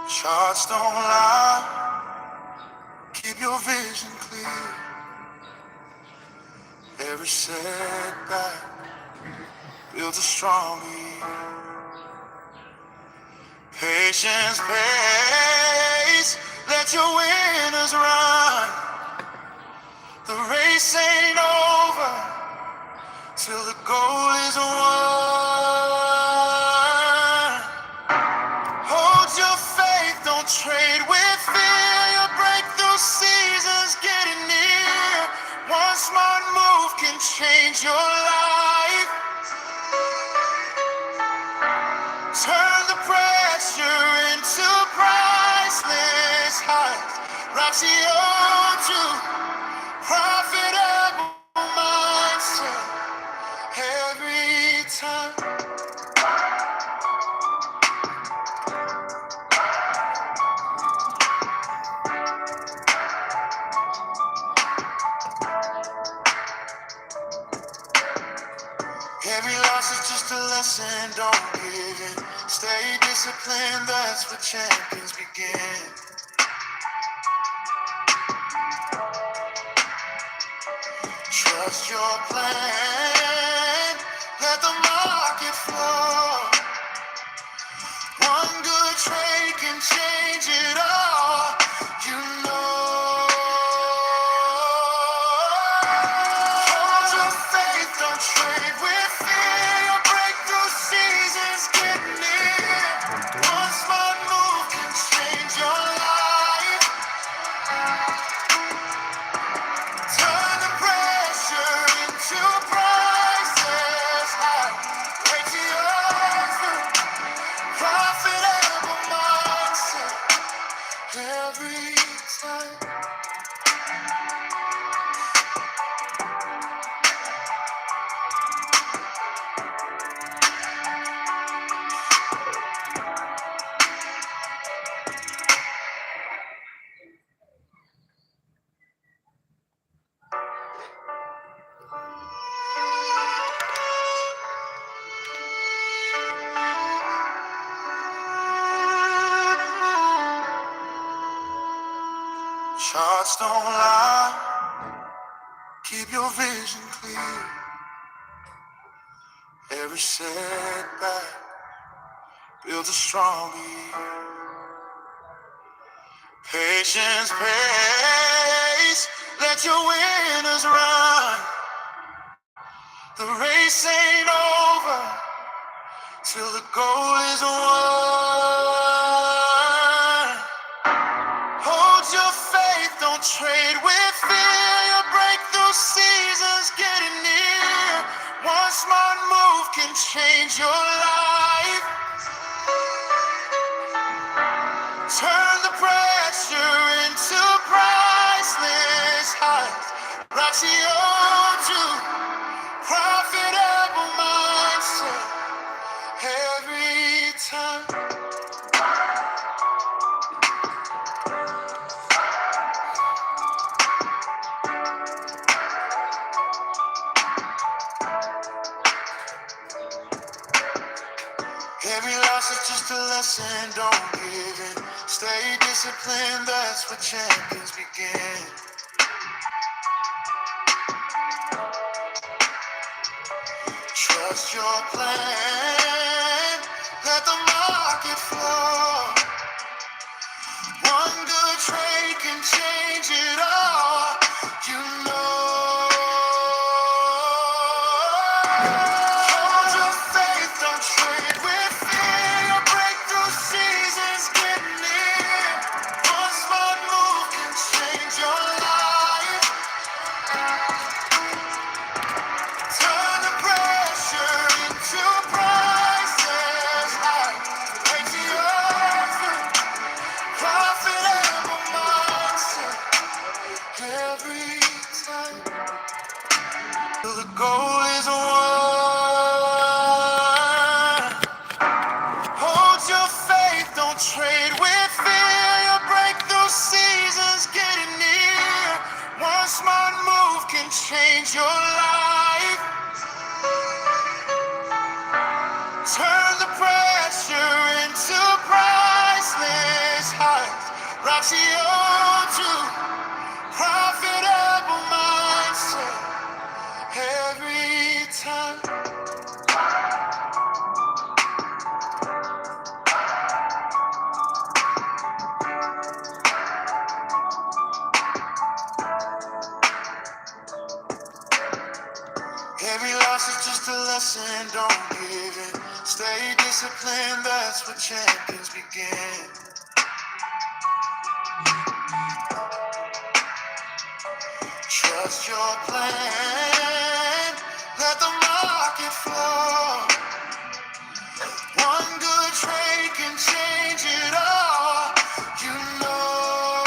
Charts don't lie, keep your vision clear. Every setback builds a stronger year. Patience pays, let your winners run. The race ain't over till the goal is won. Hold your faith, don't trade with fear. Your breakthrough season's getting near. One smart move can change your life. Turn the pressure into priceless highs. Rock's the truth, profitable mindset every time. Every loss is just a lesson, don't give in. Stay disciplined, that's where champions begin. Trust your plan, let the market flow. One good trade can change it all, you know. Hold your faith, don't trade with fear. Your breakthrough season's getting near. One smart move can change your life. Turn the pressure into priceless high. Break the earth, profitable mindset every time. Charts don't lie, keep your vision clear. Every setback builds a stronger year. Patience pays, let your winners run. The race ain't over till the goal is won. Hold your faith, don't trade with fear. Your breakthrough season's getting near. One smart move can change your life. Turn the pressure into priceless highs. Rock's the truth, profitable mindset every time. Every loss is just a lesson, don't give in. Stay disciplined, that's where champions begin. Trust your plan, let the market flow. One good trade can change it all, you know. Hold your faith, don't trade with fear. Your breakthrough season's getting near. One smart move can change your life. Turn the pressure into pride. change your life. Turn the pressure into priceless highs. Ratio to profitable mindset every time. Every loss is just a lesson, don't give in. Stay disciplined, that's where champions begin. Trust your plan, let the market flow. One good trade can change it all, you know.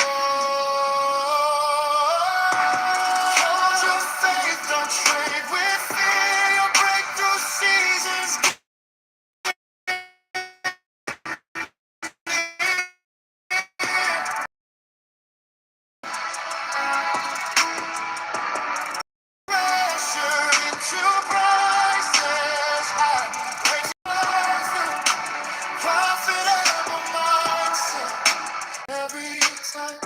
Hold your faith, don't trade with fear. Your breakthrough seasons. Pressure into prices high. Profitable mindset every time.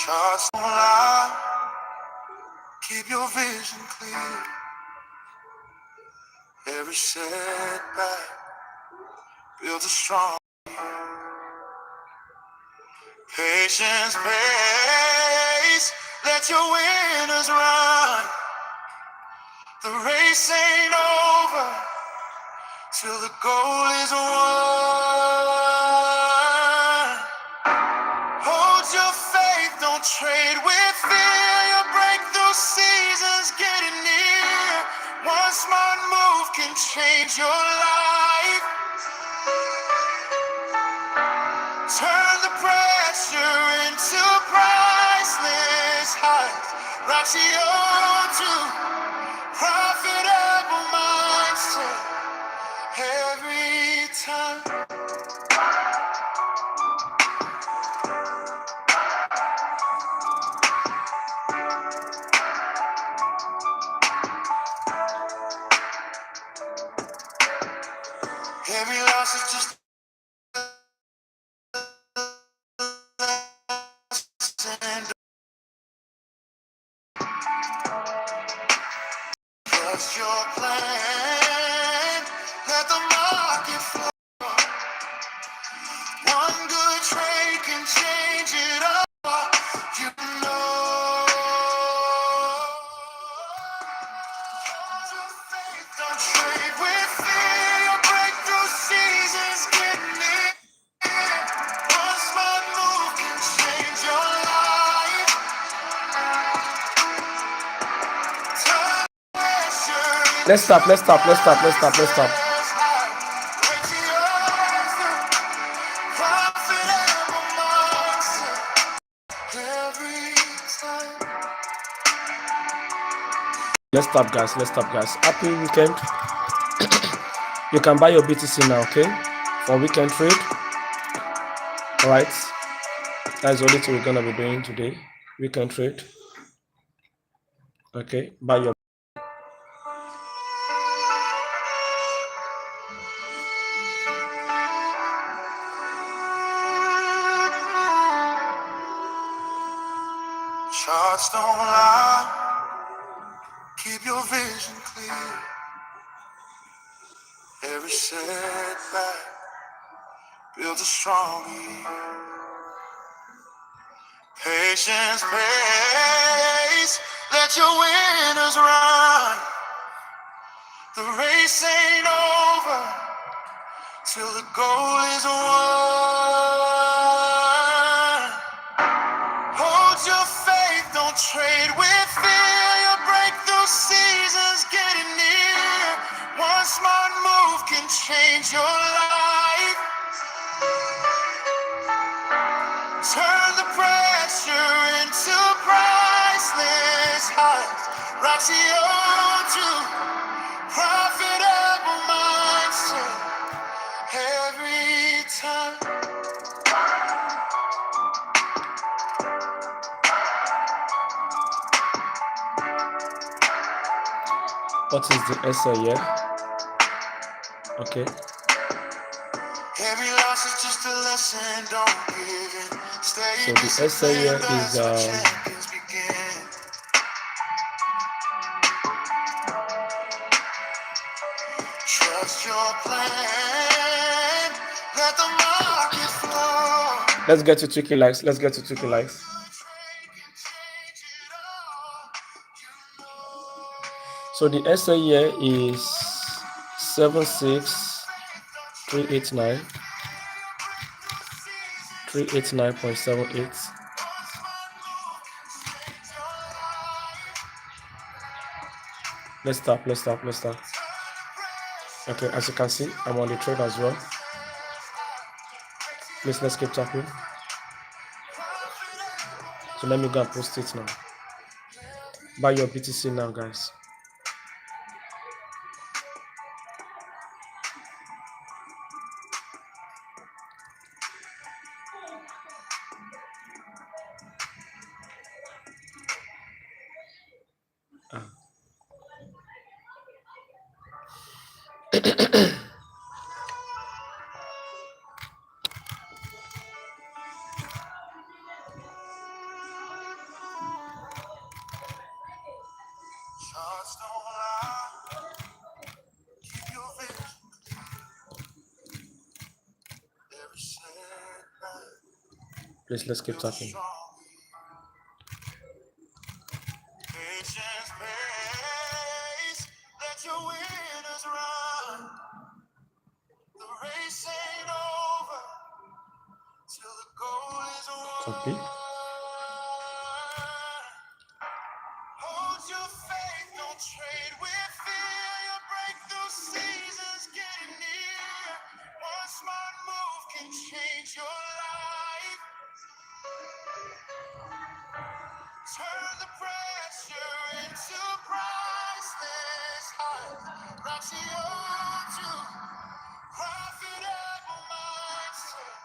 Charts don't lie, keep your vision clear. Every setback builds a strong. Patience pays, let your winners run. The race ain't over till the goal is won. Hold your faith, don't trade with fear. Your breakthrough season's getting near. One smart move can change your life. Turn the pressure into priceless highs. Ratio to profitable mindset every time. Every loss is just and trust your plan. Let the market flow. One good trade can change it all. You know. Hold your faith, don't trade with fear. Your breakthrough season's getting near. One smart move can change your life. Let's stop. Let's stop, guys. Happy weekend. You can buy your BTC now, okay? For weekend trade. All right. That's the only thing we're gonna be doing today. Weekend trade. Okay. Buy your. Charts don't lie, keep your vision clear. Every setback builds a strong year. Patience pays, let your winners run. The race ain't over till the goal is won. Hold your faith, don't trade with fear. Your breakthrough season's getting near. like CO2, profitable mindset every time. What is the essay here? Okay. Every loss is just a lesson, don't give in. Stay So the essay here disciplined, is that's where champions begin. Trust your plan, let the market flow. let's get to 2K likes. Let's get to 2K likes. So the essay here is 76389 389.78. Let's stop. Okay, as you can see, I'm on the trade as well. Please, let's keep tapping. So let me go and post it now. Buy your BTC now, guys. Please, let's keep talking. Patience pays, let your winners run. The race ain't over till the goal is won. Copy. Hold your faith, don't trade with fear. Your breakthrough season's getting near. One smart move can change your life. Turn the pressure into priceless highs. Like CO2, profitable mindset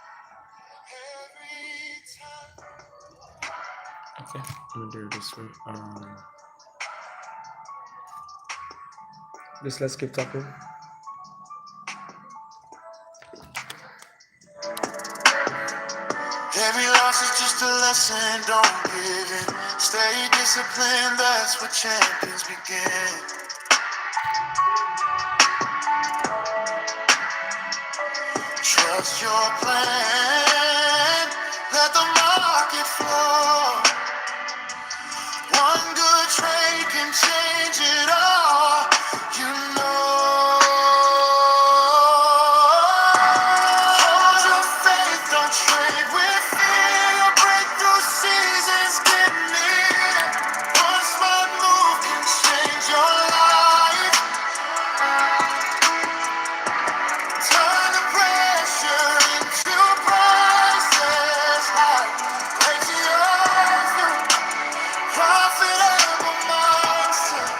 every time. Okay, let me do it this way. Let's keep talking. Every loss is just a lesson, don't give in. Stay disciplined, that's where champions begin. Trust your plan, let the market flow. One good trade can change it all, you know. Hold your faith, don't trade with fear. Your breakthrough season's getting near. One smart move can change your life. Turn the pressure into priceless life. Break the earth, profitable mindset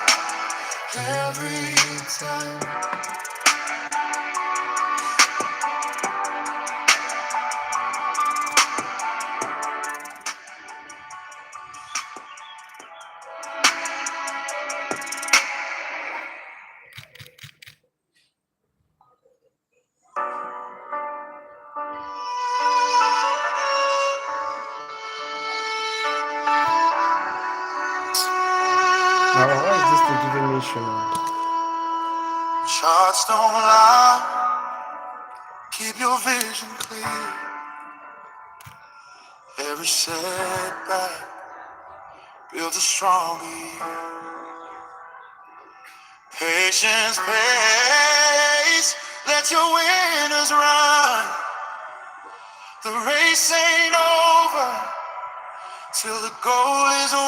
every time. Now, why is this thing giving me issue now? Charts don't lie. Keep your vision clear. Every setback builds a stronger year. Patience pays. Let your winners run. The race ain't over till the goal is won.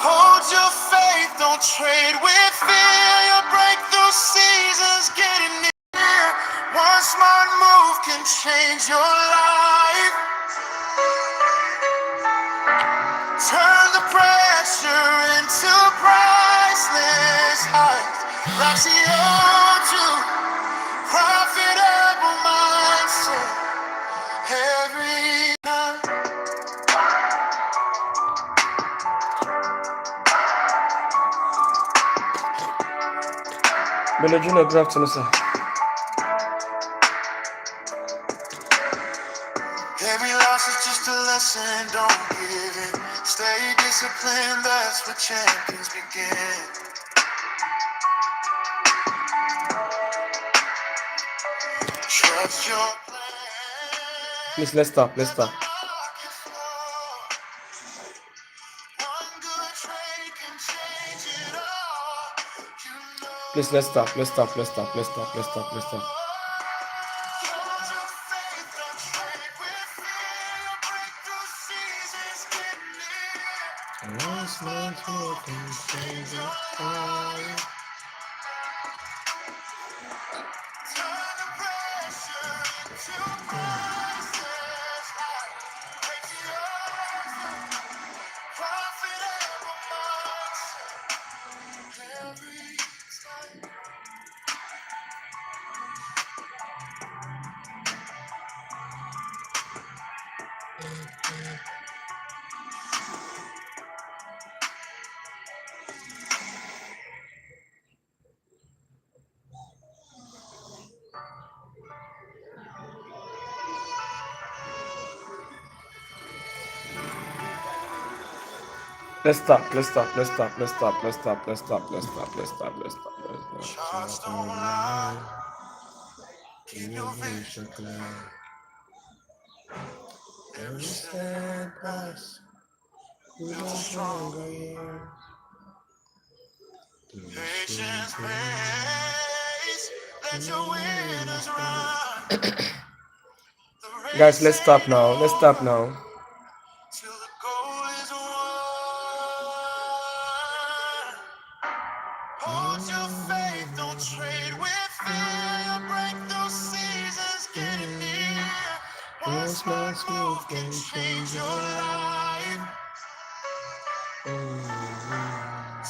Hold your faith, don't trade with fear. Your breakthrough season's getting near. One smart move can change your life. Turn the pressure into priceless heights. Like CO2, profitable mindset. Every time. Billy Junior, good afternoon, sir. Every loss is just a lesson, don't give in. Stay disciplined, that's where champions begin. Trust your plan. Please, let's stop. Let's stop. Please, let's stop. Let's stop. Let's stop. Let's stop. Let's stop. Let's stop. Let's stop. Let's stop. Let's stop. Let's stop. Let's stop. Let's stop. Let's stop. Let's stop. Let's stop. Shots don't lie. Keep your vision clear. Every step pass builds a stronger year. Patience pays. Let your winners run. Guys, let's stop now. Let's stop now. Till the goal is won. Hold your faith, don't trade with fear. Break those seasons, getting near. One smart move can change your life.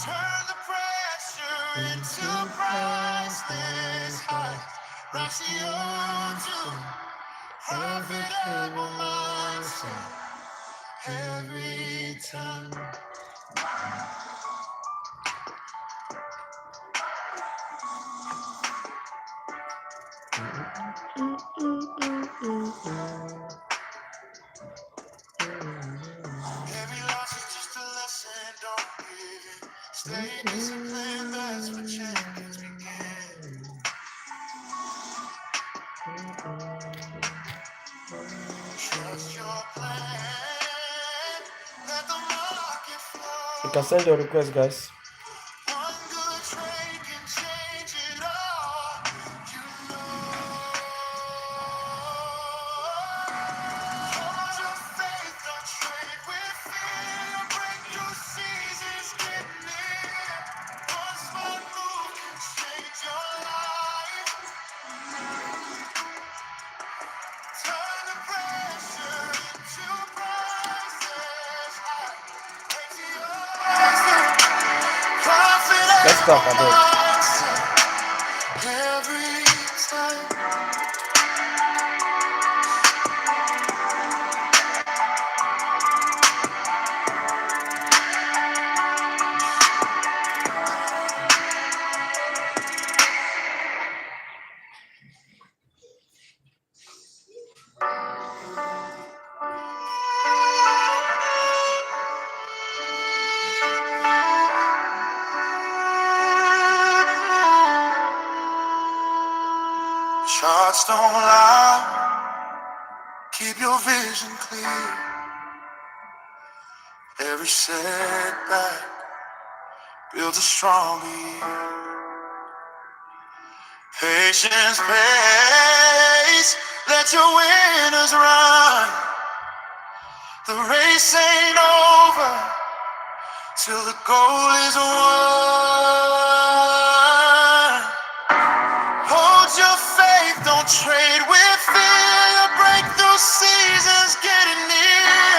Turn the pressure into priceless heights. Rise to profitable mindset every time. Every loss is just a lesson, don't give in. Stay disciplined, that's where champions begin. Trust your plan, let the market flow. You can send your request, guys. One good trade can change it all, you know. Hold your faith, don't trade with fear. Break through seasons, get near. One smart move can change your life. Turn the pressure into priceless heights. Let's stop, I beg. Every time. Charts don't lie, keep your vision clear. Every setback builds a stronger year. Patience pays, let your winners run. The race ain't over till the goal is won. Hold your faith, don't trade with fear. Break through seasons, getting near.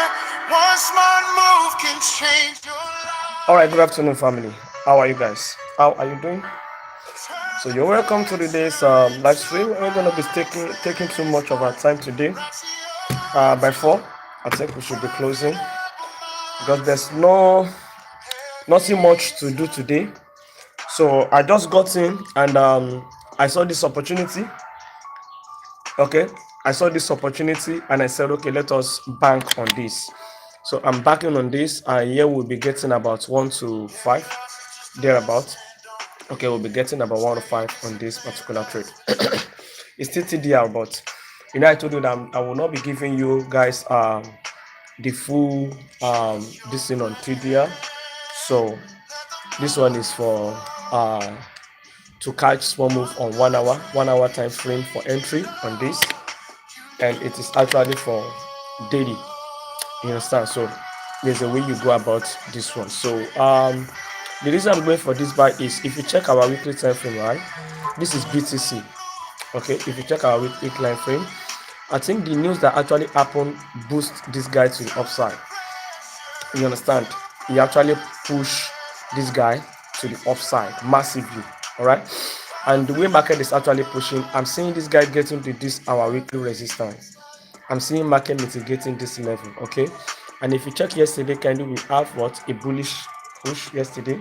One smart move can change your life. All right, good afternoon, family. How are you guys? How are you doing? So you're welcome to today's live stream. We're gonna be taking too much of our time today. By 4, I think we should be closing because there's nothing much to do today. So I just got in and I saw this opportunity. Okay, I saw this opportunity and I said, okay, let us bank on this. So I'm banking on this, and here we'll be getting about 1 to 5 thereabout. Okay, we'll be getting about 1 to 5 on this particular trade. It's still TDR, but I told you that I will not be giving you guys the full this thing on TDR. So this one is for to catch small move on 1 hour time frame for entry on this, and it is actually for daily. You understand? So there's a way you go about this one. So the reason I'm going for this buy is if you check our weekly time frame, right? This is BTC. Okay, if you check our weekly time frame, I think the news that actually happened boost this guy to the upside. You understand? He actually push this guy to the upside massively. All right, and the way market is actually pushing, I'm seeing this guy getting to this our weekly resistance. I'm seeing market mitigating this level. Okay, and if you check yesterday candle, we have what, a bullish push yesterday.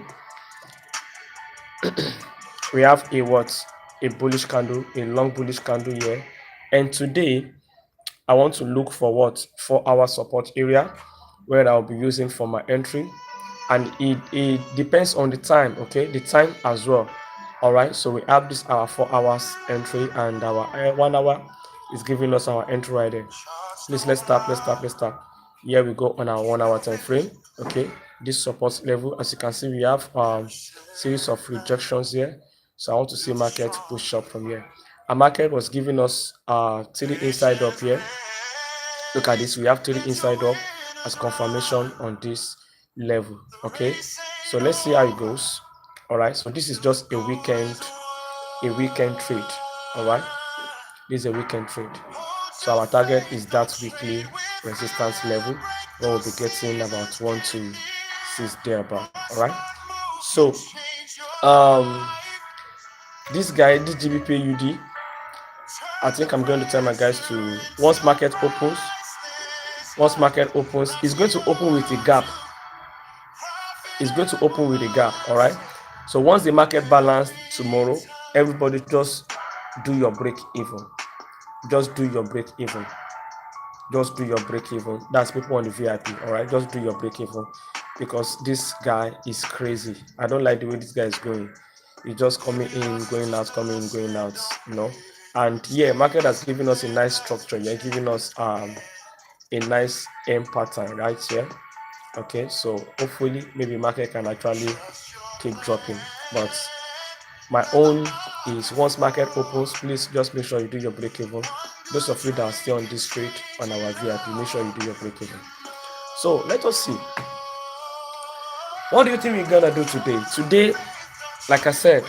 We have a what, a bullish candle, a long bullish candle here, and today I want to look for what, 4 hour support area where I'll be using for my entry, and it depends on the time. Okay, the time as well. All right, so we have this our 4 hours entry, and our 1 hour is giving us our entry right there. Please, let's start. Here we go on our 1 hour time frame. Okay, this support level, as you can see, we have series of rejections here. So I want to see market push up from here. Our market was giving us 3 inside up here. Look at this, we have 3 inside up as confirmation on this level. Okay, so let's see how it goes. All right, so this is just a weekend trade. All right, this is a weekend trade. So our target is that weekly resistance level where we'll be getting about 1 to 6 thereabout. All right, so this guy, this GBPUD, I think I'm going to tell my guys to, once market opens, it's going to open with a gap. It's going to open with a gap. All right, so once the market balance tomorrow, everybody just do your break even. Just do your break even. That's people on the VIP. All right, just do your break even, because this guy is crazy. I don't like the way this guy is going. He's just coming in, going out, coming in, going out. And yeah, market has given us a nice structure. You're giving us a nice M pattern right here. Okay, so hopefully maybe market can actually keep dropping, but my own is, once market opens, please just make sure you do your break even. Those of you that are still on this trade on our VIP, make sure you do your break even. So let us see, what do you think we're gonna do today? Like I said,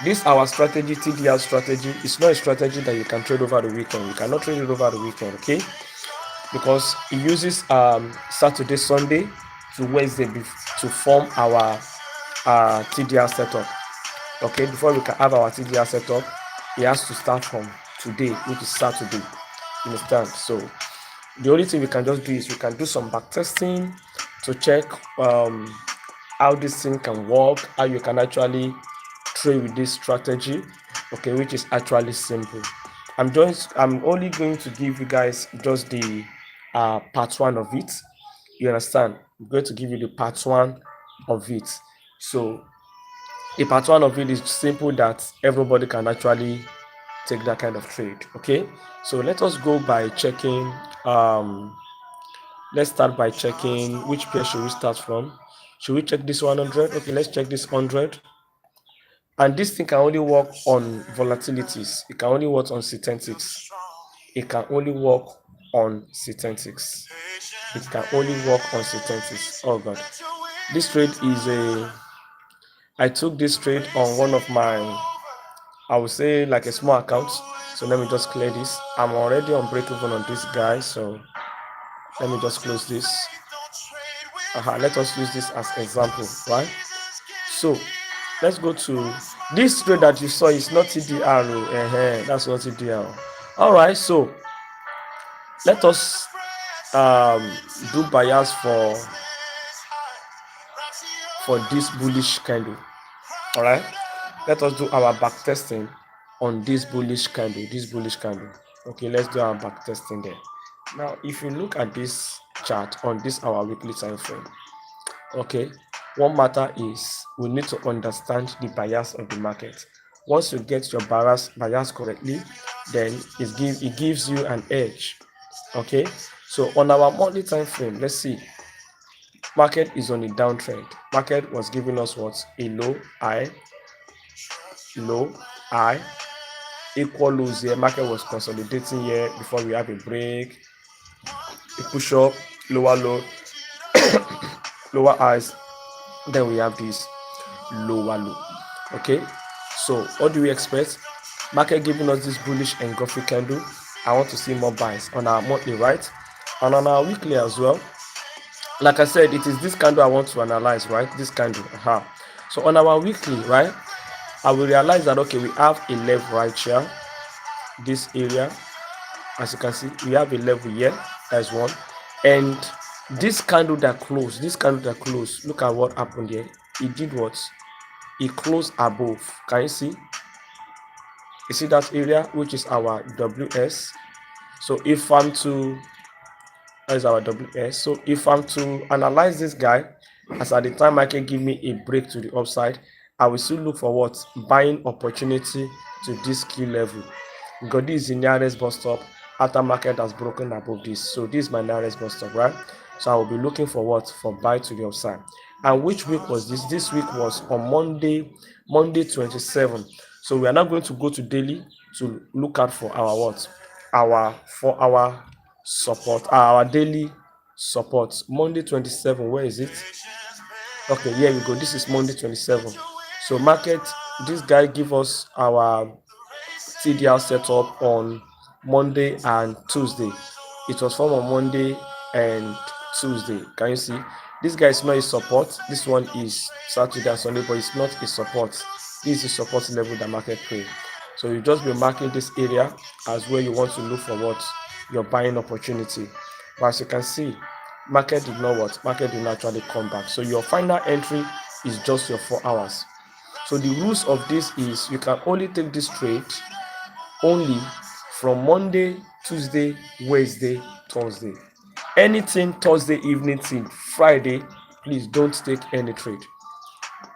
this our strategy, TDR strategy, is not a strategy that you can trade over the weekend. You cannot trade it over the weekend, okay? Because it uses Saturday, Sunday to Wednesday to form our TDR setup. Okay, before we can have our TDR setup, it has to start from today, which is Saturday. You understand? So the only thing we can just do is we can do some back testing to check how this thing can work, how you can actually trade with this strategy. Okay, which is actually simple. I'm only going to give you guys just the part 1 of it. You understand? I'm going to give you the part 1 of it. So the part 1 of it is simple, that everybody can actually take that kind of trade. Okay, so let us go by checking. Let's start by checking which pair should we start from. Should we check this 100? Okay, let's check this 100. And this thing can only work on volatilities. It can only work on synthetics. It can only work on synthetics. Oh god, this trade is I took this trade on one of my, I would say, like a small account. So let me just clear this. I'm already on break even on this guy, so let me just close this. Let us use this as example, right? So let's go to this trade that you saw is not TDR. That's not TDR. All right, so let us do bias for this bullish candle. All right, let us do our back testing on this bullish candle. Okay, let's do our back testing there. Now if you look at this chart on this our weekly time frame, okay, one matter is we need to understand the bias of the market. Once you get your bias correctly, then it gives you an edge. Okay, so on our monthly time frame, let's see, market is on a downtrend. Market was giving us what? A low high, equal lows here. Market was consolidating here before we have a break, a push up, lower low, lower highs, then we have this lower low. Okay, so what do we expect? Market giving us this bullish engulfing candle. I want to see more buys on our monthly, right? And on our weekly as well. Like I said, it is this candle I want to analyze, right? This candle. So on our weekly, right, I will realize that okay, we have a level right here, this area. As you can see, we have a level here. That's one. And this candle that closed, look at what happened here. It did what? It closed above. Can you see? You see that area, which is our WS. So if I'm to, that is our WS. So if I'm to analyze this guy, as at the time market give me a break to the upside, I will still look for what? Buying opportunity to this key level. Because this is the nearest bus stop after market has broken above this. So this is my nearest bus stop, right? So I will be looking for what? For buy to the upside. And which week was this? This week was on Monday 27. So we are not going to go to daily to look out for our what? Our 4-hour support, our daily support. Monday 27, where is it? Okay, here we go. This is Monday 27. So market, this guy give us our TDR setup on Monday and Tuesday. It was formed on Monday and Tuesday. Can you see? This guy is not a support. This one is Saturday and Sunday, but it's not a support. This is the support level that market play. So you just be marking this area as where you want to look for what your buying opportunity. But as you can see, market did not what? Market did not actually come back. So your final entry is just your 4 hours. So the rules of this is you can only take this trade only from Monday, Tuesday, Wednesday, Thursday. Anything Thursday evening till Friday, please don't take any trade.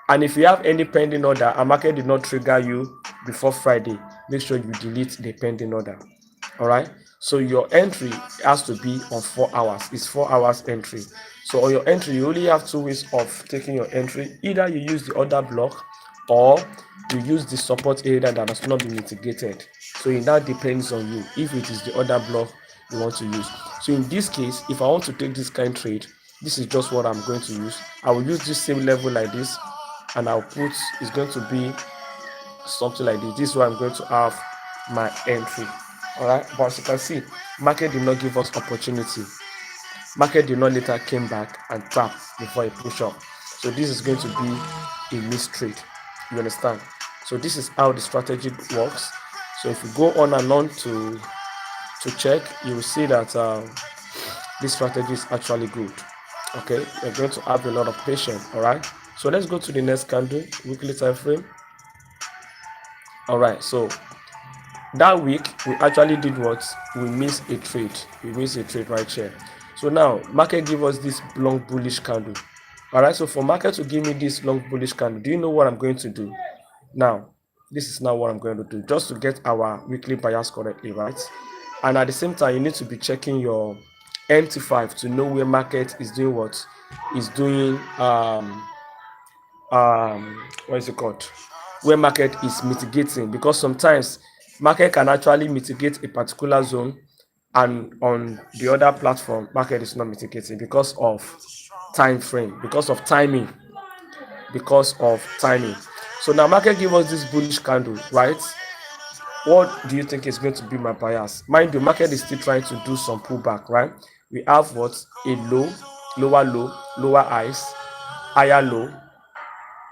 And if you have any pending order, a market did not trigger you before Friday, make sure you delete the pending order. All right. So your entry has to be on 4 hours. It's 4 hours entry. So on your entry, you only have 2 ways of taking your entry. Either you use the order block or you use the support area that has not been mitigated. So it now depends on you if it is the order block you want to use. So in this case, if I want to take this kind of trade, this is just what I'm going to use. I will use this same level like this, and I'll put, it's going to be something like this. This is where I'm going to have my entry. All right, but as you can see, market did not give us opportunity. Market did not later came back and tap before it push up. So this is going to be a missed trade. You understand? So this is how the strategy works. So if you go on and on to check, you will see that this strategy is actually good. Okay, you're going to have a lot of patience. All right. So let's go to the next candle, weekly time frame. All right. So that week we actually did what? We missed a trade. Right here. So now market give us this long bullish candle. All right. So for market to give me this long bullish candle, do you know what I'm going to do? Now, this is now what I'm going to do just to get our weekly bias correctly, right? And at the same time, you need to be checking your MT5 to know where market is doing what is doing what is it called, where market is mitigating, because sometimes market can actually mitigate a particular zone and on the other platform market is not mitigating because of time frame, because of timing. So now market give us this bullish candle, right? What do you think is going to be my bias? Mind you, market is still trying to do some pullback, right? We have what? A low, lower low, lower highs, higher low,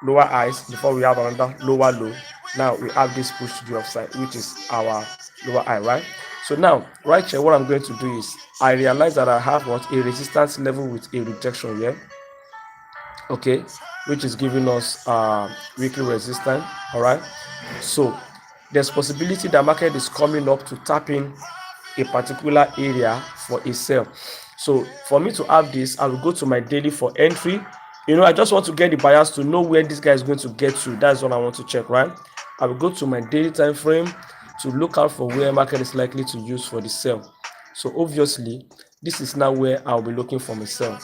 lower highs before we have another lower low. Now we have this push to the upside, which is our lower high, right? So now right here, what I'm going to do is I realize that I have what a resistance level with a rejection here, okay, which is giving us weekly resistance. All right, so there's possibility that market is coming up to tap in a particular area for a sell. So for me to have this, I will go to my daily for entry. I just want to get the buyers to know where this guy is going to get to. That's what I want to check, right? I will go to my daily time frame to look out for where market is likely to use for the sell. So obviously this is now where I'll be looking for my sell.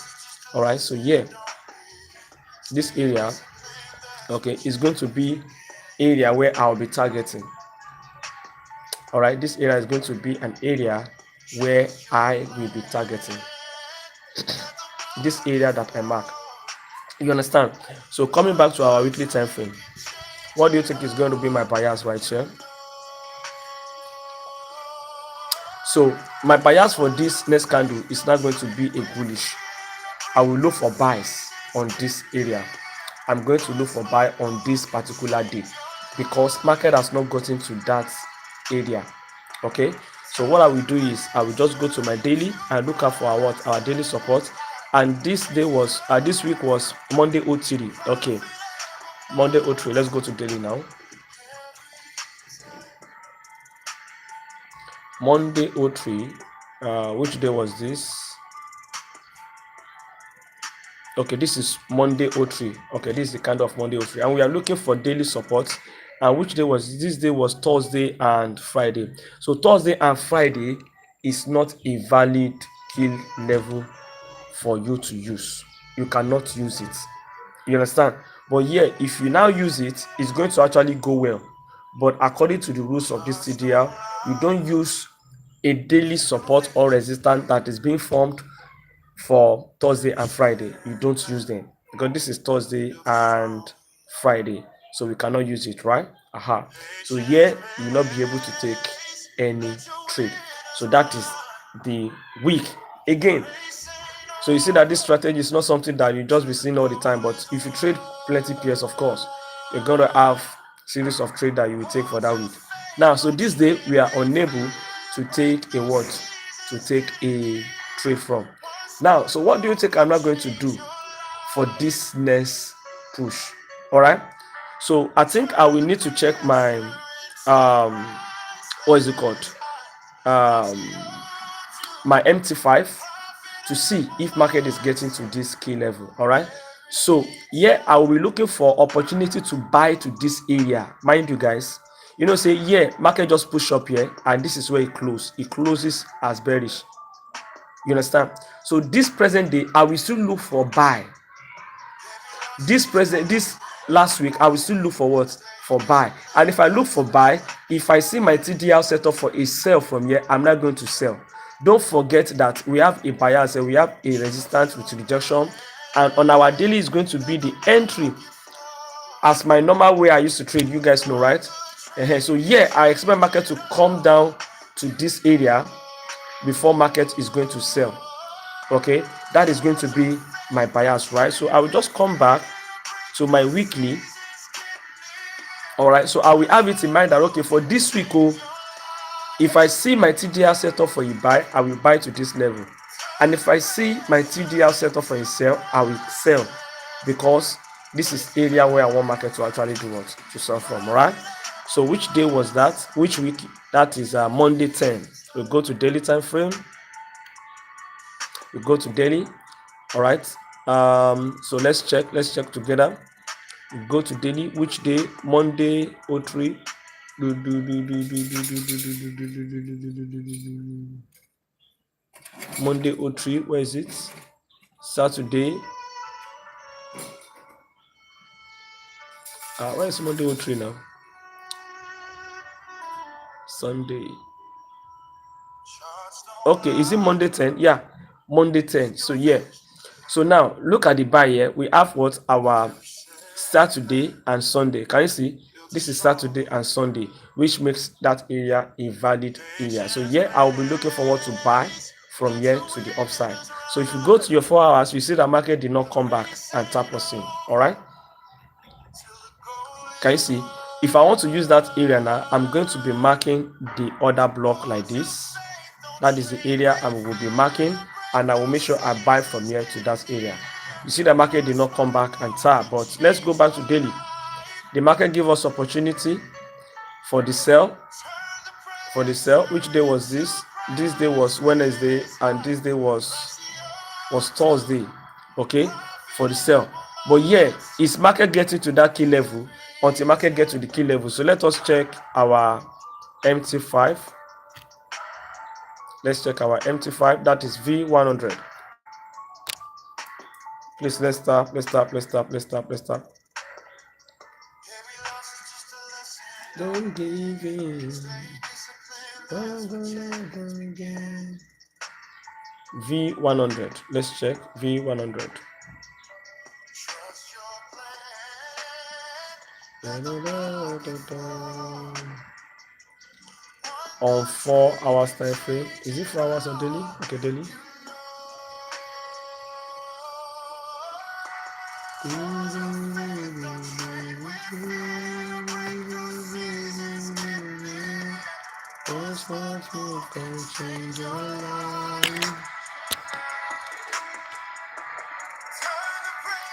All right, so yeah, this area, okay, is going to be area where I'll be targeting. All right, this area is going to be an area where I will be targeting. This area that I mark. You understand? So coming back to our weekly time frame, what do you think is going to be my bias right here? So my bias for this next candle is not going to be a bullish. I will look for buys on this area. I'm going to look for buy on this particular day because market has not gotten to that area. Okay, so what I will do is I will just go to my daily and look out for our daily support. And this week was Monday 03. Okay, Monday 03. Let's go to daily now. Monday 03. Which day was this? Okay, this is Monday 03. Okay, this is the kind of Monday 03, and we are looking for daily support. And which day was this? Day was Thursday and Friday. So Thursday and Friday is not a valid kill level for you to use. You cannot use it. You understand? But yeah, if you now use it, it's going to actually go well. But according to the rules of this TDL, you don't use a daily support or resistance that is being formed for Thursday and Friday. You don't use them because this is Thursday and Friday, so we cannot use it, right? So here you will not be able to take any trade. So that is the week again. So you see that this strategy is not something that you just be seeing all the time, but if you trade plenty pairs, of course you're going to have series of trade that you will take for that week. Now, so this day we are unable to take a trade from. Now, so what do you think I'm not going to do for this next push? All right, so I think I will need to check my what is it called, um my MT5 to see if market is getting to this key level. All right, so here I will be looking for opportunity to buy to this area. Mind you guys, say market just push up here and this is where it closes as bearish. You understand? So this present day I will still look for buy. This last week I will still look for what? For buy. And if I look for buy, if I see my TDL set up for a sell from here, I'm not going to sell. Don't forget that we have a bias and we have a resistance with rejection, and on our daily is going to be the entry as my normal way I used to trade. You guys know, right? So I expect market to come down to this area before market is going to sell. Okay, that is going to be my bias, right? So I will just come back to my weekly. All right, so I will have it in mind that okay, for this week, if I see my TDL set up for a buy, I will buy to this level. And if I see my TDL set up for a sell, I will sell, because this is area where I want market to actually do what? To sell from. All right, so which day was that? Which week? That is Monday 10. We'll go to daily time frame. We go to daily. All right, so let's check together. We go to daily. Which day? Monday 03. Monday 03. Where is it? Saturday. Where is Monday 03 now? Sunday. Okay, is it Monday 10? Yeah, Monday 10. So so now look at the buy here. We have what? Our Saturday and Sunday. Can you see? This is Saturday and Sunday, which makes that area a valid area. So I will be looking forward to buy from here to the upside. So if you go to your 4 hours, you see the market did not come back and tap us in. All right. Can you see? If I want to use that area now, I'm going to be marking the other block like this. That is the area I will be marking, and I will make sure I buy from here to that area. You see the market did not come back and tap, but let's go back to daily. The market gave us opportunity for the sell. Which day was this? This day was Wednesday, and this day was Thursday. Okay, for the sell. But yeah, is market getting to that key level? Until market get to the key level, so let us check our MT5. Let's check our MT5. That is V100. Please, let's stop. Don't give in. V100. Let's check V100. On 4 hours time frame. Is it 4 hours or daily? Okay, daily.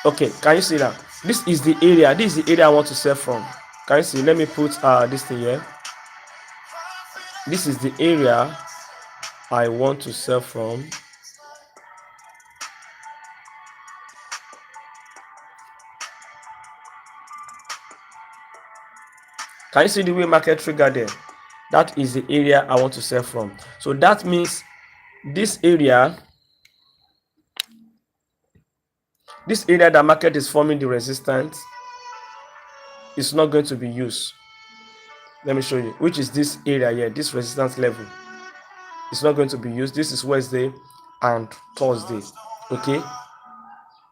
Okay, can you see that? This is the area. This is the area I want to sell from. Can you see? Let me put this thing here. This is the area I want to sell from. Can you see the way market trigger there? That is the area I want to sell from. So that means this area that market is forming the resistance is not going to be used. Let me show you, which is this area here, this resistance level. It's not going to be used. This is Wednesday and Thursday. Okay,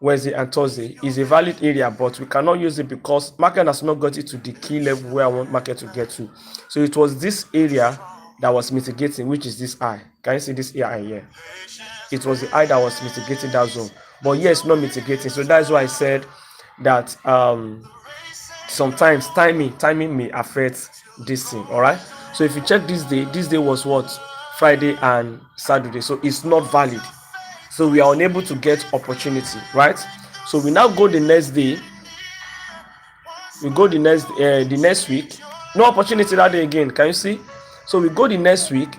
Wednesday and Thursday is a valid area, but we cannot use it because market has not got it to the key level where I want market to get to. So it was this area that was mitigating, which is this eye. Can you see this eye here? It was the eye that was mitigating that zone, but here it's not mitigating. So that's why I said that sometimes timing may affect this thing. All right, so if you check this day was what? Friday and Saturday, so it's not valid. So we are unable to get opportunity, right? So we now go the next day. We go the next week. No opportunity that day again. Can you see? So we go the next week.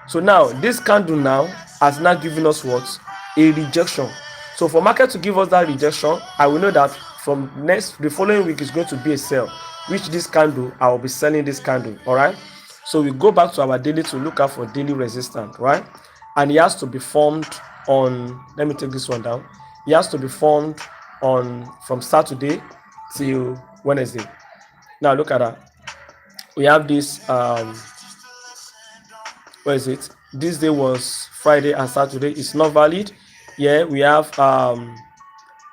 So now this candle now has now given us what? A rejection. So for market to give us that rejection, I will know that from the following week is going to be a sell, which this candle I will be selling this candle. All right. So we go back to our daily to look out for daily resistance, right? And it has to be formed on, let me take this one down. It has to be formed on from Saturday till Wednesday. Now look at that. We have this where is it? This day was Friday and Saturday. It's not valid. Yeah, we have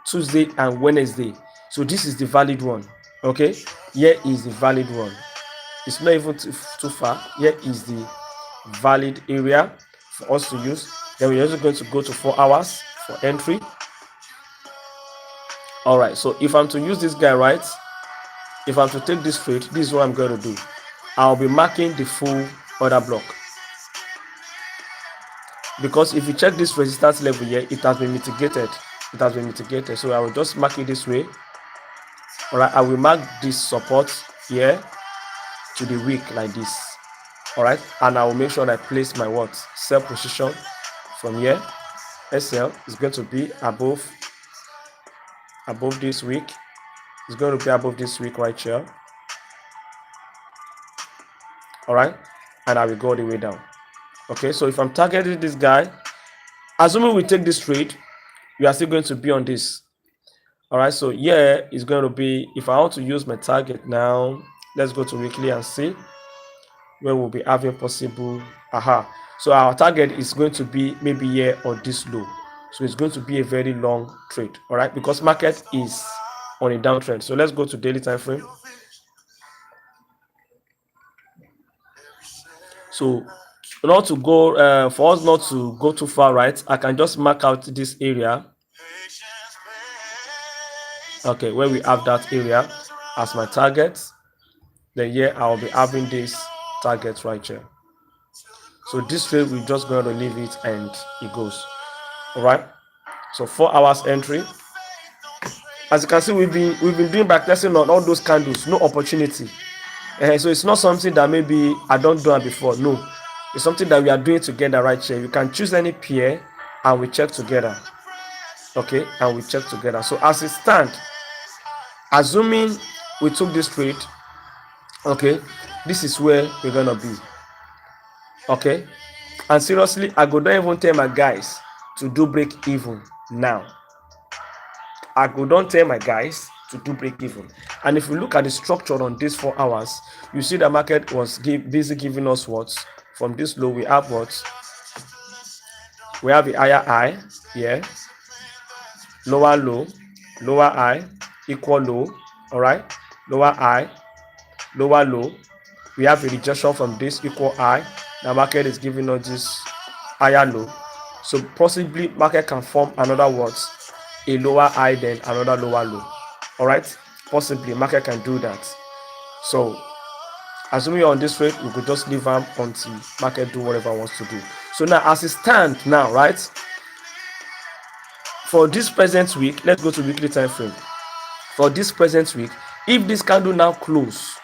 Tuesday and Wednesday. So this is the valid one. Okay, here is the valid one. It's not even too far. Here is the valid area for us to use. Then we're also going to go to 4 hours for entry. All right, so if I'm to use this guy, right, if I'm to take this trade, this is what I'm going to do. I'll be marking the full order block, because if you check this resistance level here, it has been mitigated. So I will just mark it this way. All right, I will mark this support here to the week like this. All right, and I will make sure I place my what sell position from here. SL is going to be above this week. It's going to be above this week right here. All right, and I will go the way down. Okay, so if I'm targeting this guy, assuming we take this trade, we are still going to be on this. All right, so yeah, it's going to be, if I want to use my target now, let's go to weekly and see where we'll be having possible. So our target is going to be maybe here or this low. So it's going to be a very long trade. All right, because market is on a downtrend. So let's go to daily time frame. So not to go for us not to go too far, right? I can just mark out this area, okay, where we have that area as my target. Then here I'll be having this target right here. So this way we're just going to leave it and it goes. All right. So 4 hours entry. As you can see, we've been doing backtesting on all those candles, no opportunity. So it's not something that maybe I don't do it before. No, it's something that we are doing together right here. You can choose any pair and we check together. Okay, and we check together. So as it stands, assuming we took this trade, okay, this is where we're gonna be. Okay, and seriously, I go don't even tell my guys to do break even now. I go don't tell my guys to do break even. And if we look at the structure on these 4 hours, you see the market was busy giving us what? From this low, we have what? We have the higher high here, lower low, lower high, equal low, all right? Lower high, lower low. We have a rejection from this equal high. The market is giving us this higher low. So possibly market can form another what? A lower high then another lower low. All right, possibly market can do that. So assuming you're on this rate, we could just leave them until market do whatever it wants to do. So now as it stands now, right, for this present week, let's go to weekly time frame. For this present week, if this candle now close,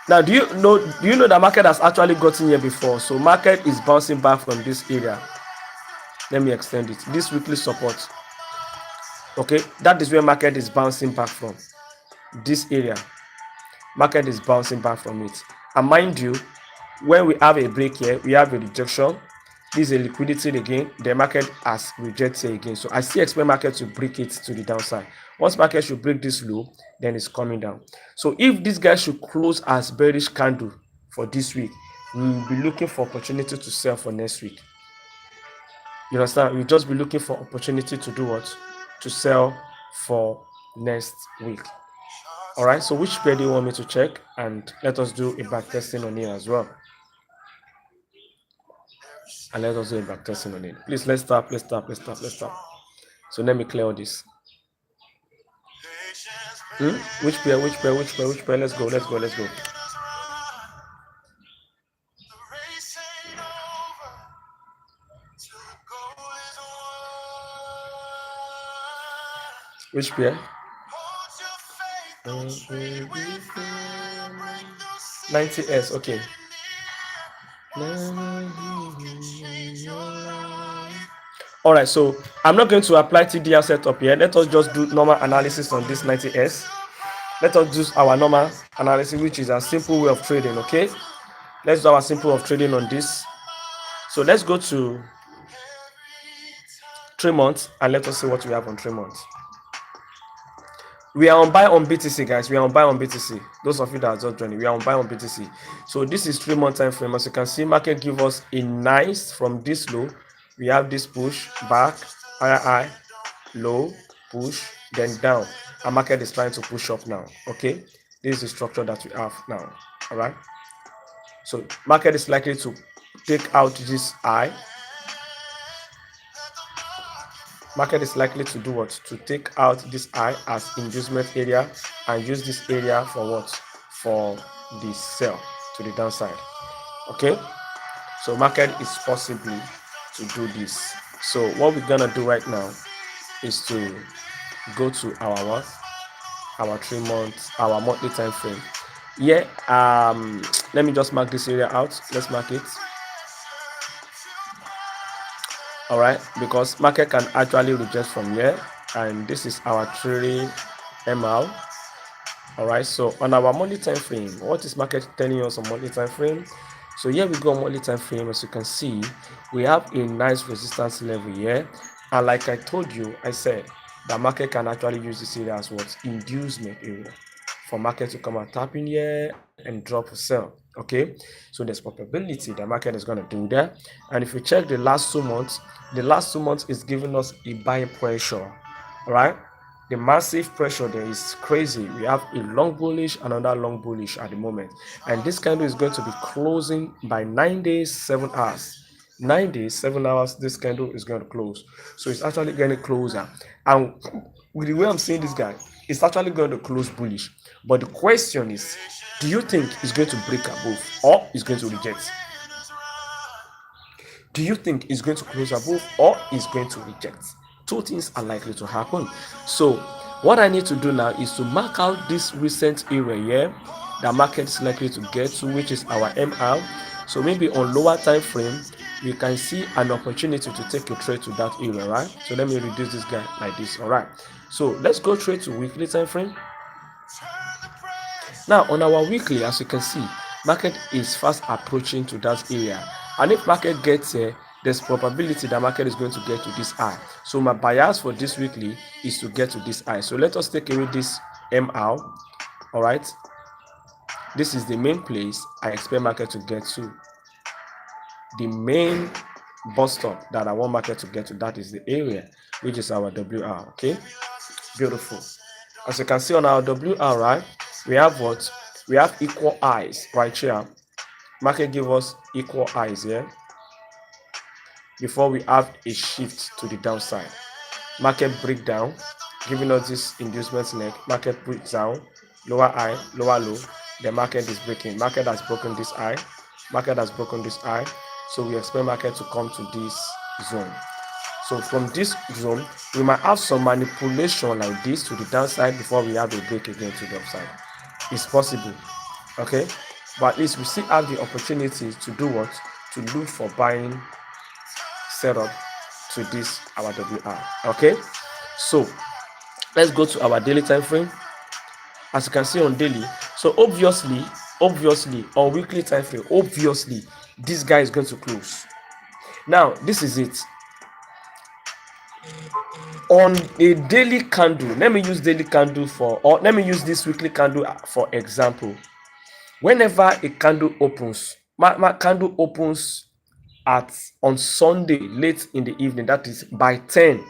now do you know the market has actually gotten here before? So market is bouncing back from this area. Let me extend it. This weekly support, okay, that is where market is bouncing back from. This area, market is bouncing back from it. And mind you, when we have a break here, we have a rejection. This is a liquidity again. The market has rejected again. So I still expect market to break it to the downside. Once market should break this low, then it's coming down. So if this guy should close as bearish candle for this week, we will be looking for opportunity to sell for next week. You understand? We'll just be looking for opportunity to do what? To sell for next week. All right. So which pair do you want me to check? And let us do a back testing on it as well. And let us do a back testing on it. Please, let's stop. So let me clear all this. Which pair? Let's go. Which pair? 90S, okay. All right, so I'm not going to apply TDR setup here. Let us just do normal analysis on this 90S. Let us do our normal analysis, which is a simple way of trading, okay? Let's do our simple way of trading on this. So let's go to 3 months and let us see what we have on 3 months. We are on buy on BTC, guys. We are on buy on BTC. Those of you that are just joining, we are on buy on BTC. So this is 3 month time frame. As you can see, market give us a nice from this low. We have this push back, high, low, push, then down. Our market is trying to push up now. Okay, this is the structure that we have now. All right. So market is likely to take out this high. Market is likely to do what? To take out this high as inducement area and use this area for what? For the sell to the downside. Okay, so market is possibly to do this. So what we're gonna do right now is to go to our what? Our 3 months, our monthly time frame. Yeah, let me just mark this area out. Let's mark it. All right, because market can actually reject from here, and this is our 3 ML. All right, so on our monthly time frame, what is market telling us on monthly time frame? So here we go on monthly time frame. As you can see, we have a nice resistance level here, and like I told you, I said the market can actually use this area as what? Inducement area for market to come and tap in here and drop a sell. Okay, so there's probability the market is going to do that. And if you check the last 2 months, the last 2 months is giving us a buying pressure. All right, The massive pressure there is crazy. We have a long bullish, another long bullish at the moment, and this candle is going to be closing by 9 days 7 hours. 9 days 7 hours this candle is going to close, so it's actually getting closer. And with the way I'm seeing this guy, it's actually going to close bullish. But the question is, do you think it's going to break above or it's going to reject? Do you think it's going to close above or it's going to reject? Two things are likely to happen. So what I need to do now is to mark out this recent area here that market is likely to get to, which is our MR. So maybe on lower time frame, we can see an opportunity to take a trade to that area, right? So let me reduce this guy like this. All right. So let's go trade to weekly time frame. Now on our weekly, as you can see, market is fast approaching to that area, and if market gets here, there's probability that market is going to get to this high. So my bias for this weekly is to get to this high. So let us take away this MR. All right, this is the main place I expect market to get to. The main bus stop that I want market to get to, that is the area, which is our WR. Okay, beautiful. As you can see on our WR, right, we have what? We have equal highs right here. Market give us equal highs here before we have a shift to the downside. Market breakdown, giving us this inducement leg. Market breaks down, lower high, lower low. The market is breaking. Market has broken this high. Market has broken this high. So we expect market to come to this zone. So from this zone, we might have some manipulation like this to the downside before we have a break again to the upside. It's possible, okay? But at least we still have the opportunity to do what? To look for buying setup to this our WR, okay? So let's go to our daily time frame. As you can see on daily, so obviously on weekly time frame, obviously this guy is going to close. Now this is it. On a daily candle, let me use daily candle or let me use this weekly candle for example. Whenever a candle opens, my candle opens on Sunday late in the evening, that is by 10,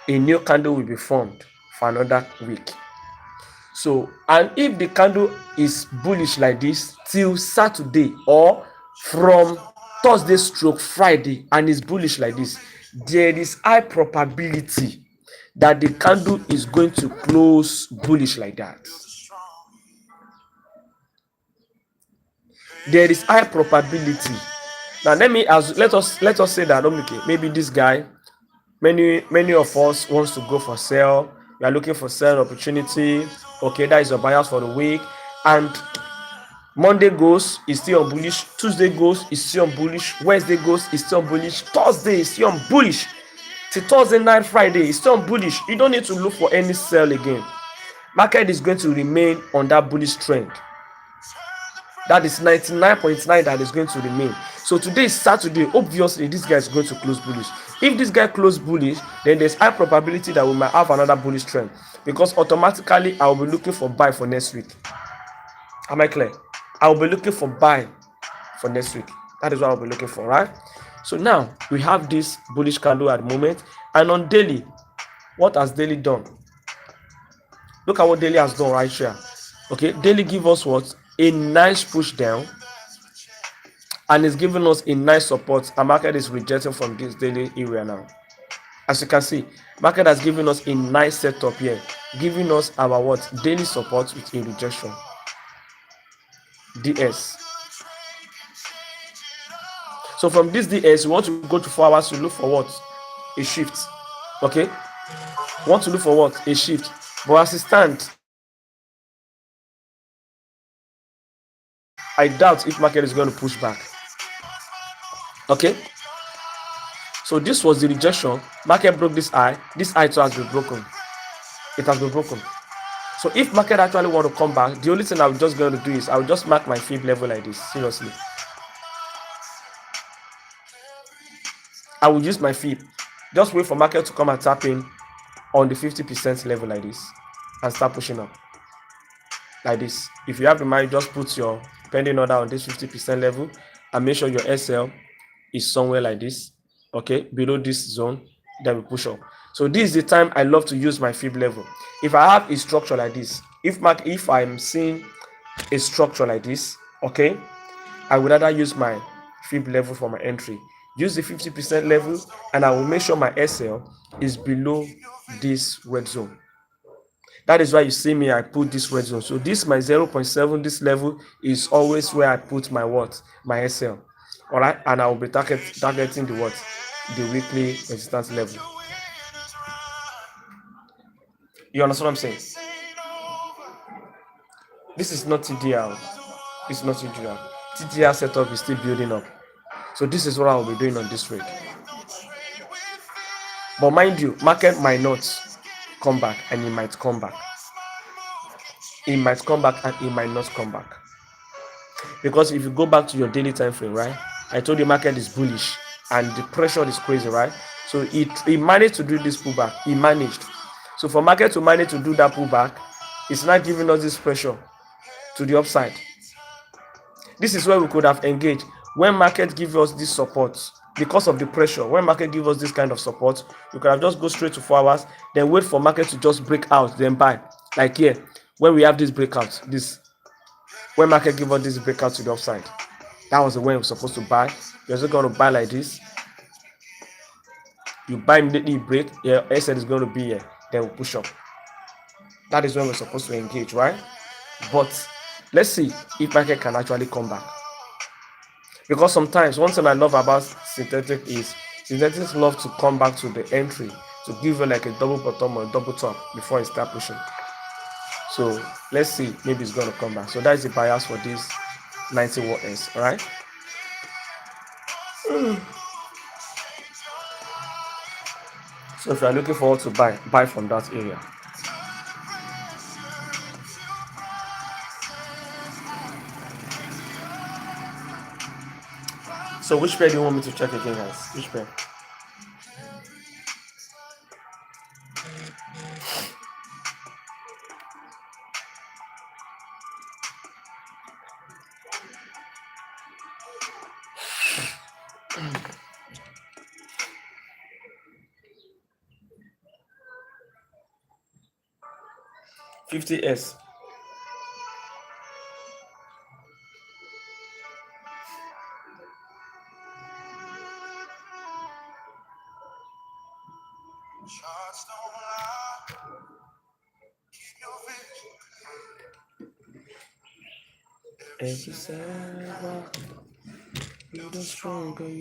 a new candle will be formed for another week. So, and if the candle is bullish like this till Saturday, or from Thursday stroke Friday, and is bullish like this, there is high probability that the candle is going to close bullish like that. There is high probability. Now let us say that, okay, maybe this guy, many of us wants to go for sale. We are looking for sale opportunity. Okay, that is your bias for the week. And Monday goes, is still on bullish. Tuesday goes, is still on bullish. Wednesday goes, is still on bullish. Thursday is still on bullish. Till Thursday night, Friday is still on bullish. You don't need to look for any sell again. Market is going to remain on that bullish trend. That is 99.9 that is going to remain. So today is Saturday. Obviously, this guy is going to close bullish. If this guy close bullish, then there's high probability that we might have another bullish trend, because automatically I will be looking for buy for next week. Am I clear? I will be looking for buy for next week. That is what I'll be looking for, right? So now we have this bullish candle at the moment, and on daily, what has daily done? Look at what daily has done right here. Okay, daily give us what? A nice push down, and it's giving us a nice support. The market is rejecting from this daily area now. As you can see, market has given us a nice setup here, giving us our what? Daily support with a rejection. DS. So from this DS, we want to go to 4 hours to look for what? A shift. Okay? We want to look for what? A shift. But as it stands, I doubt if market is going to push back. Okay? So this was the rejection. Market broke this high. This high too has been broken. It has been broken. So if market actually want to come back, the only thing I'm just going to do is I will just mark my fib level like this. Seriously. I will use my fib. Just wait for market to come and tap in on the 50% level like this and start pushing up. Like this. If you have in mind, just put your pending order on this 50% level and make sure your SL is somewhere like this. Okay, below this zone, then we push up. So this is the time I love to use my fib level. If I have a structure like this, if I'm seeing a structure like this, okay, I would rather use my fib level for my entry. Use the 50% level, and I will make sure my SL is below this red zone. That is why you see me, I put this red zone. So this my 0.7, this level is always where I put my what? My SL. All right, and I will be targeting the what? The weekly resistance level. You understand what I'm saying? This is not TDR. It's not TDR. TDR setup is still building up. So this is what I will be doing on this trade. But mind you, market might not come back, and it might come back. It might come back and it might not come back. Because if you go back to your daily time frame, right? I told you market is bullish and the pressure is crazy, right? So it managed to do this pullback. It managed. So for market to manage to do that pullback, it's not giving us this pressure to the upside. This is where we could have engaged. When market give us this support, because of the pressure, when market give us this kind of support, you could have just go straight to 4 hours, then wait for market to just break out, then buy. Like here, when we have this breakout, when market give us this breakout to the upside, that was the way we're supposed to buy. You're just going to buy like this. You buy immediately, break. Yeah, SL is going to be here. Then we push up. That is when we're supposed to engage, right? But let's see if market can actually come back. Because sometimes one thing I love about synthetic is synthetics love to come back to the entry to give you like a double bottom or a double top before it start pushing. So let's see, maybe it's going to come back. So that is the bias for this 90 watt S, all right? So if you are looking forward to buy from that area. So which pair do you want me to check again, guys? Which pair? $50S.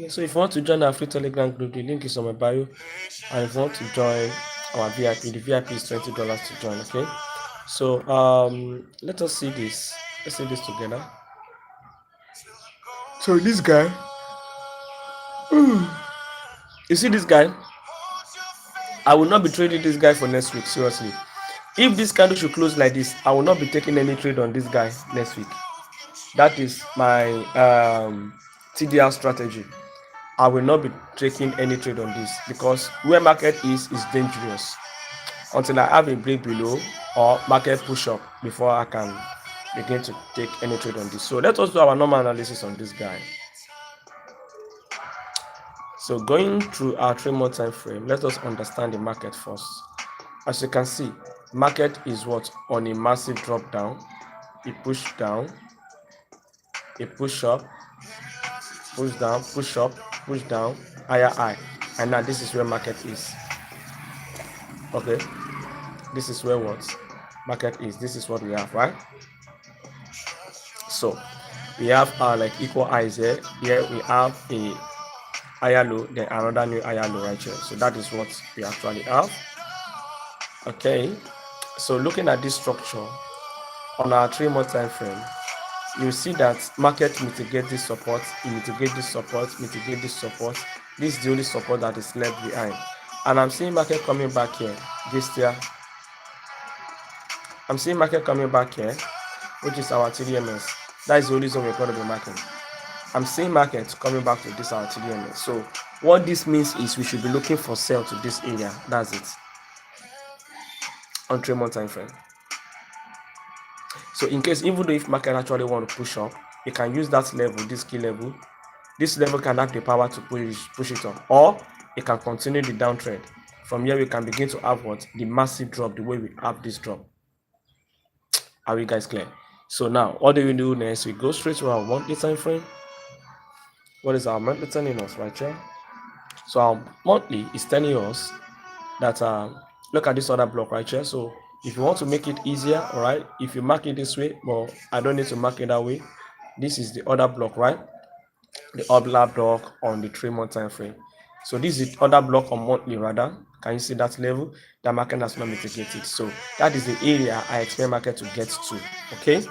So if you want to join our free Telegram group, the link is on my bio. And if you want to join our VIP, the VIP is $20 to join. Okay. So let us see this. Let's see this together. So this guy, you see this guy? I will not be trading this guy for next week. Seriously. If this candle should close like this, I will not be taking any trade on this guy next week. That is my TDR strategy. I will not be taking any trade on this because where market is dangerous until I have a break below or market push up before I can begin to take any trade on this. So let us do our normal analysis on this guy. So going through our 3-month time frame, let us understand the market first. As you can see, market is what? On a massive drop down. It pushed down, it push up, push down, push up, push down, higher high, and now this is where market is. Okay, this is where what market is. This is what we have, right? So we have like equal highs here. Here we have a higher low, then another new higher low right here. So that is what we actually have. Okay, so looking at this structure on our 3-month time frame, you see that market mitigate this support, mitigate this support, mitigate this support. This is the only support that is left behind, and I'm seeing market coming back here. I'm seeing market coming back here, which is our TDMS. That is the only zone we're going to be marking. I'm seeing market coming back to this our TDMS. So what this means is we should be looking for sell to this area. That's it. On 3-month time frame. So in case, even though if market actually want to push up, you can use that level, this key level. This level can have the power to push it up, or it can continue the downtrend. From here we can begin to have what? The massive drop, the way we have this drop. Are you guys clear? So now what do we do next? We go straight to our monthly time frame. What is our monthly telling us right here? So our monthly is telling us that look at this other block right here. So if you want to make it easier, all right, if you mark it this way, well, I don't need to mark it that way. This is the other block, right? The other block on the 3-month time frame. So this is the other block on monthly rather. Can you see that level? The market has not mitigated. So that is the area I expect market to get to. Okay.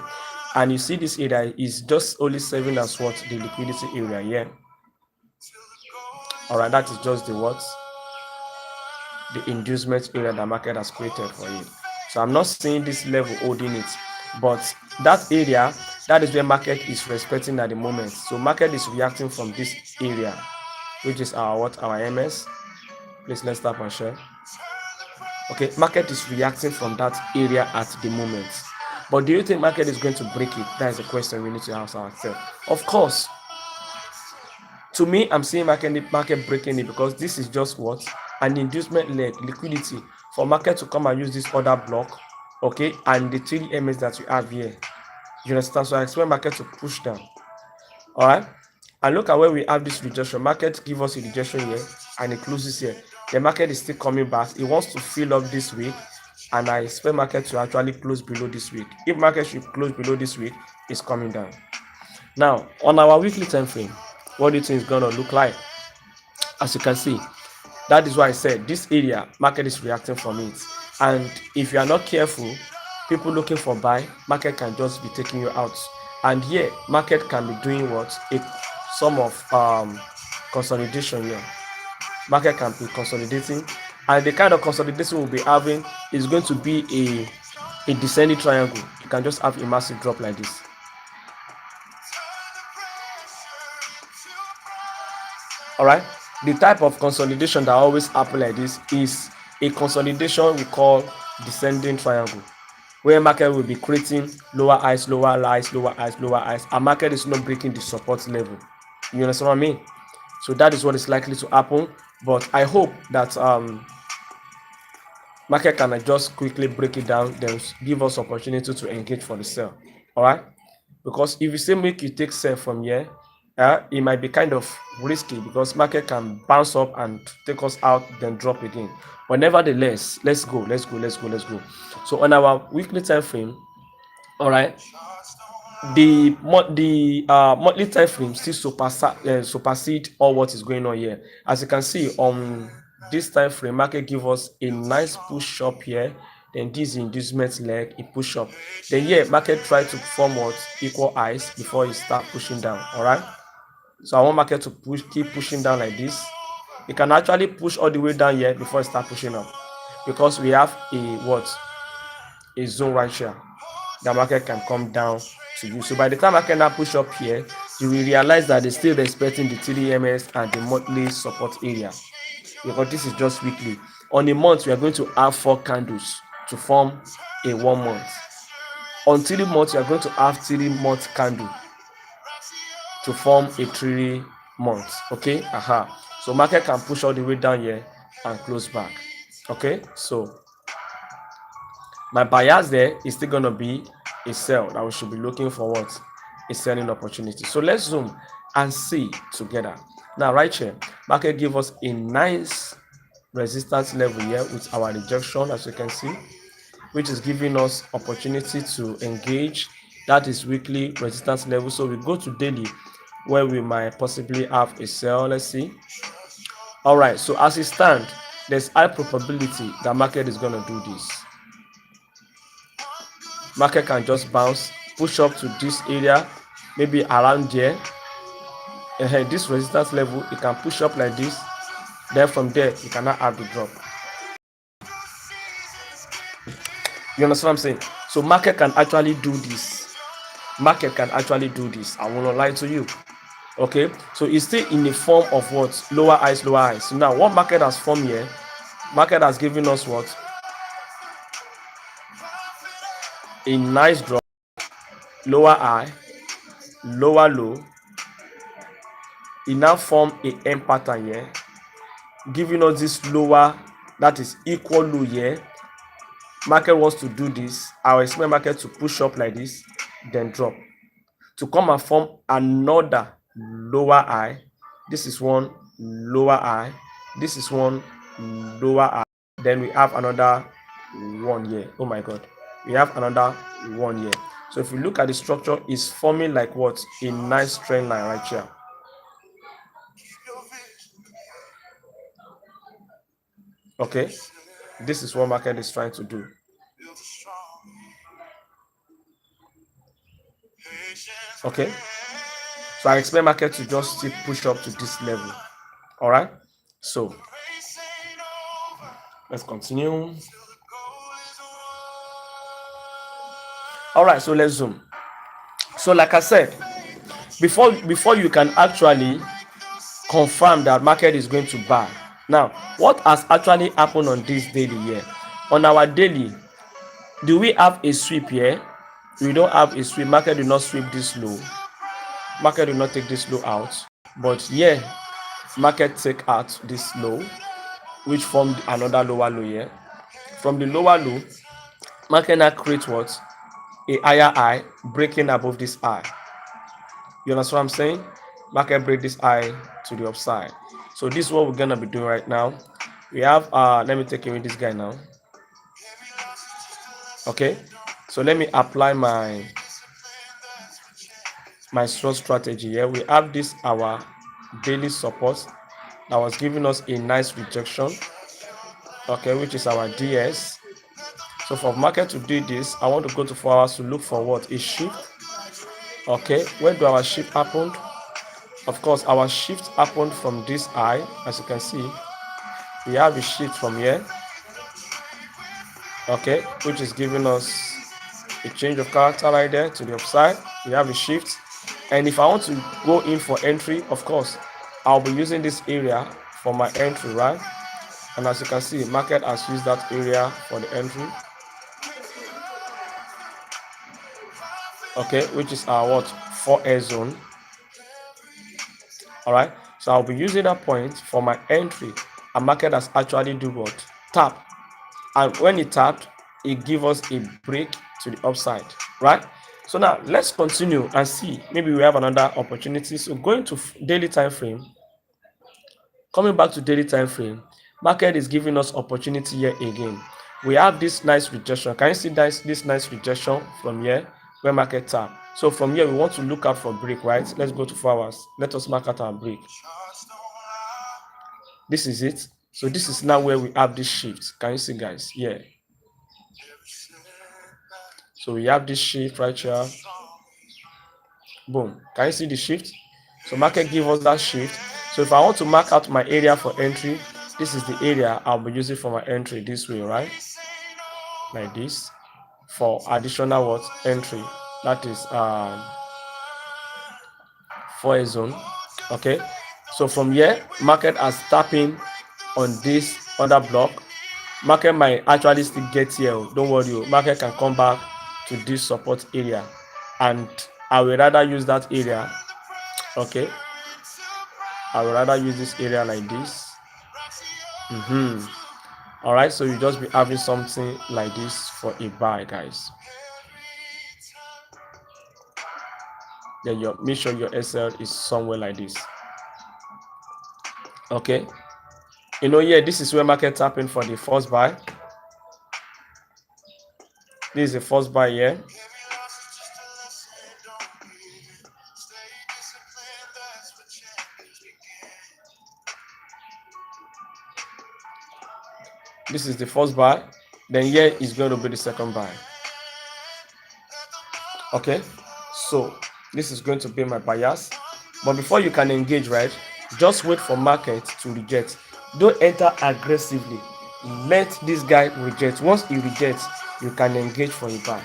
And you see this area is just only serving as what? The liquidity area here. All right, that is just the what? The inducement area the market has created for it. So I'm not seeing this level holding it, but that area, that is where market is respecting at the moment. So market is reacting from this area, which is our what? Our MS. Please let's tap and share. Okay, market is reacting from that area at the moment. But do you think market is going to break it? That is a question we need to ask ourselves. Of course, to me, I'm seeing market breaking it because this is just what? An inducement leg, liquidity for market to come and use this other block, okay, and the 3 MS that we have here. You understand? So I expect market to push down. All right. And look at where we have this rejection. Market give us a rejection here and it closes here. The market is still coming back. It wants to fill up this week, and I expect market to actually close below this week. If market should close below this week, it's coming down. Now, on our weekly time frame, what do you think is gonna look like? As you can see, that is why I said this area market is reacting from it. And if you are not careful, people looking for buy, market can just be taking you out. And here, market can be doing what? Some of consolidation here. Market can be consolidating, and the kind of consolidation we'll be having is going to be a descending triangle. You can just have a massive drop like this. All right. The type of consolidation that always happen like this is a consolidation we call descending triangle, where market will be creating lower highs, lower highs, lower highs, lower highs, and market is not breaking the support level. You understand what I mean? So that is what is likely to happen. But I hope that market can just quickly break it down, then give us opportunity to engage for the sell. All right. Because if you say make you take sell from here, it might be kind of risky because market can bounce up and take us out, then drop again. But nevertheless, let's go. So on our weekly time frame, all right, the monthly time frame still supersede all what is going on here. As you can see on this time frame, market give us a nice push up here, then this inducement leg, it push up, then here market try to form what? Equal highs before it start pushing down. All right, so I want market to keep pushing down like this. It can actually push all the way down here before it start pushing up, because we have a zone right here. The market can come down to you. So by the time market now push up here, you will realize that they're still respecting the 3 MS and the monthly support area, because this is just weekly. On a month, we are going to have 4 candles to form a 1 month. On 3 months, we are going to have 3-month candle to form a 3 months. Okay, so market can push all the way down here and close back. Okay, so my bias there is still going to be a sell that we should be looking for, what? A selling opportunity. So let's zoom and see together. Now right here, market give us a nice resistance level here with our rejection, as you can see, which is giving us opportunity to engage. That is weekly resistance level. So we go to daily, where we might possibly have a sell. Let's see. All right, so as it stands, there's high probability that market is going to do this. Market can just bounce, push up to this area, maybe around there, and this resistance level, it can push up like this. Then from there, you cannot have the drop. You understand what I'm saying? So market can actually do this. Market can actually do this. I will not lie to you. Okay, so it's still in the form of what? Lower highs, lower highs. So now what market has formed here, market has given us what? A nice drop, lower high, lower low. It now form a M pattern here, giving us this lower that is equal low here. Market wants to do this. I will expect market to push up like this, then drop, to come and form another lower high. This is one lower high, this is one lower high, then we have another one here. Oh my god, we have another one here. So if you look at the structure, it's forming like what? A nice trend line right here. Okay, this is what market is trying to do. Okay, so I expect market to just still push up to this level. All right, so let's continue. All right, so let's zoom. So like I said, before you can actually confirm that market is going to buy. Now, what has actually happened on this daily here? On our daily, do we have a sweep here? We don't have a sweep. Market do not sweep this low. Market do not take this low out. But here, market take out this low, which formed another lower low here. From the lower low, market now create what? A higher high, breaking above this high. You understand what I'm saying? Market break this high to the upside. So this is what we're gonna be doing right now. We have let me take away this guy now. Okay, so let me apply my short strategy here. We have this our daily support that was giving us a nice rejection, okay, which is our DS. So for market to do this, I want to go to 4 hours to look for what? A shift. Okay, where do our shift happen? Of course, our shift happened from this high. As you can see, we have a shift from here, okay, which is giving us a change of character right there to the upside. We have a shift, and if I want to go in for entry, of course I'll be using this area for my entry, right? And as you can see, market has used that area for the entry, okay, which is our what? 4S zone. All right, so I'll be using that point for my entry, and market has actually do what? Tap, and when it tapped, it give us a break to the upside, right? So now let's continue and see, maybe we have another opportunity. So going to daily time frame, coming back to daily time frame, market is giving us opportunity here again. We have this nice rejection. Can you see this nice rejection from here where market tap? So from here we want to look out for break, right? Let's go to 4 hours. Let us mark out our break. This is it. So this is now where we have this shift. Can you see, guys? Yeah. So we have this shift right here. Boom. Can you see the shift? So market give us that shift. So if I want to mark out my area for entry, this is the area I'll be using for my entry this way, right? Like this, for additional what? Entry. That is 4 zone. Okay. So from here, market has tapping on this other block. Market might actually still get here. Don't worry, market can come back to this support area, and I will rather use that area. Okay, I will rather use this area like this. All right, so you just be having something like this for a buy, guys. Then you make sure your SL is somewhere like this. Okay, you know, yeah, this is where market tapping for the first buy. This is the first buy here. This is the first buy. Then here is going to be the second buy. Okay, so this is going to be my bias. But before you can engage, right, just wait for market to reject. Don't enter aggressively. Let this guy reject. Once he rejects, you can engage for a buy.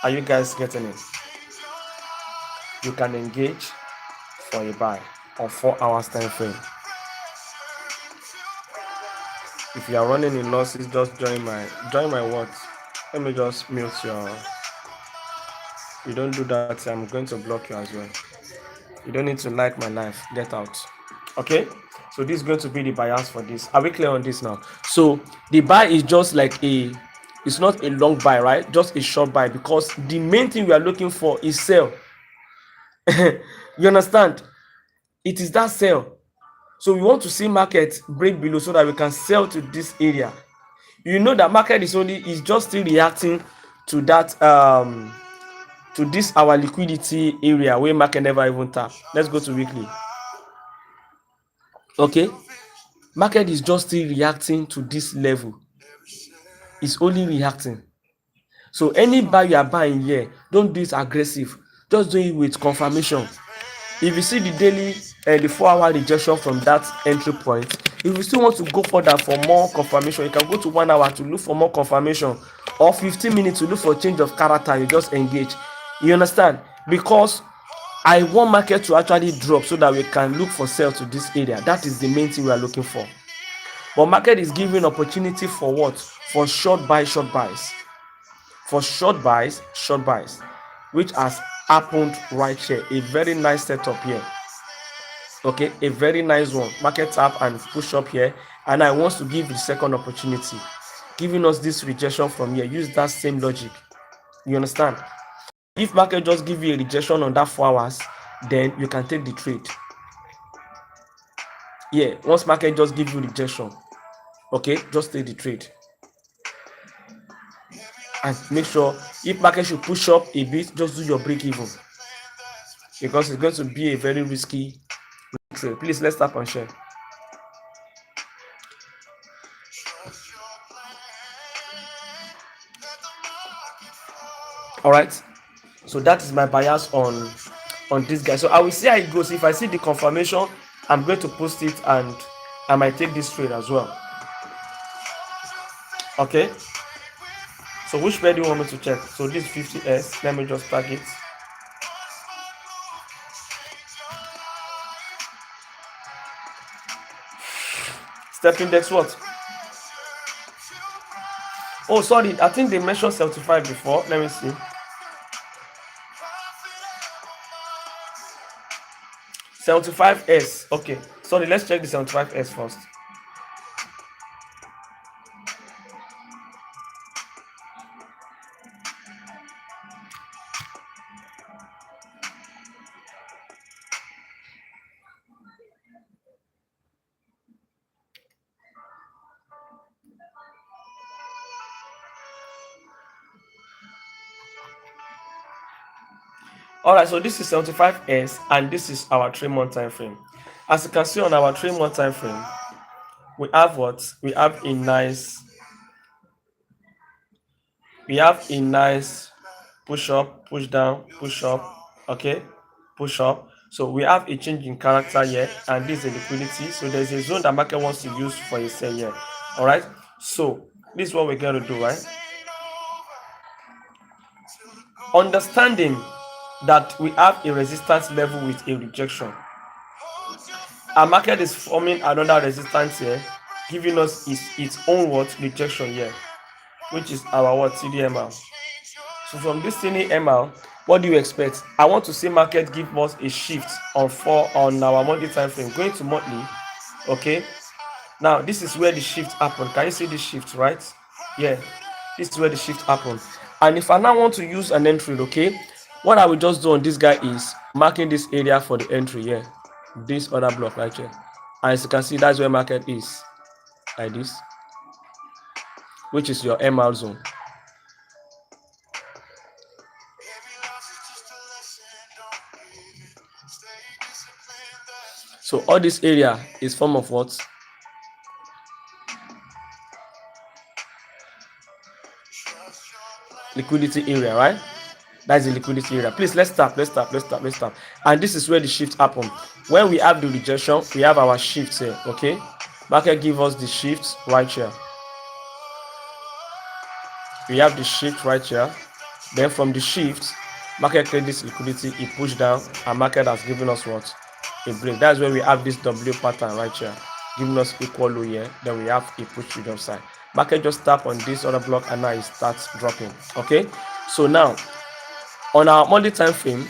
Are you guys getting it? You can engage for a buy on 4 hours time frame. If you are running in losses, just join my what? Let me just mute your. You don't do that, I'm going to block you as well. You don't need to like my life. Get out. Okay, so this is going to be the bias for this. Are we clear on this now? So the buy is just like it's not a long buy, right? Just a short buy, because the main thing we are looking for is sell. You understand? It is that sell. So we want to see market break below so that we can sell to this area. You know that market is just still reacting to that to this our liquidity area where market never even tap. Let's go to weekly. Okay, market is just still reacting to this level. It's only reacting. So any buy you are buying here, don't do it aggressive, just do it with confirmation. If you see the daily the 4 hour rejection from that entry point, if you still want to go further for more confirmation, you can go to 1 hour to look for more confirmation, or 15 minutes to look for change of character. You just engage. You understand? Because I want market to actually drop so that we can look for sell to this area. That is the main thing we are looking for. But market is giving opportunity for what? For short buys, for short buys, which has happened right here. A very nice setup here. Okay, a very nice one. Market tap and push up here, and I want to give the second opportunity, giving us this rejection from here. Use that same logic. You understand? If market just give you a rejection on that 4 hours, then you can take the trade. Yeah, once market just give you rejection, okay, just take the trade. And make sure if market should push up a bit, just do your break even, because it's going to be a very risky trade. Please, let's tap and share. All right, so that is my bias on this guy. So I will see how it goes. If I see the confirmation, I'm going to post it, and I might take this trade as well. Okay, so which pair do you want me to check? So this 50s, let me just tag it. Step index what? Oh, sorry, I think they mentioned 75 before. Let me see. 75s. Okay, sorry, let's check the 75s first. All right, so this is 75s, and this is our 3-month time frame. As you can see on our 3-month time frame, we have what? We have a nice push up, push down, push up, okay, push up. So we have a change in character here, and this is a liquidity. So there's a zone that market wants to use for a sell here. All right, so this is what we're going to do, right? Understanding that we have a resistance level with a rejection, our market is forming another resistance here, giving us its own what? Rejection here, which is our what? CDMR. So from this CDMR, what do you expect? I want to see market give us a shift on our monthly time frame, going to monthly. Okay, now this is where the shift happened. Can you see the shift, right? Yeah, this is where the shift happened. And if I now want to use an entry, okay, what I will just do on this guy is marking this area for the entry here, this other block right here. And as you can see, that's where market is, like this, which is your MR zone. So all this area is form of what? Liquidity area, right? That's the liquidity area. Please, let's stop. And this is where the shift happen. When we have the rejection, we have our shift here. Okay, market give us the shift right here. We have the shift right here. Then from the shift, market create this liquidity, it push down, and market has given us what? A break. That's where we have this W pattern right here, giving us equal low here. Then we have a push to the upside. Market just tap on this other block, and now it starts dropping. Okay, so now on our monthly time frame,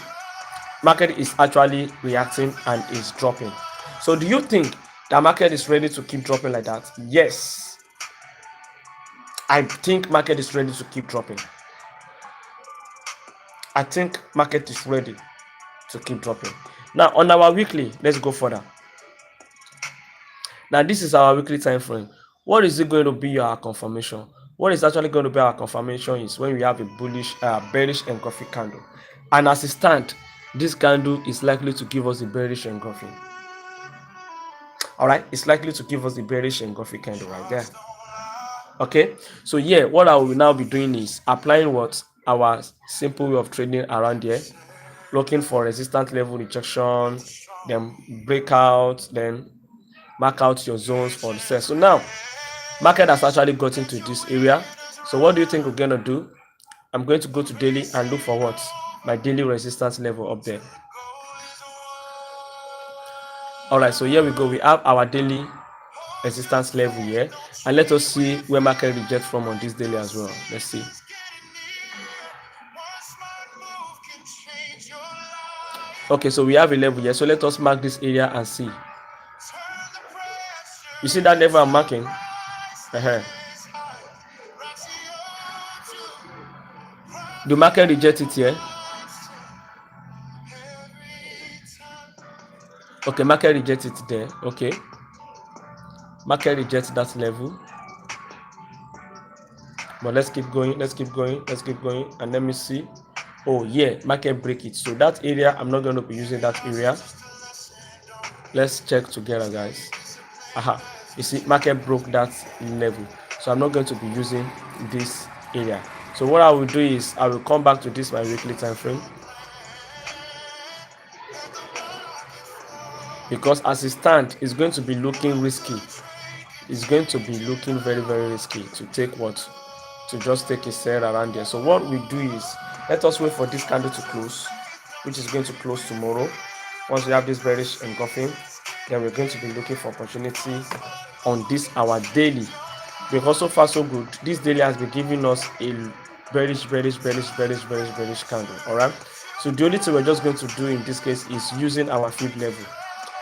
market is actually reacting and is dropping. So do you think the market is ready to keep dropping like that? Yes, I think market is ready to keep dropping. I think market is ready to keep dropping. Now on our weekly, let's go further. Now this is our weekly time frame. What is it going to be our confirmation? What is actually going to be our confirmation is when we have a bullish, bearish engulfing candle, and as it stand, this candle is likely to give us a bearish engulfing. All right, it's likely to give us the bearish engulfing candle right there. Okay, so yeah, what I will now be doing is applying what our simple way of trading around here, looking for resistance level rejection, then breakout, then mark out your zones for the sell. So now market has actually got into this area. So what do you think we're gonna do? I'm going to go to daily and look for what my daily resistance level up there. All right, so here we go. We have our daily resistance level here, and let us see where market reject from on this daily as well. Let's see. Okay, so we have a level here, so let us mark this area and see. You see that level I'm marking? The market reject it here. Okay, market reject it there. Okay, market reject that level, but let's keep going, let's keep going, let's keep going, and let me see. Oh yeah, market break it. So that area, I'm not going to be using that area. Let's check together, guys. Aha, you see market broke that level, so I'm not going to be using this area. So what I will do is I will come back to this my weekly time frame, because as it stands, it's going to be looking risky. It's going to be looking very, very risky to take what, to just take a sell around there. So what we do is let us wait for this candle to close, which is going to close tomorrow. Once we have this bearish engulfing, then we're going to be looking for opportunity on this our daily, because so far so good. This daily has been giving us a bearish candle. All right, so the only thing we're just going to do in this case is using our fib level.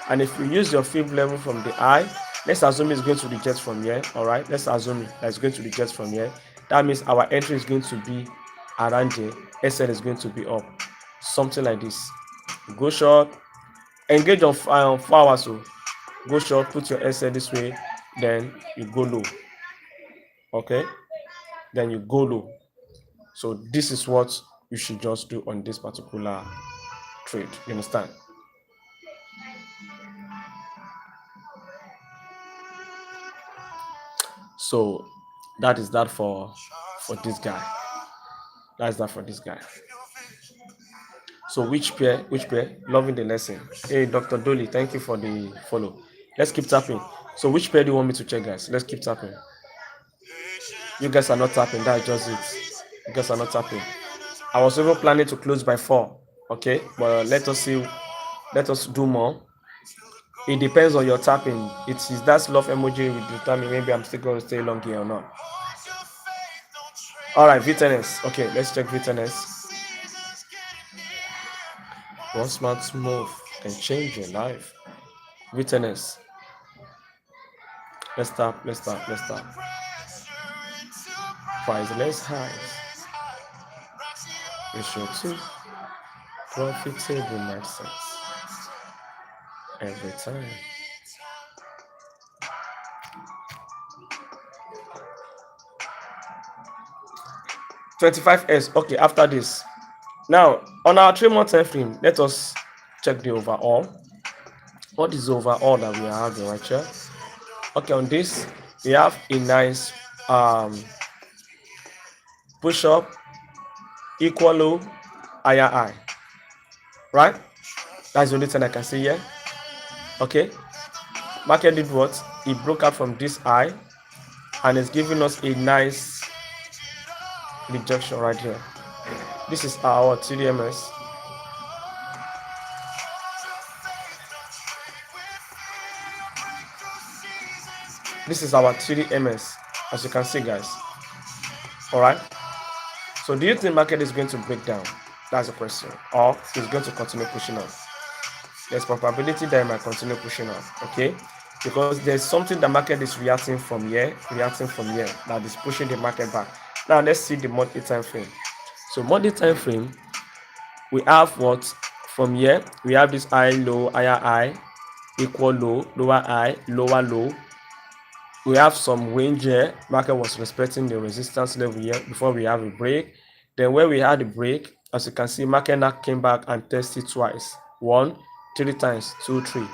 And if you use your fib level from the high, let's assume it's going to reject from here. All right, let's assume it's going to reject from here. That means our entry is going to be around here. SL is going to be up, something like this. Go short, engage on 4 hours. So go short, put your SL this way, then you go low. Okay, then you go low. So this is what you should just do on this particular trade. You understand? So that is that for this guy. That's that for this guy. So which pair? Which pair? Loving the lesson. Hey, Dr. Dolly, thank you for the follow. Let's keep tapping. So which pair do you want me to check, guys? Let's keep tapping. You guys are not tapping. That's just it. You guys are not tapping. I was even planning to close by 4. Okay, but let us see. Let us do more. It depends on your tapping. It is that love emoji will determine maybe I'm still going to stay long here or not. All right, VTNS. Okay, let's check VTNS. One smart move can change your life. VTNS. Let's tap. Let's tap. Let's tap. Priceless highs. Ratio 2. Profitable mindsets. Every time. $25s. Okay, after this. Now, on our 3-month time frame, let us check the overall. What is the overall that we are having right here? Okay, on this, we have a nice push up, equal low, higher high. Right? That's the only thing I can see here. Okay. Market did what? It broke out from this high and it's giving us a nice rejection right here. This is our TDMS. This is our 3DMS, as you can see, guys. All right. So do you think market is going to break down? That's the question. Or it's going to continue pushing up. There's probability that it might continue pushing up. Okay, because there's something the market is reacting from here that is pushing the market back. Now let's see the monthly time frame. So monthly time frame, we have what from here? We have this high, low, higher high, equal low, lower high, lower low. We have some range here. Market was respecting the resistance level here before we have a break. Then where we had a break, as you can see, market now came back and tested twice. One, three times, two, three.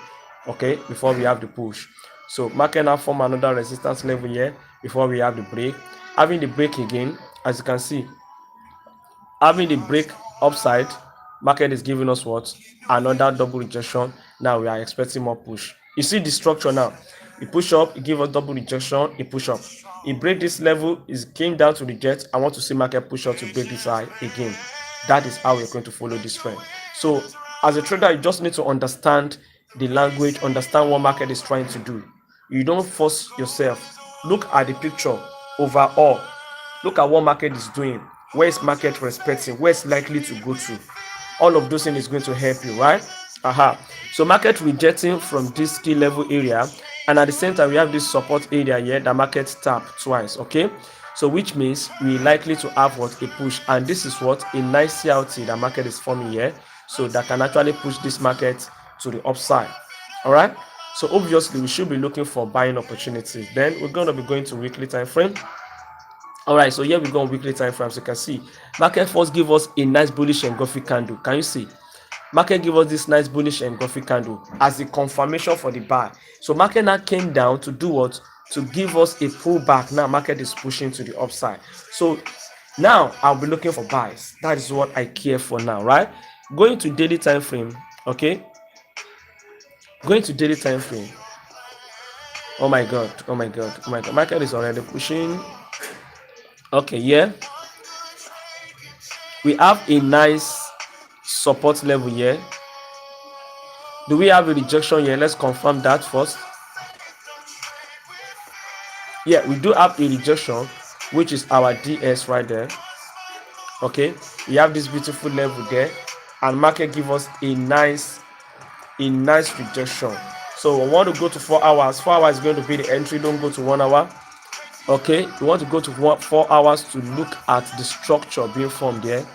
Okay, before we have the push. So market now form another resistance level here before we have the break. Having the break again, as you can see, having the break upside, market is giving us what? Another double rejection. Now we are expecting more push. You see the structure now. It push up, it give us double rejection, it push up. It break this level, it came down to reject. I want to see market push up to break this high again. That is how we're going to follow this trend. So as a trader, you just need to understand the language, understand what market is trying to do. You don't force yourself. Look at the picture overall. Look at what market is doing. Where is market respecting? Where is likely to go to? All of those things is going to help you, right? So market rejecting from this key level area, and at the same time we have this support area here that market tap twice. Okay, so which means we likely to have what? A push, and this is what? A nice CLT that market is forming here, so that can actually push this market to the upside. All right, so obviously we should be looking for buying opportunities. Then we're going to be going to weekly time frame. All right, so here we go on weekly time frames. You can see market first give us a nice bullish engulfing candle. Can you see? Market give us this nice bullish engulfing candle as the confirmation for the buy. So market now came down to do what? To give us a pullback. Now market is pushing to the upside. So now I'll be looking for buys. That is what I care for now, right? Going to daily time frame. Okay, going to daily time frame. Oh my god, oh my god, oh my god, market is already pushing. Okay, yeah, we have a nice support level here. Do we have a rejection here? Let's confirm that first. Yeah, we do have a rejection, which is our DS right there. Okay, we have this beautiful level there, and market give us a nice rejection. So we want to go to 4 hours. 4 hours is going to be the entry. Don't go to 1 hour. Okay, we want to go to 4 hours to look at the structure being formed there.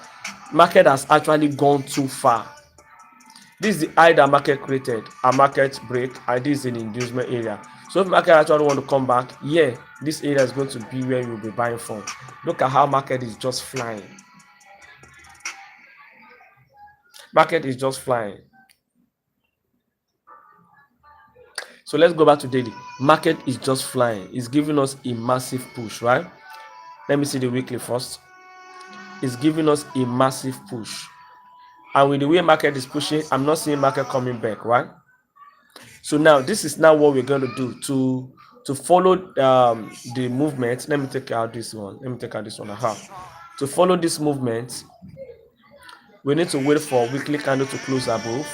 Market has actually gone too far. This is the high that market created, a market break, and this is an inducement area. So if market actually want to come back, yeah, this area is going to be where you'll be buying from. Look at how market is just flying. Market is just flying. So let's go back to daily. Market is just flying. It's giving us a massive push, right? Let me see the weekly first. It's giving us a massive push. And with the way market is pushing, I'm not seeing market coming back, right? So now this is now what we're going to do to follow the movement. Let me take out this one. To follow this movement, we need to wait for weekly candle to close above.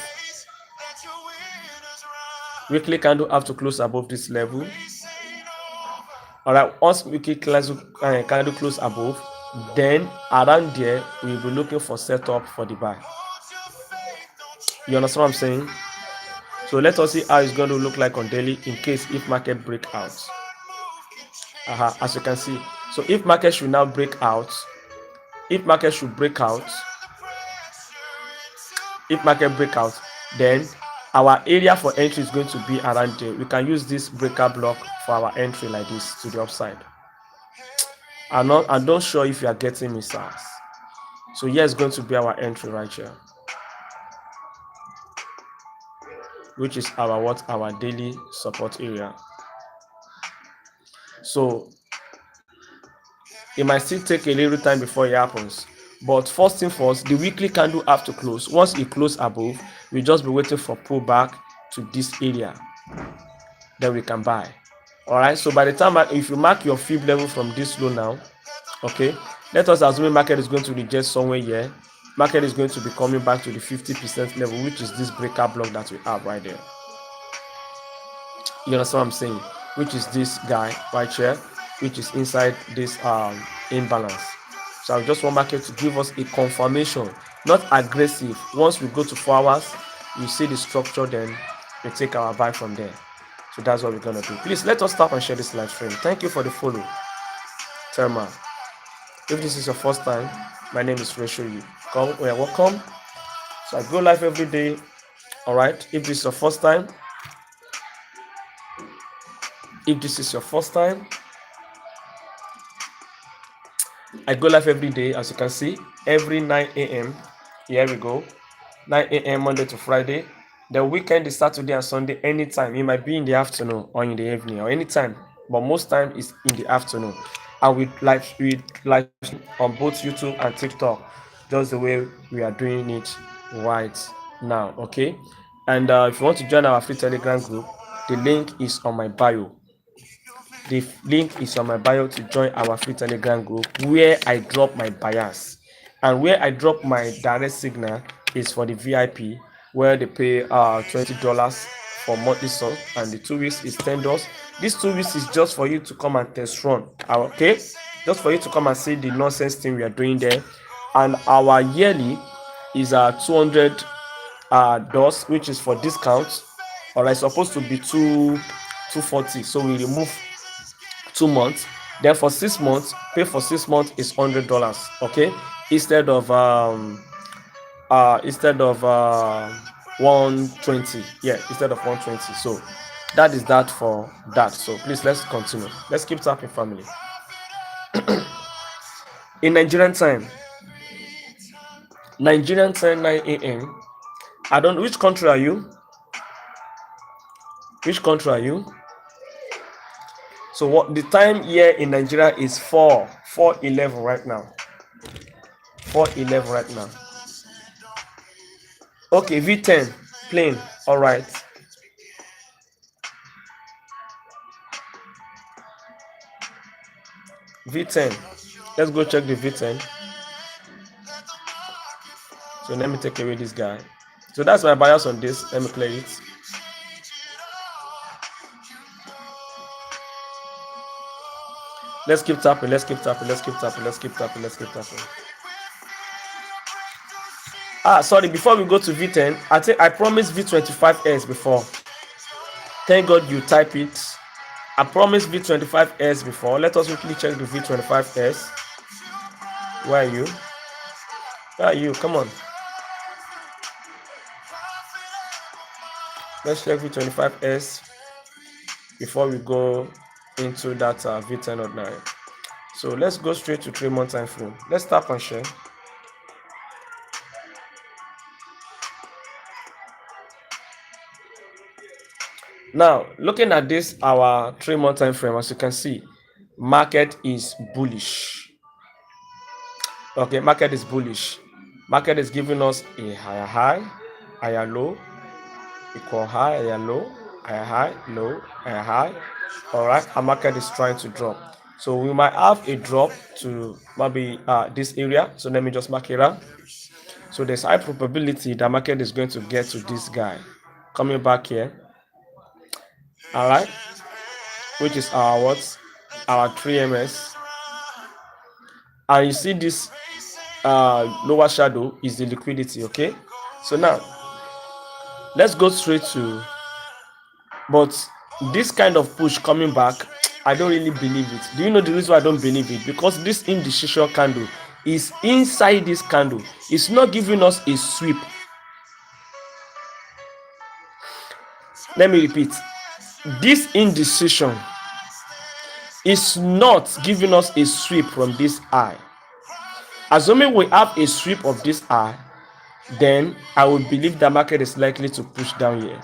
Weekly candle have to close above this level. All right, once weekly candle close above, then around there we'll be looking for setup for the buy. You understand what I'm saying? So let us see how it's going to look like on daily in case if market break out. As you can see, so if market should now break out, if market break out, then our area for entry is going to be around there. We can use this breaker block for our entry like this to the upside. I'm not sure if you are getting me, sirs. So here is going to be our entry right here, which is our daily support area. So it might still take a little time before it happens, but first thing first, the weekly candle have to close. Once it close above, we just be waiting for pullback to this area, then we can buy. All right, so by the time, if you mark your fib level from this low now, okay, let us assume market is going to reject somewhere here. Market is going to be coming back to the 50% level, which is this breaker block that we have right there. You understand what I'm saying? Which is this guy right here, which is inside this imbalance. So I just want market to give us a confirmation not aggressive. Once we go to 4 hours, you see the structure, then we take our buy from there. So that's what we're gonna do. Please let us stop and share this live stream. Thank you for the follow, Thelma. If this is your first time, my name is Rachel. You come, we are welcome. So I go live every day. All right. If this is your first time, I go live every day, as you can see, every 9 a.m. Here we go. 9 a.m. Monday to Friday. The weekend is Saturday and Sunday, anytime. It might be in the afternoon or in the evening or anytime, but most time is in the afternoon. And we live on both YouTube and TikTok, just the way we are doing it right now. Okay. And if you want to join our free Telegram group, the link is on my bio. The link is on my bio to join our free Telegram group where I drop my bias. And where I drop my direct signal is for the VIP, where they pay $20 for monthly sub, and the 2 weeks is $10. This 2 weeks is just for you to come and test run. Okay? Just for you to come and see the nonsense thing we are doing there. And our yearly is 200 dollars, which is for discount. Or it's supposed to be 240. So we remove 2 months. Then for 6 months, pay for 6 months is $100. Okay, instead of 120. Yeah, instead of 120. So that is that for that. So please, let's continue. Let's keep talking, family. In Nigerian time 9 a.m. I don't know which country are you? Which country are you? So what the time here in Nigeria is 4:11 right now. 4:11 right now. Okay, V10 plain. All right. V10. Let's go check the V10. So let me take away this guy. So that's my bias on this. Let me play it. Let's keep tapping. Let's keep tapping. Let's keep tapping. Let's keep tapping. Let's keep tapping. Sorry. Before we go to V10, I think I promised V25S before. Thank God you type it. I promised V25S before. Let us quickly check the V25S. Where are you? Where are you? Come on. Let's check V25S before we go into that V10.9. So let's go straight to 3-month time frame. Let's tap and share. Now, looking at this, our 3-month time frame, as you can see, market is bullish. Okay, market is bullish. Market is giving us a higher high, higher low, equal high, higher low, higher high, low, higher high. All right, our market is trying to drop. So we might have a drop to maybe this area. So let me just mark it up. So there's high probability the market is going to get to this guy coming back here. All right, which is our what? Our 3ms. And you see this lower shadow is the liquidity. Okay, so now let's go straight to, but this kind of push coming back, I don't really believe it. Do you know the reason why I don't believe it? Because this indecision candle is inside this candle. It's not giving us a sweep. Let me repeat. This indecision is not giving us a sweep from this eye. Assuming we have a sweep of this eye, then I would believe the market is likely to push down here.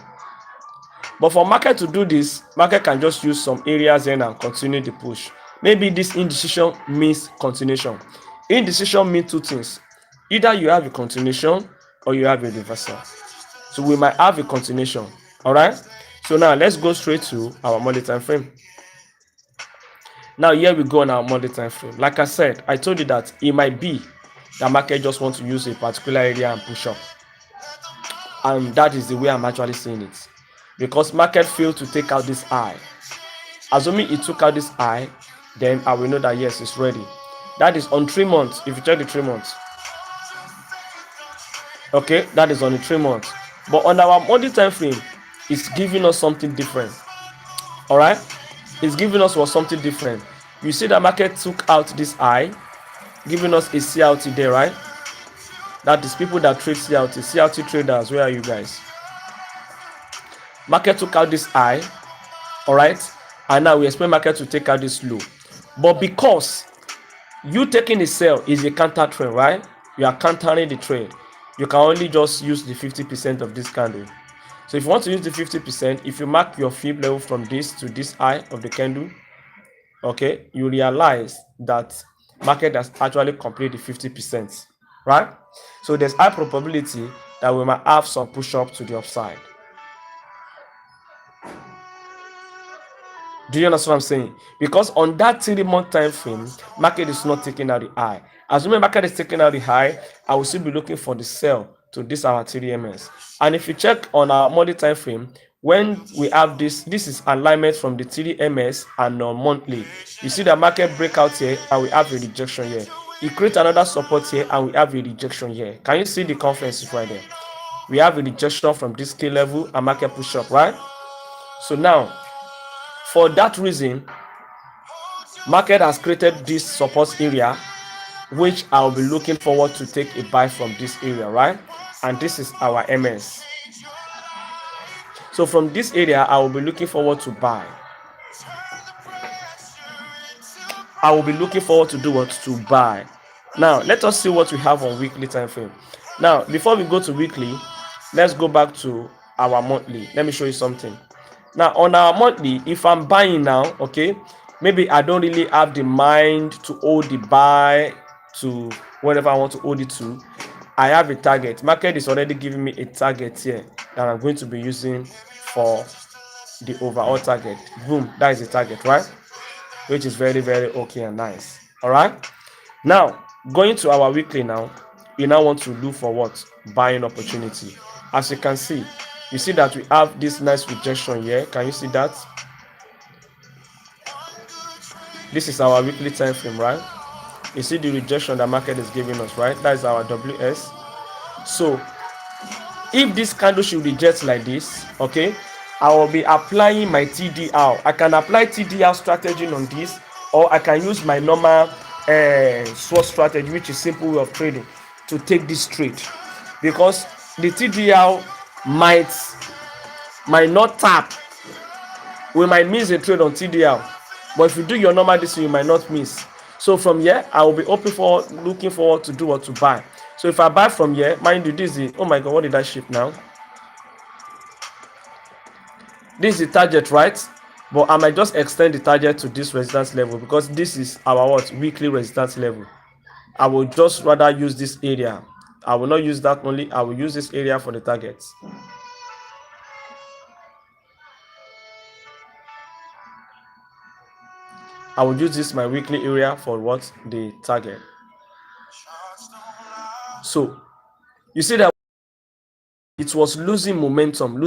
But for market to do this, market can just use some areas in and continue the push. Maybe this indecision means continuation. Indecision means two things. Either you have a continuation or you have a reversal. So we might have a continuation. All right. So now let's go straight to our monthly time frame. Now here we go on our monthly time frame. Like I said, I told you that it might be the market just wants to use a particular area and push up. And that is the way I'm actually seeing it. Because market failed to take out this eye. Assuming it took out this eye, then I will know that yes, it's ready. That is on 3 months. If you check the 3 months, Okay, that is on the 3 months. But on our monthly time frame, it's giving us something different. All right, it's giving us what something different. You see, the market took out this high, giving us a CLT there, right? That is people that trade CLT. CLT traders, where are you guys? Market took out this high, all right, and now we expect market to take out this low. But because you taking the sell is a counter trend, right? You are countering the trade. You can only just use the 50% of this candle. So if you want to use the 50%, if you mark your fib level from this to this high of the candle, okay, you realize that market has actually completed the 50%, right? So there's high probability that we might have some push up to the upside. Do you understand what I'm saying? Because on that 3 month time frame, market is not taking out the high. Assuming market is taking out the high, I will still be looking for the sell to this our 3ms. And if you check on our monthly time frame, when we have this is alignment from the 3ms and on monthly. You see the market breakout here and we have a rejection here. It creates another support here and we have a rejection here. Can you see the conference right there? We have a rejection from this key level and market push up, right? So now, for that reason, market has created this support area, which I'll be looking forward to take a buy from this area, right? And this is our MS. So from this area, I will be looking forward to buy. I will be looking forward to do what? To buy. Now, let us see what we have on weekly time frame. Now, before we go to weekly, let's go back to our monthly. Let me show you something. Now, on our monthly, if I'm buying now, okay, maybe I don't really have the mind to hold the buy to whatever I want to hold it to. I have a target. Market is already giving me a target here that I'm going to be using for the overall target. Boom, that is the target, right? Which is very, very okay and nice. All right. Now, going to our weekly now, we now want to look for what? Buying opportunity. As you can see, you see that we have this nice rejection here. Can you see that? This is our weekly time frame, right? You see the rejection the market is giving us, right? That is our WS. So if this candle should reject like this, okay, I will be applying my TDR. I can apply TDR strategy on this, or I can use my normal sword strategy, which is simple way of trading, to take this trade, because the TDR might not tap. We might miss a trade on TDR, but if you do your normal this, you might not miss. So from here, I will be looking forward to do what to buy. So if I buy from here, mind you, this is, oh my god, what did I shift now? This is the target, right? But I might just extend the target to this resistance level, because this is our what? Weekly resistance level. I will just rather use this area. I will not use that only. I will use this area for the targets. I will use this my weekly area for what? The target. So you see that it was losing momentum.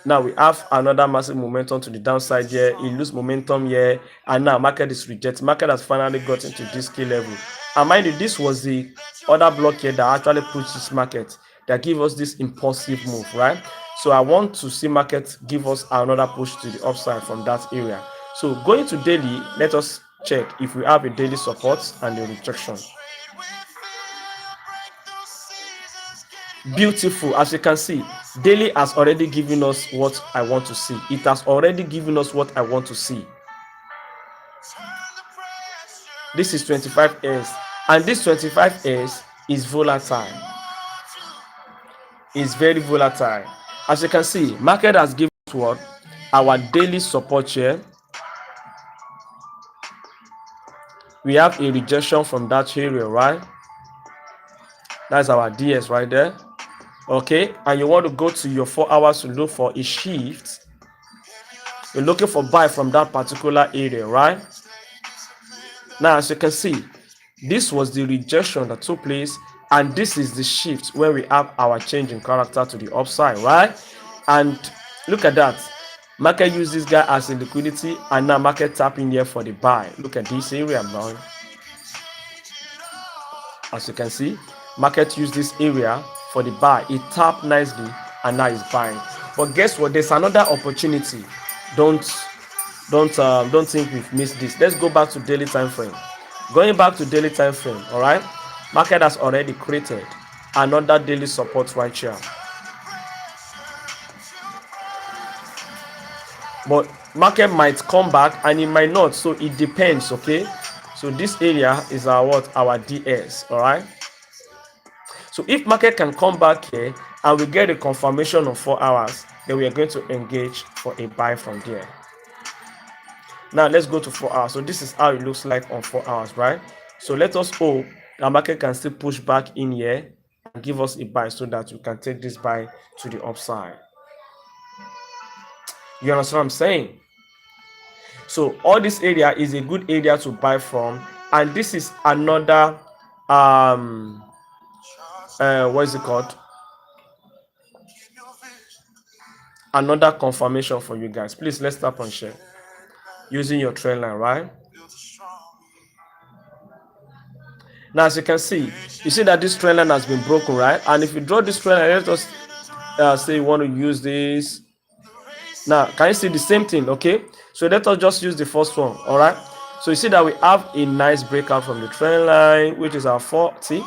Now we have another massive momentum to the downside here. It lose momentum here, and now market is rejected. Market has finally gotten to this key level. And mind you, this was the other block here that actually pushed this market, that give us this impulsive move, right? So I want to see market give us another push to the upside from that area. So going to daily, let us check if we have a daily support and a rejection. Beautiful. As you can see, daily has already given us what I want to see. It has already given us what I want to see. This is 25s, and this 25s is volatile. It's very volatile. As you can see, market has given us what? Our daily support here. We have a rejection from that area, right? That's our DS right there. Okay, and you want to go to your 4 hours to look for a shift. You're looking for buy from that particular area, right? Now, as you can see, this was the rejection that took place, and this is the shift where we have our change in character to the upside, right? And look at that. Market use this guy as a liquidity, and now market tapping here for the buy. Look at this area now. As you can see, Market use this area for the buy. It tapped nicely and now it's buying. But guess what? There's another opportunity. Don't don't think we've missed this. Let's go back to daily time frame. Going back to daily time frame, all right. Market has already created another daily support right here. But market might come back and it might not, so it depends. Okay, so this area is our what, our DS. All right, so if market can come back here and we get a confirmation of 4 hours, then we are going to engage for a buy from there. Now let's go to 4 hours. So this is how it looks like on 4 hours, right? So let us hope the market can still push back in here and give us a buy so that we can take this buy to the upside. You understand what I'm saying? So all this area is a good area to buy from, and this is another what is it called? Another confirmation for you guys. Please, let's tap on share using your trend line, right? Now, as you can see, you see that this trend line has been broken, right? And if you draw this trend line, let's just say you want to use this. Now, can you see the same thing? Okay, so let us just use the first one. All right, so you see that we have a nice breakout from the trend line, which is our 40.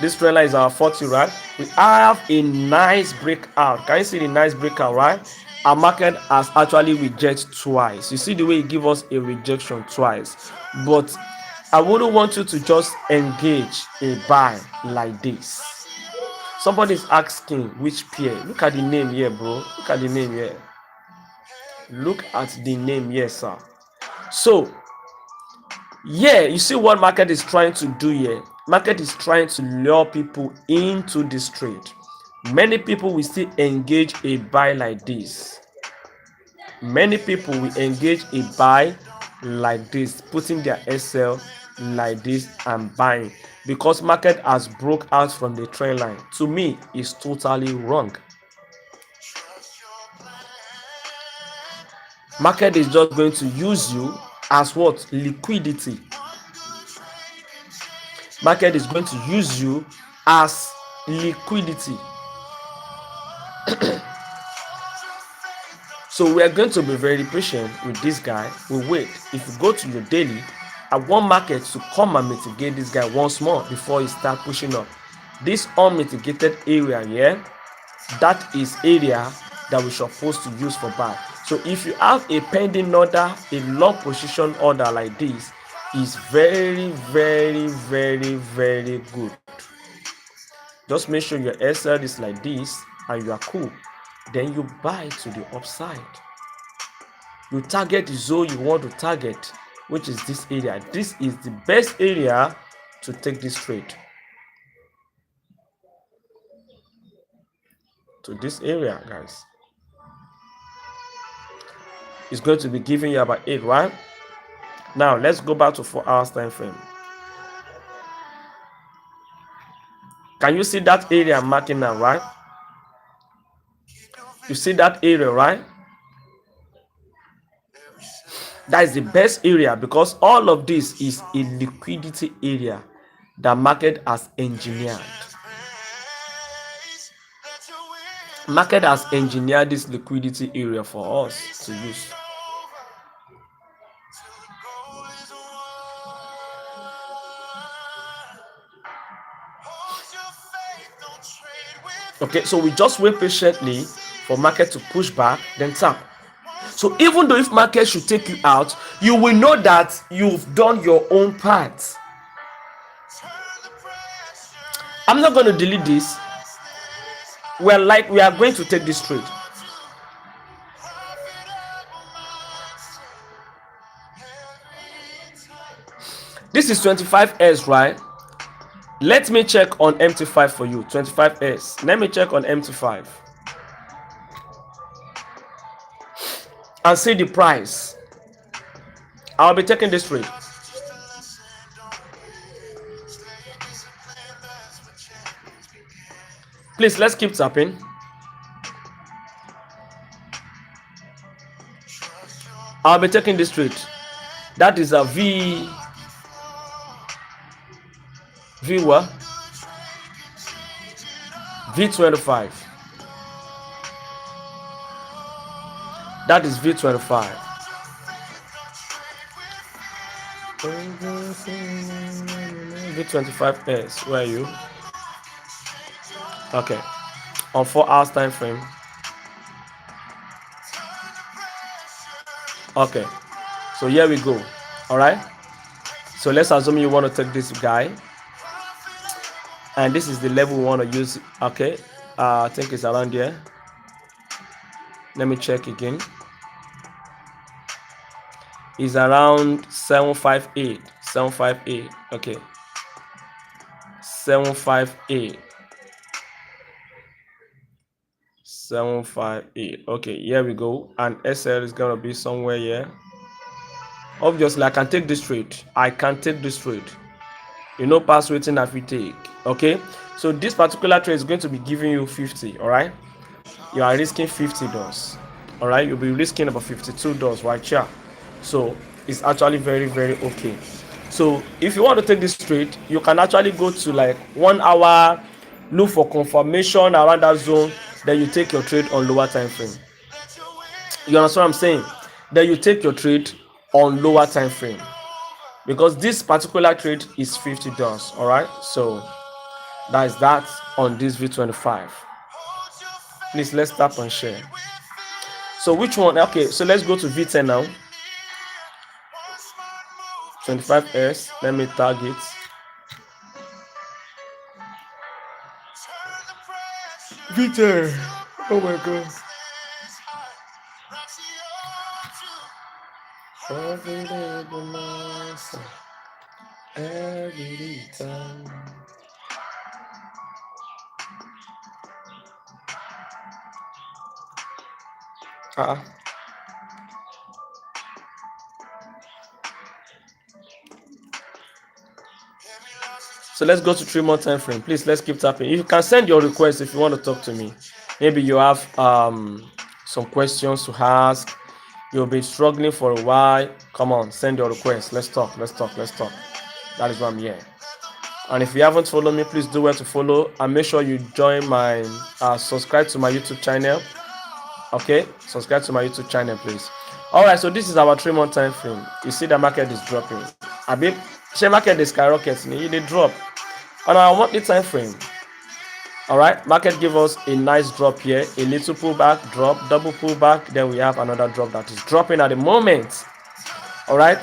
This trend line is our 40, right? We have a nice breakout. Can you see the nice breakout, right? Our market has actually rejected twice. You see the way it gives us a rejection twice. But I wouldn't want you to just engage a buy like this. Somebody is asking which pair. Look at the name here, bro. Look at the name here. Look at the name here, sir. So yeah, you see what market is trying to do here. Market is trying to lure people into this trade. Many people will still engage a buy like this. Many people will engage a buy like this, putting their SL like this and buying, because market has broke out from the trend line. To me, it's totally wrong. Market is just going to use you as what? Liquidity. Market is going to use you as liquidity. So we are going to be very patient with this guy. We wait. If you go to your daily, I want market to come and mitigate this guy once more before he start pushing up. This unmitigated area here, that is area that we're supposed to use for buy. So if you have a pending order, a long position order like this, is very, very, very, very good. Just make sure your SL is like this and you are cool. Then you buy to the upside. You target the zone you want to target, which is this area. This is the best area to take this trade. To this area, guys. It's going to be giving you about 8, right? Now let's go back to 4 hours time frame. Can you see that area I'm marking now, right? You see that area, right? That is the best area, because all of this is a liquidity area that market has engineered. Market has engineered this liquidity area for us to use. Okay, so we just wait patiently for market to push back, then tap. So even though if market should take you out, you will know that you've done your own part. I'm not going to delete this. We are going to take this trade. This is 25S, right? Let me check on MT5 for you. 25S. Let me check on MT5 and see the price. I'll be taking this trade. Please, let's keep tapping. I'll be taking this trade. That is a V. V1, V25. That is V25. V25S. Where are you? Okay. On 4 hours time frame. Okay. So here we go. All right. So let's assume you want to take this guy, and this is the level we want to use. Okay. I think it's around here. Let me check again. It's around 758. 758. Okay. 758. 758. Okay, here we go. And SL is gonna be somewhere here. Obviously, I can take this trade. I can take this trade. You know, pass rating that we take. Okay. So this particular trade is going to be giving you 50. All right. You are risking $50. All right. You'll be risking about $52 right here. So it's actually very, very okay. So if you want to take this trade, you can actually go to like 1 hour, look for confirmation around that zone, then you take your trade on lower time frame. You understand what I'm saying? Then you take your trade on lower time frame, because this particular trade is $50. All right. So that is that on this V25. Please, let's tap and share. So which one? Okay, so let's go to V10 now. 25S. Let me tag it. V10. Oh my god. Every time. So let's go to 3-month time frame. Please, let's keep tapping. You can send your request if you want to talk to me. Maybe you have some questions to ask. You'll be struggling for a while. Come on, send your request. Let's talk. Let's talk. Let's talk. That is why I'm here. And if you haven't followed me, please do well to follow and make sure you join my subscribe to my YouTube channel. Okay, subscribe to my YouTube channel, please. All right, so this is our 3-month time frame. You see the market is dropping. A bit, share market is skyrocketing. They drop on our monthly time frame. All right, market give us a nice drop here, a little pullback, drop, double pullback. Then we have another drop that is dropping at the moment. All right,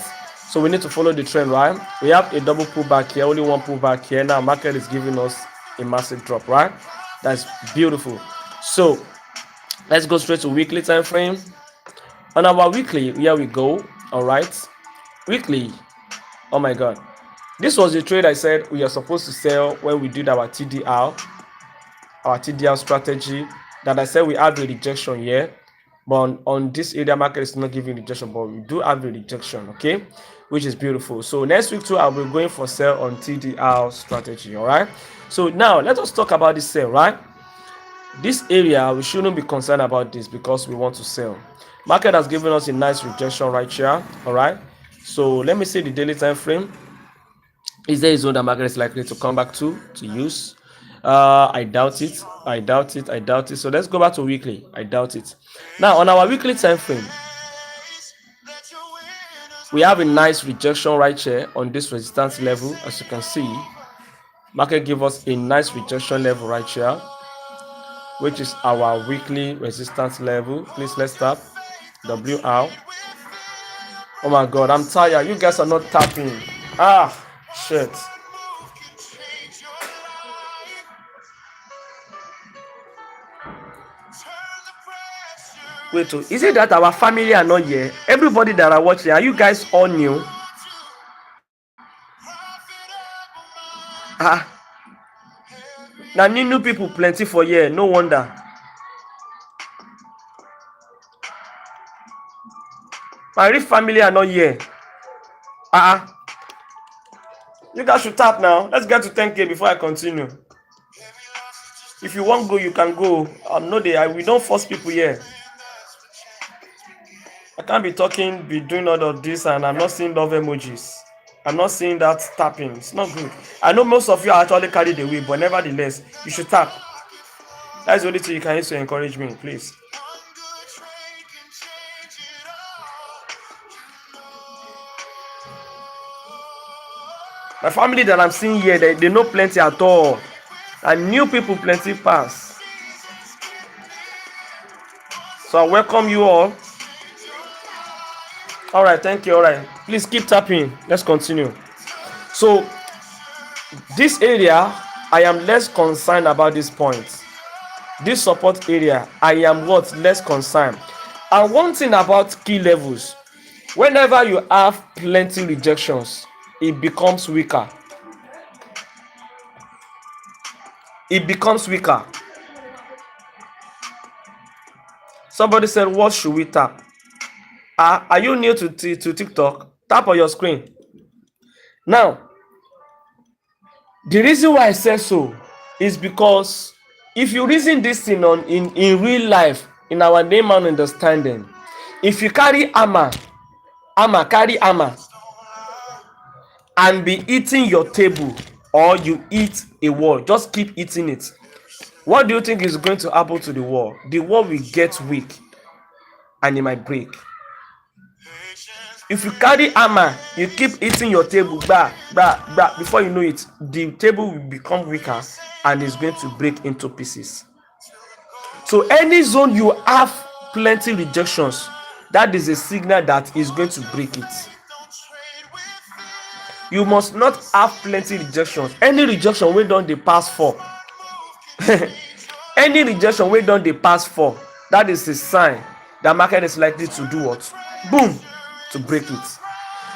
so we need to follow the trend, right? We have a double pullback here, only one pullback here. Now market is giving us a massive drop, right? That's beautiful. So let's go straight to weekly time frame. On our weekly, here we go. All right, weekly. Oh my god, this was the trade I said we are supposed to sell when we did our TDR strategy. That I said we have a rejection here, but on this area market is not giving rejection, but we do have a rejection. Okay, which is beautiful. So next week too, I'll be going for sell on TDR strategy. All right, so now let us talk about this sell, right? This area, we shouldn't be concerned about this because we want to sell. Market has given us a nice rejection right here. All right, so let me see the daily time frame. Is there a zone that market is likely to come back to use? I doubt it. I doubt it. I doubt it. So let's go back to weekly. I doubt it. Now on our weekly time frame, we have a nice rejection right here on this resistance level. As you can see, market give us a nice rejection level right here, which is our weekly resistance level. Please, let's tap WR. Oh my god, I'm tired. You guys are not tapping. Shit. Wait, is it that our family are not here? Everybody that are watching, are you guys all new? Now new people plenty for here. No wonder. My real family are not here. You guys should tap now. Let's get to 10K before I continue. If you want go, you can go. We don't force people here. I can't be talking, be doing all of this, and I'm not seeing love emojis. I'm not seeing that tapping. It's not good. I know most of you are actually carried away, but nevertheless, you should tap. That's the only thing you can use to encourage me, please. My family that I'm seeing here, they know plenty at all. And new people plenty pass. So I welcome you all. All right, thank you. All right, please keep tapping. Let's continue. So this area, I am less concerned about this point. This support area, I am what less concerned. And one thing about key levels, whenever you have plenty rejections, it becomes weaker. It becomes weaker. Somebody said, what should we tap? Are you new to TikTok? Tap on your screen. Now, the reason why I said so is because if you reason this thing on in real life, in our name and understanding, if you carry carry hammer and be eating your table, or you eat a wall, just keep eating it, what do you think is going to happen to the wall? The wall will get weak and it might break. If you carry hammer, you keep eating your table, before you know it, the table will become weaker and is going to break into pieces. So any zone you have plenty rejections, that is a signal that is going to break it. You must not have plenty rejections. Any rejection wey don dey pass 4 any rejection wey don dey pass 4, that is a sign that market is likely to do what? Boom, to break it.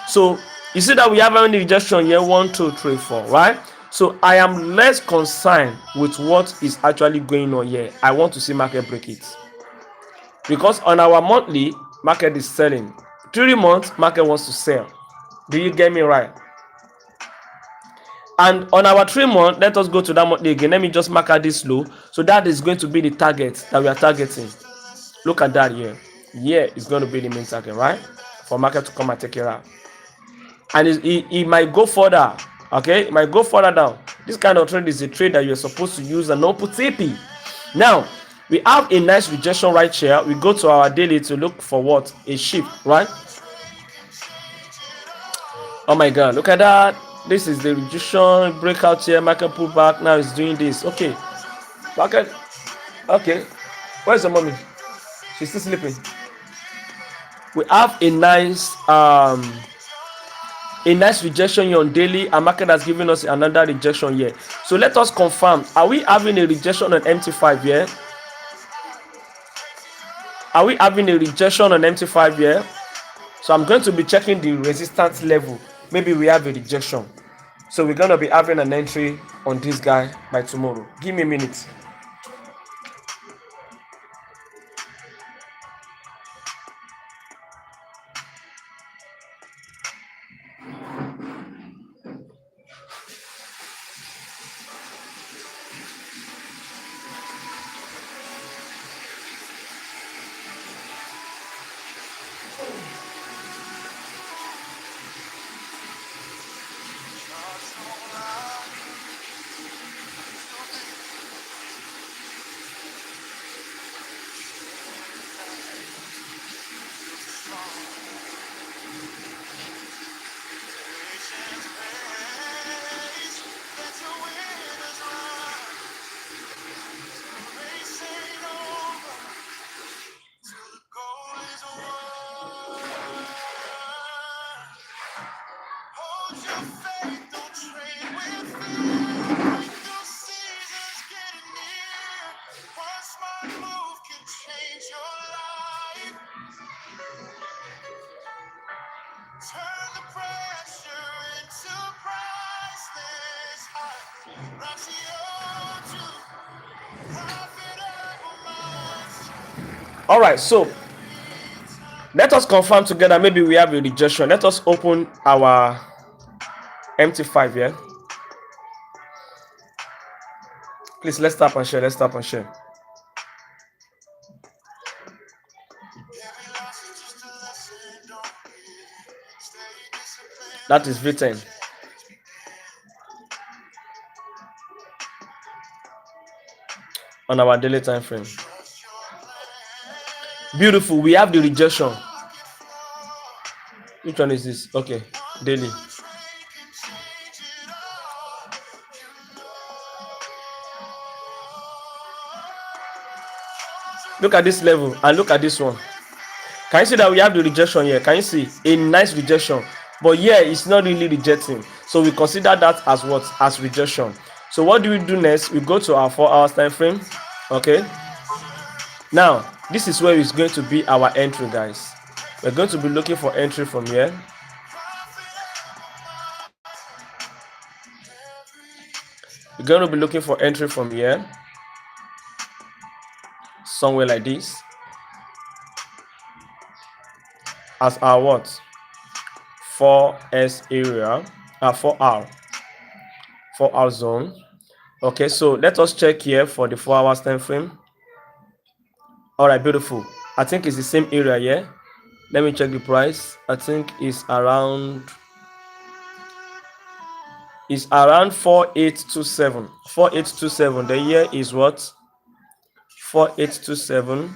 So you see that we have any rejection here, 1 2 3 4, right? So I am less concerned with what is actually going on here. I want to see market break it, because on our monthly, market is selling. 3 months, market wants to sell. Do you get me right? And on our 3 month, let us go to that monthly again. Let me just mark out this low. So that is going to be the target that we are targeting. Look at that here. Here is going to be the main target, right? For market to come and take it out. And it might go further. Okay, it might go further down. This kind of trade is a trade that you're supposed to use and not put TP. Now, we have a nice rejection right here. We go to our daily to look for what? A shift, right? Oh my God, look at that. This is the rejection breakout here. Market pullback. Now it's doing this. Okay, market. Okay, where's the mommy? She's still sleeping. We have a nice rejection here on daily, and market has given us another rejection here. So let us confirm, are we having a rejection on MT5 here? Are we having a rejection on MT5 here? So I'm going to be checking the resistance level. Maybe we have a rejection. So we're going to be having an entry on this guy by tomorrow. Give me a minute. All right, so let us confirm together. Maybe we have a rejection. Let us open our MT5 here. Please, let's tap and share. Let's tap and share. That is V10. On our daily time frame. Beautiful. We have the rejection. Which one is this? Okay, daily. Look at this level and look at this one. Can you see that we have the rejection here? Can you see a nice rejection? But here it's not really rejecting, so we consider that as what? As rejection. So what do we do next? We go to our 4 hours time frame. Okay, now this is where it's going to be our entry, guys. We're going to be looking for entry from here. We're going to be looking for entry from here, somewhere like this, as our what? 4S area, 4 hour zone. Okay, so let us check here for the 4 hours time frame. All right, beautiful. I think it's the same area here. Let me check the price. I think it's around 4827. 4827. The year is what? 4827.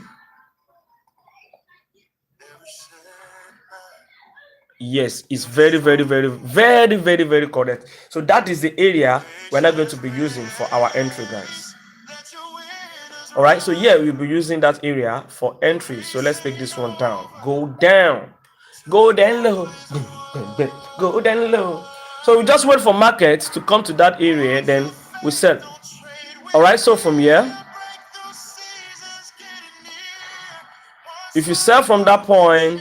Yes, it's very, very, very, very, very, very correct. So that is the area we're not going to be using for our entry, guys. All right, so yeah, we'll be using that area for entry. So let's take this one down. Go down. Go down low. Go down low. So we just wait for market to come to that area, then we sell. All right, so from here, if you sell from that point,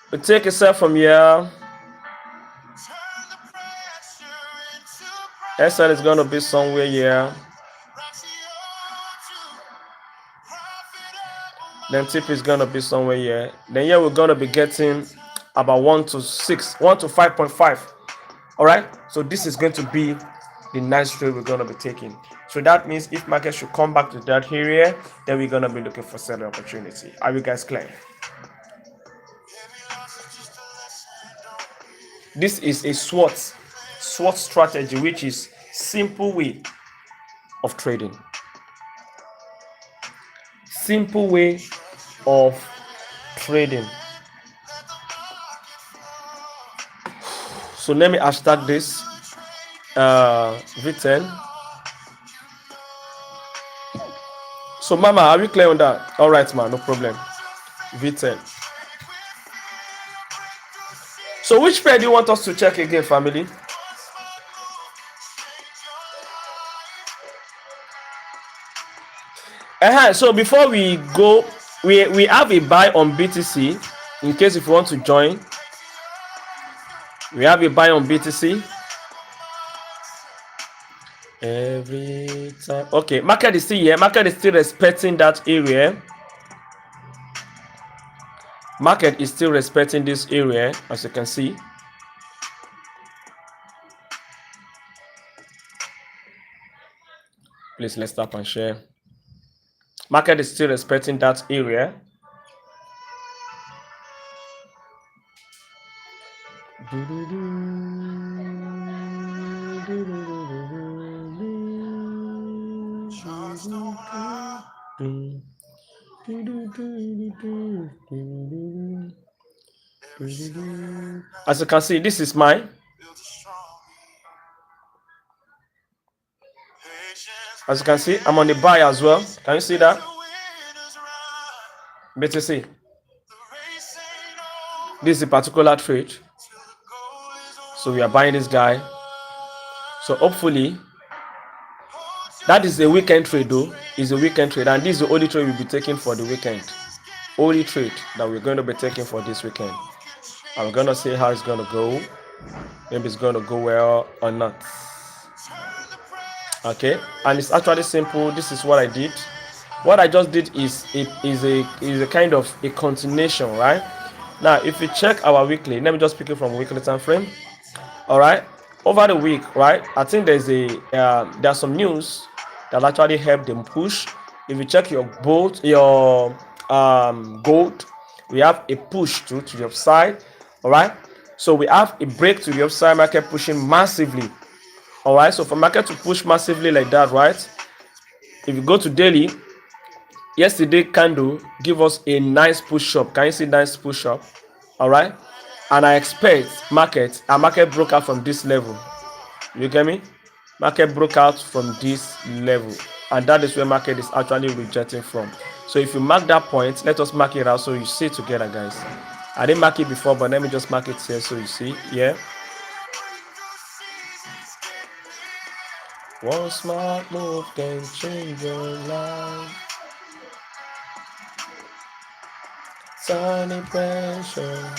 we take a sell from here. SL is going to be somewhere here. Then tip is going to be somewhere here. Then here we're going to be getting about 1 to 6, 1 to 5.5. All right, so this is going to be the nice trade we're going to be taking. So that means if market should come back to that area, then we're going to be looking for selling opportunity. Are you guys clear? This is a SWOT strategy, which is simple way of trading. Simple way of trading. So let me hashtag this V10. So Mama, are we clear on that? All right, man, no problem. V10. So which pair do you want us to check again, family? So before we go, we have a buy on BTC in case if you want to join. We have a buy on BTC every time. Okay, market is still here. Market is still respecting that area. Market is still respecting this area, as you can see. Please let's tap and share. Market is still respecting that area. As you can see, this is mine. As you can see, I'm on the buy as well. Can you see that? BTC. This is a particular trade. So we are buying this guy. So hopefully, that is a weekend trade though. It's a weekend trade. And this is the only trade we'll be taking for the weekend. Only trade that we're going to be taking for this weekend. I'm going to see how it's going to go. Maybe it's going to go well or not. Okay, and it's actually simple. This is what I did. What I just did is a kind of a continuation, right? Now if you check our weekly, let me just pick it from weekly time frame. All right, over the week, right? I think there's some news that actually help them push. If you check your gold, We have a push to the upside. All right. So we have a break to the upside, market pushing massively. All right. So for market to push massively like that, right? If you go to daily, yesterday candle give us a nice push up. Can you see nice push up? All right. And I expect market broke out from this level. You get me? Market broke out from this level, and that is where market is actually rejecting from. So if you mark that point, let us mark it out so you see it together, guys. I didn't mark it before, but let me just mark it here so you see. Yeah. One smart move can change your life. Tiny pressure.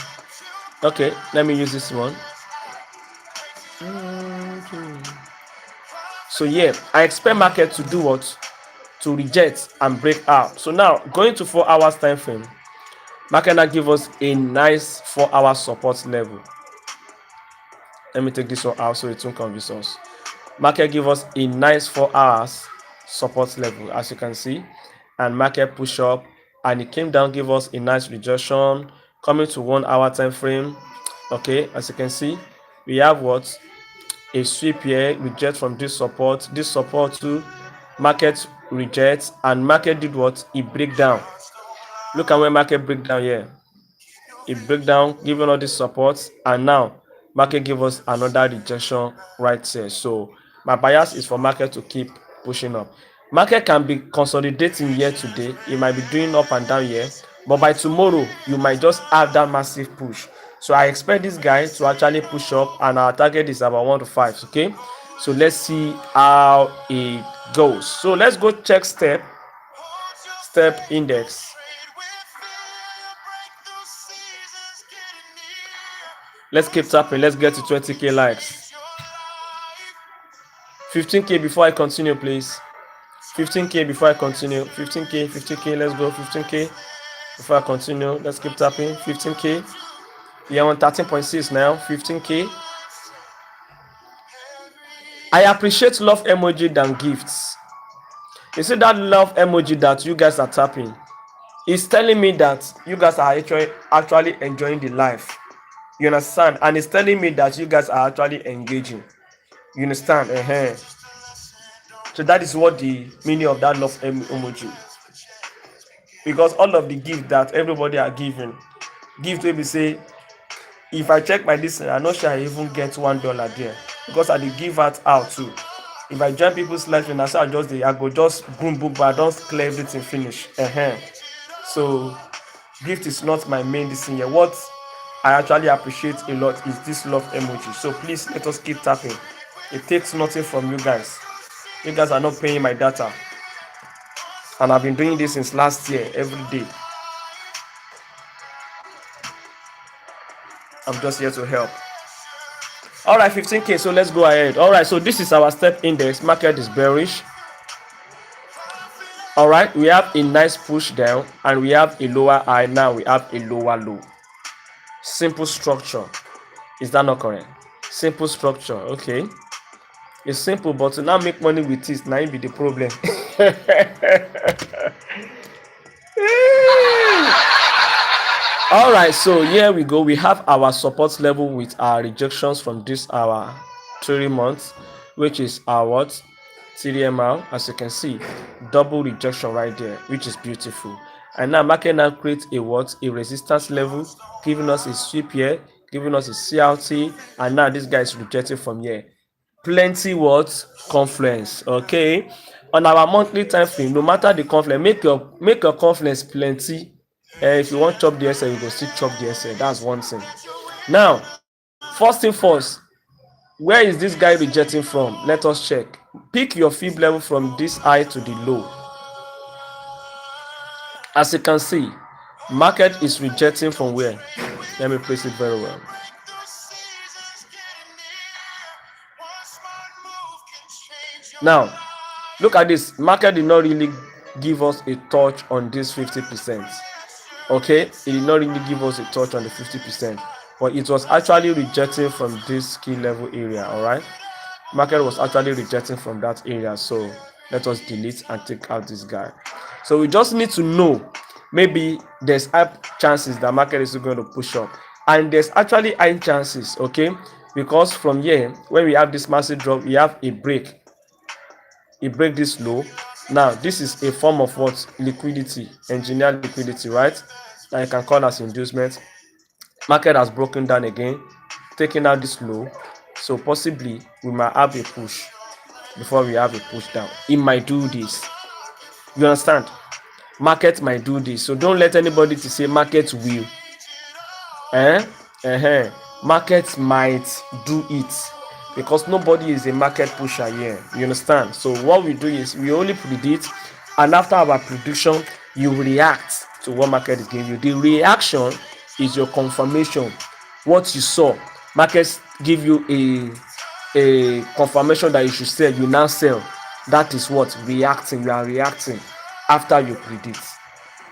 Okay, let me use this one. So yeah, I expect market to do what? To reject and break out. So now going to 4 hours time frame, market now give us a nice 4 hour support level. Let me take this one out so it won't confuse us. Market give us a nice 4 hours support level, as you can see, and market push up, and it came down, give us a nice rejection coming to 1 hour time frame. Okay, as you can see, we have what? A sweep here, reject from this support too, market reject, and market did what? It break down. Look at where market break down here. It break down, giving all this support, and now market give us another rejection right here. So my bias is for market to keep pushing up. Market can be consolidating here today. It might be doing up and down here, but by tomorrow you might just have that massive push. So I expect this guy to actually push up, and our target is about 1 to 5. Okay, so let's see how it goes. So let's go check step index. Let's keep tapping. Let's get to 20k likes. 15k before I continue, please. 15k before I continue. 15k, 50k. Let's go. 15k before I continue. Let's keep tapping. 15k. We are on 13.6 now. 15k. I appreciate love emoji than gifts. You see that love emoji that you guys are tapping? It's telling me that you guys are actually enjoying the life. You understand? And it's telling me that you guys are actually engaging. You understand? So that is what the meaning of that love emoji. Because all of the gift that everybody are giving, gift wey be say if I check my this thing, I no sure I even get $1 there, because I dey give out too. If I join people's life, na so I go just boom boom, but I don clear everything finish. So gift is not my main this thing here. What I actually appreciate a lot is this love emoji. So please let us keep tapping. It takes nothing from you guys. You guys are not paying my data, and I've been doing this since last year every day. I'm just here to help. All right, 15k. So let's go ahead. All right, so this is our step index. Market is bearish. All right, we have a nice push down, and we have a lower high. Now we have a lower low. Simple structure. Is that not correct? Simple structure. Okay, it's simple, but to now make money with it, now be the problem. All right, so here we go. We have our support level with our rejections from this our 3 months, which is our what? TDMR. As you can see, double rejection right there, which is beautiful. And now market now creates a what? A resistance level, giving us a sweep here, giving us a CLT, and now this guy is rejecting from here. Plenty what? Confluence. Okay, on our monthly time frame, no matter the confluence, make your confluence plenty. If you want chop the SL, you go still chop the SL. That's one thing. Now, first thing first, where is this guy rejecting from? Let us check. Pick your fib level from this high to the low. As you can see, market is rejecting from where? Let me place it very well. Now, look at this. Market did not really give us a touch on this 50%. Okay, it did not really give us a touch on the 50%, but it was actually rejecting from this key level area. All right, market was actually rejecting from that area. So let us delete and take out this guy. So we just need to know maybe there's high chances that market is going to push up, and there's actually high chances, okay, because from here when we have this massive drop, we have a break, this low. Now this is a form of what, liquidity, engineered liquidity, right, that you can call as inducement. Market has broken down again, taking out this low, so possibly we might have a push before we have a push down. It might do this, you understand, market might do this. So don't let anybody to say market will, eh market might do it, because nobody is a market pusher here, you understand. So what we do is we only predict, and after our prediction you react to what market is giving you. The reaction is your confirmation. What you saw, markets give you a confirmation that you should sell, you now sell. That is what reacting. You are reacting after you predict.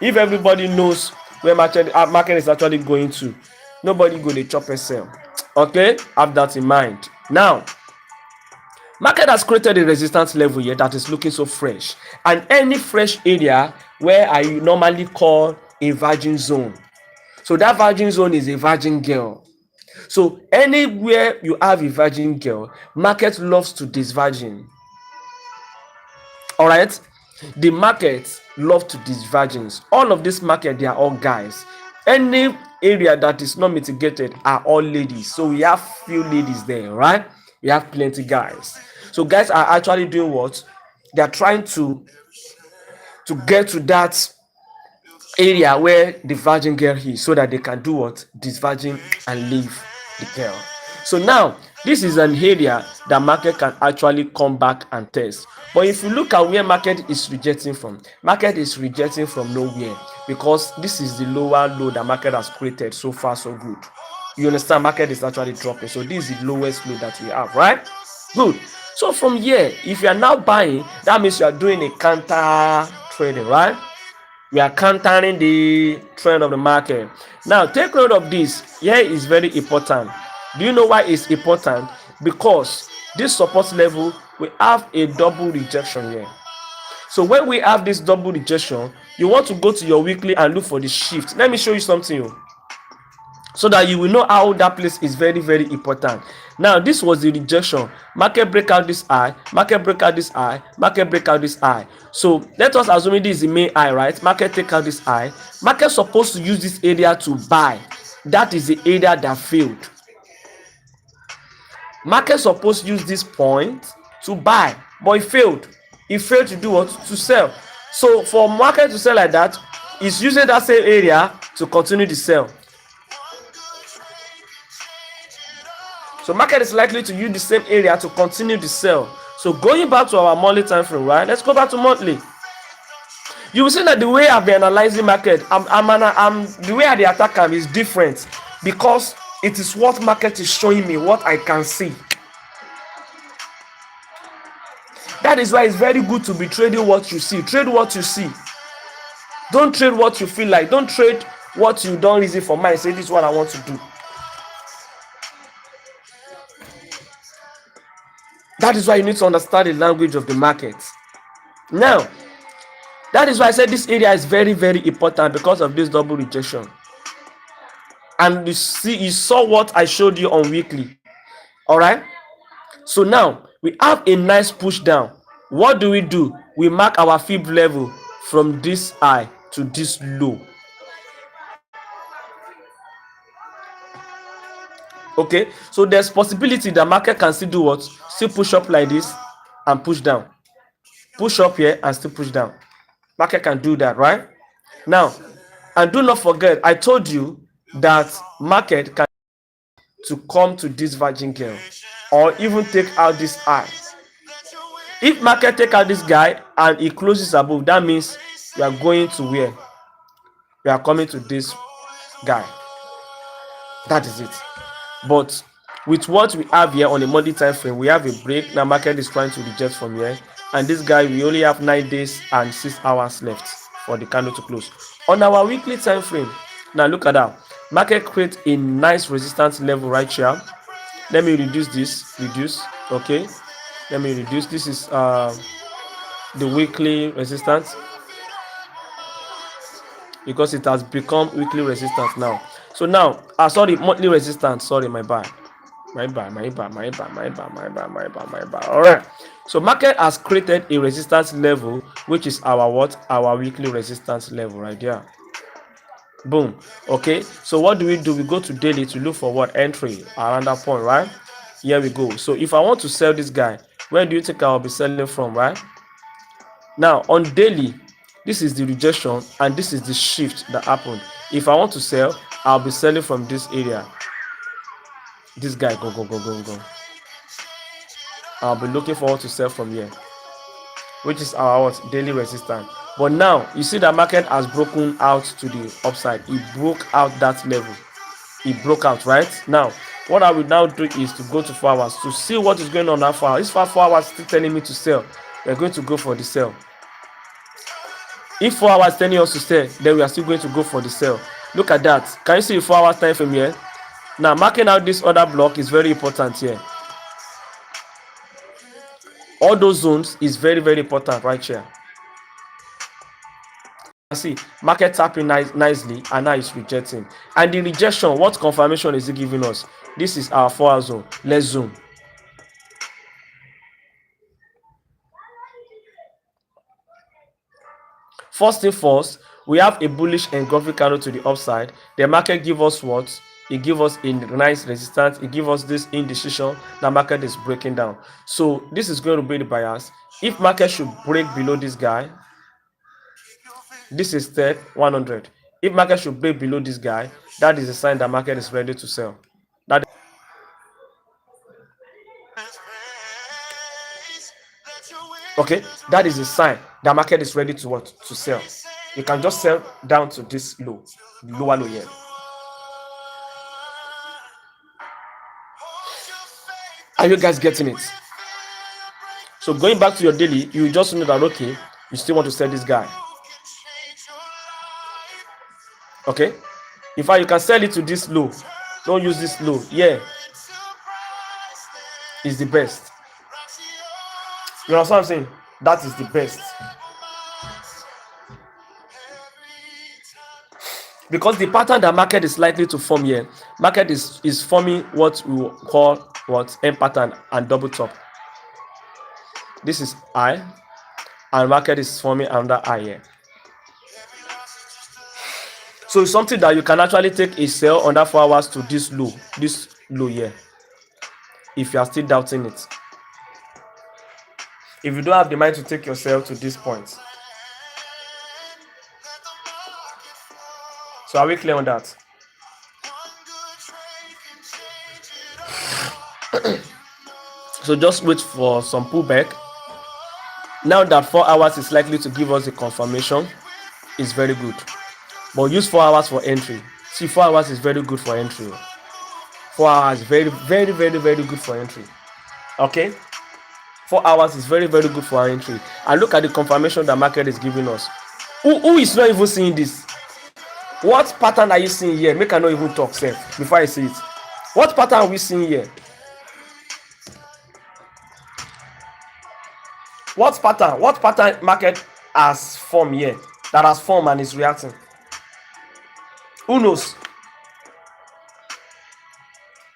If everybody knows where market is actually going to, nobody go dey chop and sell. Okay, have that in mind. Now market has created a resistance level here that is looking so fresh, and any fresh area where I normally call a virgin zone. So that virgin zone is a virgin girl. So anywhere you have a virgin girl, market loves to disvirgin. All right, the market love to disvirgins. All of this market, they are all guys. Any area that is not mitigated are all ladies. So we have few ladies there, right? We have plenty guys. So guys are actually doing what? They are trying to get to that area where the virgin girl is, so that they can do what? This virgin and leave the girl. So now this is an area that market can actually come back and test. But if you look at where market is rejecting from, market is rejecting from nowhere, because this is the lower low that market has created. So far so good, you understand. Market is actually dropping, so this is the lowest low that we have, right? Good. So from here, if you are now buying, that means you are doing a counter trading, right? We are countering the trend of the market. Now take note of this. Here is very important. Do you know why it's important? Because this support level, we have a double rejection here. So when we have this double rejection, you want to go to your weekly and look for the shift. Let me show you something, so that you will know how that place is very, very important. Now this was the rejection. Market break out this high, market break out this high, market break out this high. So let us assume this is the main high, right? Market take out this high. Market supposed to use this area to buy. That is the area that failed. Market supposed to use this point to buy, but it failed. It failed to do what? To sell. So for market to sell like that, it's using that same area to continue to sell. So market is likely to use the same area to continue the sell. So going back to our monthly time frame, right? Let's go back to monthly. You will see that the way I've been analyzing market, the way I attack them is different, because it is what market is showing me, what I can see. That is why it's very good to be trading what you see. Trade what you see. Don't trade what you feel like. Don't trade what you don't reason for mind. Say this is what I want to do. That is why you need to understand the language of the market. Now, that is why I said this area is very, very important, because of this double rejection. And you saw what I showed you on weekly. All right. So now we have a nice push down. What do? We mark our fib level from this high to this low. Okay, so there's possibility that market can still do what? Still push up like this and push down. Push up here and still push down. Market can do that, right? Now, and do not forget, I told you that market can to come to this virgin girl, or even take out this high. If market take out this guy and he closes above, that means we are going to where? We are coming to this guy. That is it. But with what we have here on the monthly time frame, we have a break. Now market is trying to reject from here, and this guy, we only have 9 days and 6 hours left for the candle to close. On our weekly time frame, now look at that. Market create a nice resistance level right here. Let me reduce this. Okay, let me reduce. This is the weekly resistance. because it has become weekly resistance now. So now, sorry, monthly resistance. Sorry, my bad. All right. So market has created a resistance level, which is our what? Our weekly resistance level right there. Boom. Okay. So what do? We go to daily to look for what? Entry around that point, right? Here we go. So if I want to sell this guy, where do you think I will be selling from, right? Now on daily, this is the rejection and this is the shift that happened. If I want to sell, I'll be selling from this area. This guy, go. I'll be looking forward to sell from here, which is our what? Daily resistance. But now you see the market has broken out to the upside. It broke out that level. It broke out, right? Now what I will now do is to go to 4 hours to see what is going on that 4 hours. This 4 hours still telling me to sell. We're going to go for the sell. If 4 hours telling us to sell, then we are still going to go for the sell. Look at that. Can you see the 4 hours time frame here? Now marking out this other block is very important here. All those zones is very, very important right here. See, market tapping nicely and now it's rejecting. And the rejection, what confirmation is it giving us? This is our 4 hour zone. Let's zoom. First thing first, we have a bullish engulfing candle to the upside. The market give us what? It give us a nice resistance. It give us this indecision. The market is breaking down. So this is going to be the bias. If market should break below this guy, this is step 100. If market should break below this guy, that is a sign that market is ready to sell. Okay, that is a sign that market is ready to what? To sell. You can just sell down to this lower low here. Are you guys getting it? So going back to your daily, you just know that okay, you still want to sell this guy. Okay, in fact you can sell it to this low. Don't use this low. Yeah, is the best. You know what I'm saying? That is the best. Because the pattern that market is likely to form here, market is forming what we will call what? M pattern and double top. This is I, and market is forming under I here. So it's something that you can actually take a sell under 4 hours to this low here, if you are still doubting it. If you don't have the mind to take your sell to this point. So are we clear on that? So just wait for some pullback. Now that 4 hours is likely to give us a confirmation, it's very good. But use 4 hours for entry. See, 4 hours is very good for entry. 4 hours very, very, very, very good for entry. Okay? 4 hours is very, very good for our entry. And look at the confirmation the market is giving us. Who is not even seeing this? What pattern are you seeing here? Make I not even talk, sir, before I see it. What pattern are we seeing here? What pattern market has formed here? That has formed and is reacting? Who knows?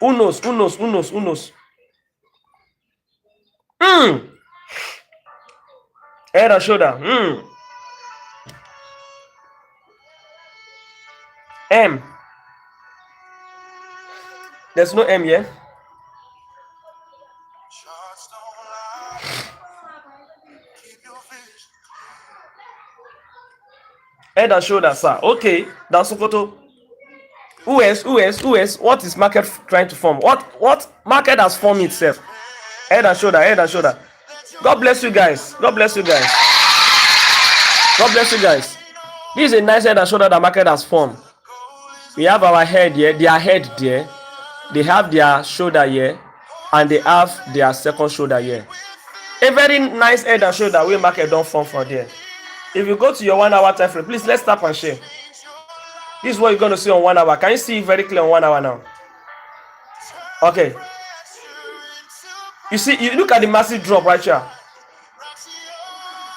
Who knows? Head and shoulder. M. There's no M here. Head and shoulder, sir. Okay, that's Sokoto. Who else? What is market trying to form? What market has formed itself? Head and shoulder. God bless you guys. This is a nice head and shoulder that market has formed. We have our head here, their head there. They have their shoulder here, and they have their second shoulder here. A very nice head and shoulder where market don't form from there. If you go to your 1 hour time frame, please let's tap and share. This is what you're going to see on 1 hour. Can you see it very clear on 1 hour now? Okay. You look at the massive drop right here.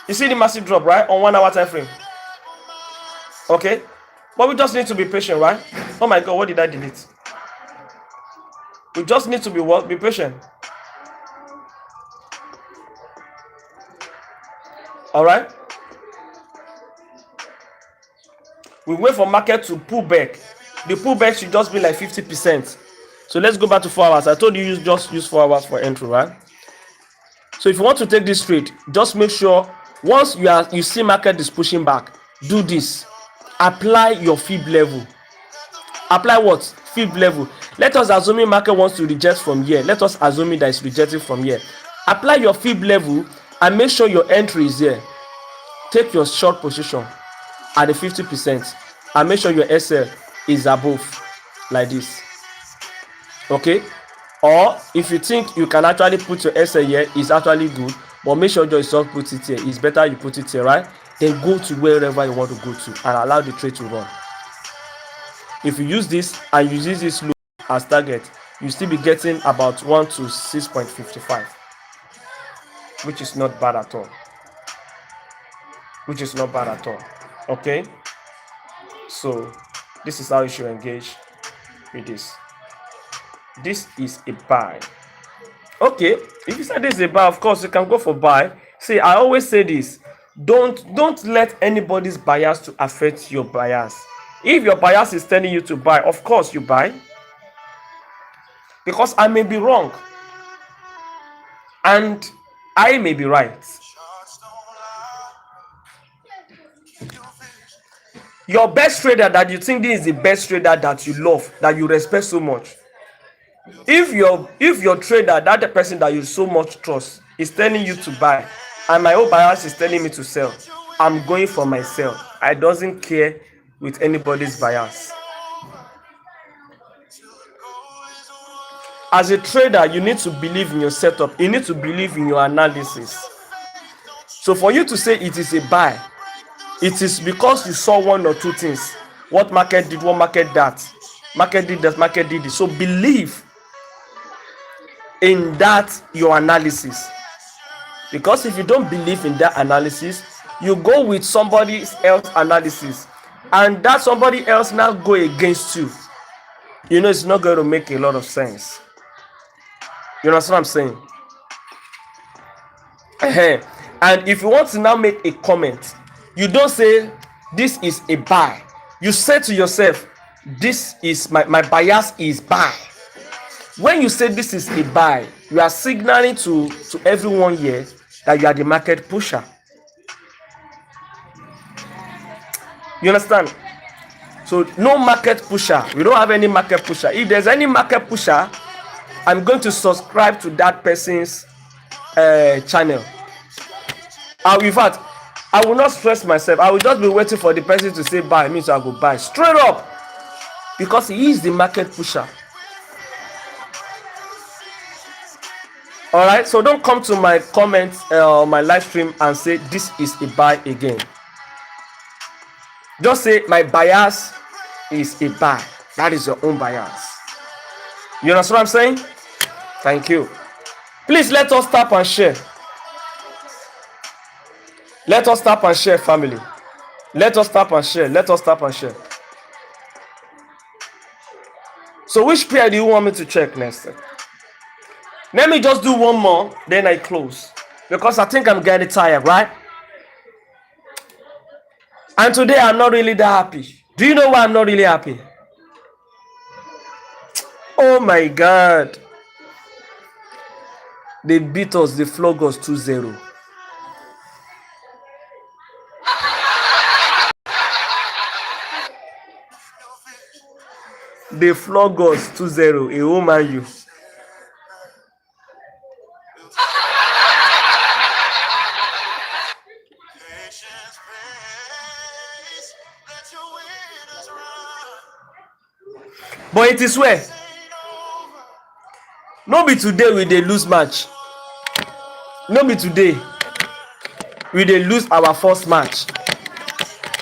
You see the massive drop, right? On 1 hour time frame. Okay. But we just need to be patient, right? Oh my God, what did I delete? We just need to be what? Be patient. All right. We wait for market to pull back. The pullback should just be like 50%. So let's go back to 4 hours. I told you just use 4 hours for entry, right? So if you want to take this trade, just make sure once you see market is pushing back, do this. Apply your fib level. Apply what? Fib level. Let us assume market wants to reject from here. Let us assume that it's rejecting from here. Apply your fib level and make sure your entry is here. Take your short position at the 50% and make sure your SL is above like this. Okay? Or if you think you can actually put your SL here, it's actually good, but make sure you don't put it here. It's better you put it here, right? Then go to wherever you want to go to and allow the trade to run. If you use this and you use this low as target, you still be getting about 1 to 6.55, which is not bad at all. Which is not bad at all. Okay? So this is how you should engage with this. This is a buy. Okay, if you say this is a buy, of course you can go for buy. See, I always say this: don't let anybody's bias to affect your bias. If your bias is telling you to buy, of course you buy, because I may be wrong and I may be right. Your best trader that you think this is the best trader that you love, that you respect so much, if your trader, that the person that you so much trust, is telling you to buy and my own bias is telling me to sell, I'm going for my sell. I doesn't care with anybody's bias. As a trader, you need to believe in your setup. You need to believe in your analysis. So for you to say it is a buy, it is because you saw one or two things. What market did, what market that. Market did that, market did this. So believe in that, your analysis. Because if you don't believe in that analysis, you go with somebody else's analysis, and that somebody else now go against you. You know, it's not going to make a lot of sense. You understand what I'm saying? And if you want to now make a comment, you don't say this is a buy. You say to yourself, this is my bias is buy. When you say this is a buy, you are signaling to everyone here that you are the market pusher. You understand? So no market pusher. We don't have any market pusher. If there's any market pusher, I'm going to subscribe to that person's channel. In fact, I will not stress myself. I will just be waiting for the person to say buy. Me, so I go buy straight up, because he is the market pusher. All right. So don't come to my comments on my live stream and say this is a buy again. Just say my bias is a buy. That is your own bias. You understand what I'm saying? Thank you. Please let us tap and share. Let us tap and share, family. Let us tap and share. Let us tap and share. So which pair do you want me to check next? Let me just do one more, then I close. Because I think I'm getting tired, right? And today I'm not really that happy. Do you know why I'm not really happy? Oh my God. They beat us, they flog us 2-0. They flog us 2-0. A woman you. But it is where? No be today we dey lose match. No be today we dey lose our first match.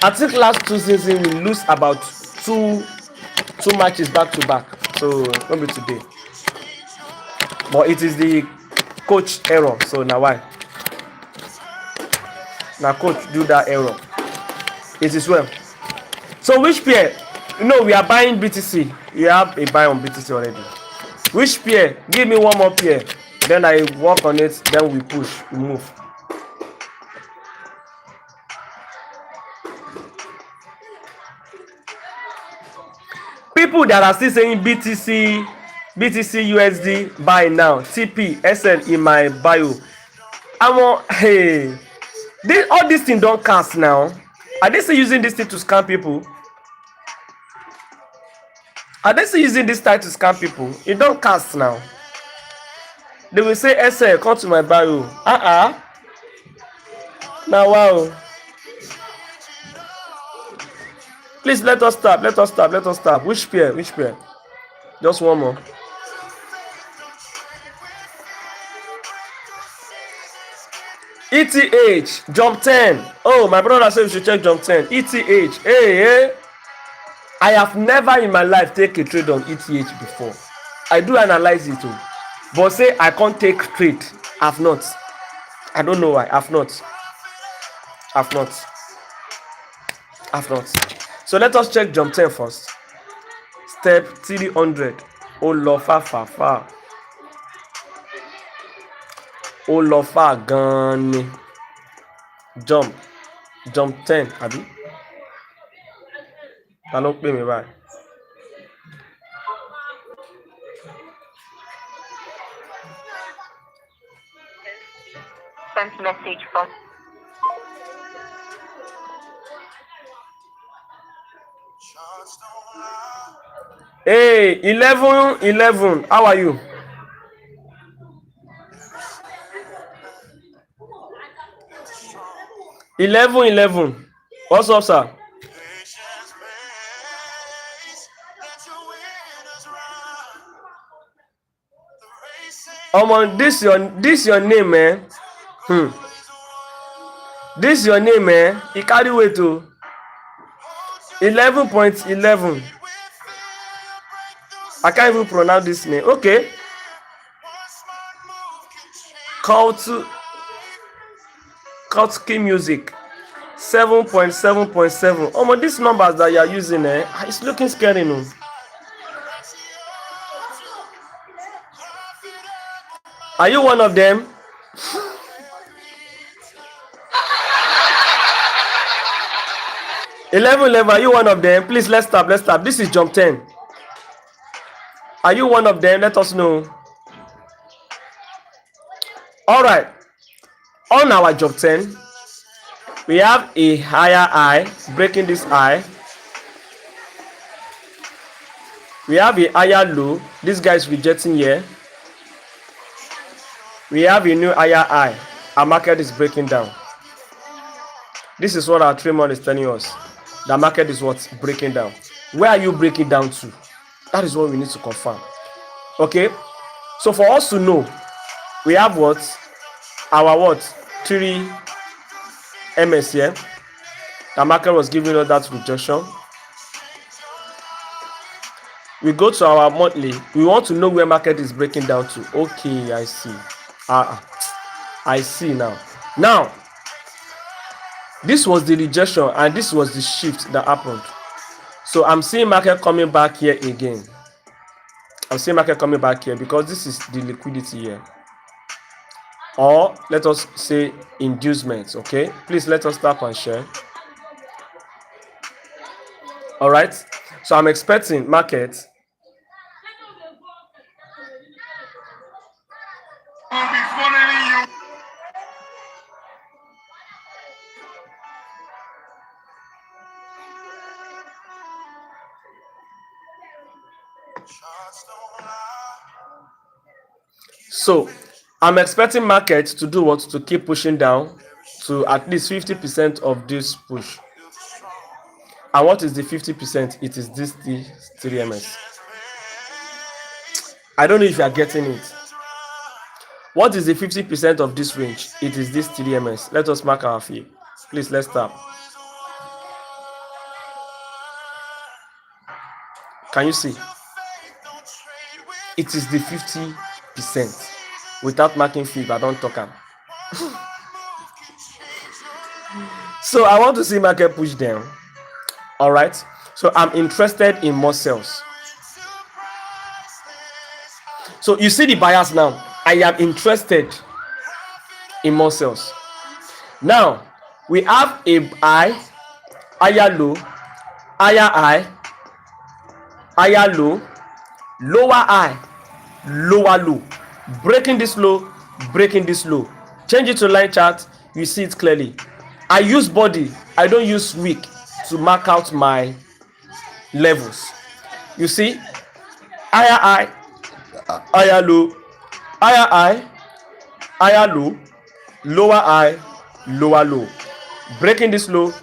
I think last 2 seasons we lose about two matches back to back. So no be today. But it is the coach error. So now why? Now coach do that error. It is well. So which pair? No, we are buying BTC. We have a buy on BTC already. Which pair? Give me one more pair. Then I work on it. Then we push. We move. People that are still saying BTC USD buy now. TP SL in my bio. I'm on. Hey, all these things don't cast now. Are they still using this thing to scam people? Are they still using this type to scam people? It don't cast now. They will say SL come to my bio. Now wow. Please let us stop. Let us stop. Let us stop. Which pair? Which pair? Just one more. ETH jump 10. Oh, my brother said we should check jump 10. ETH. Hey. I have never in my life taken a trade on ETH before. I do analyze it too. But say I can't take trade. I've not. I don't know why. I've not. So let us check jump 10 first. Step 300. Oh, love far. Oh, love far gan. Jump 10 abi. Ta ló pè mí báyìí. Sent message from. Hey, 11. How are you? Eleven. What's up, sir? This your name, man. This your name, man. You carry weight to 11.11. I can't even pronounce this name. Okay. Key music 7.7.7. These numbers that you are using, it's looking scary, no? Are you one of them? Eleven. Are you one of them? Please, let's stop. This is jump 10. Are you one of them? Let us know. All right. On our jump 10, we have a higher high, breaking this high. We have a higher low. This guy is rejecting here. We have a new higher high. Our market is breaking down. This is what our trade is telling us. The market is what's breaking down. Where are you breaking down to? That is what we need to confirm. Okay. So for us to know, we have what? Our 3 MS here. The market was giving us that rejection. We go to our monthly. We want to know where market is breaking down to. Okay, I see. I see now. Now, this was the rejection and this was the shift that happened. So I'm seeing market coming back here again. I'm seeing market coming back here because this is the liquidity here. Or let us say inducements. Okay, please let us tap and share. All right, so I'm expecting market so I'm expecting market to do what? To keep pushing down to at least 50% of this push. And what is the 50%? It is this 3 MS. I don't know if you are getting it. What is the 50% of this range? It is this 3 MS. Let us mark our fee. Please, let's tap. Can you see? It is the 50%. Without marking fee, but I don't talk. So I want to see market push down. All right. So I'm interested in more sales. So you see the bias now. I am interested in more sales. Now we have a high, higher low, higher high, higher low, lower high, lower low. Breaking this low, breaking this low. Change it to line chart, you see it clearly. I use body, I don't use week to mark out my levels. You see, higher high, higher low, higher high, higher low, lower high, lower low. Breaking this low,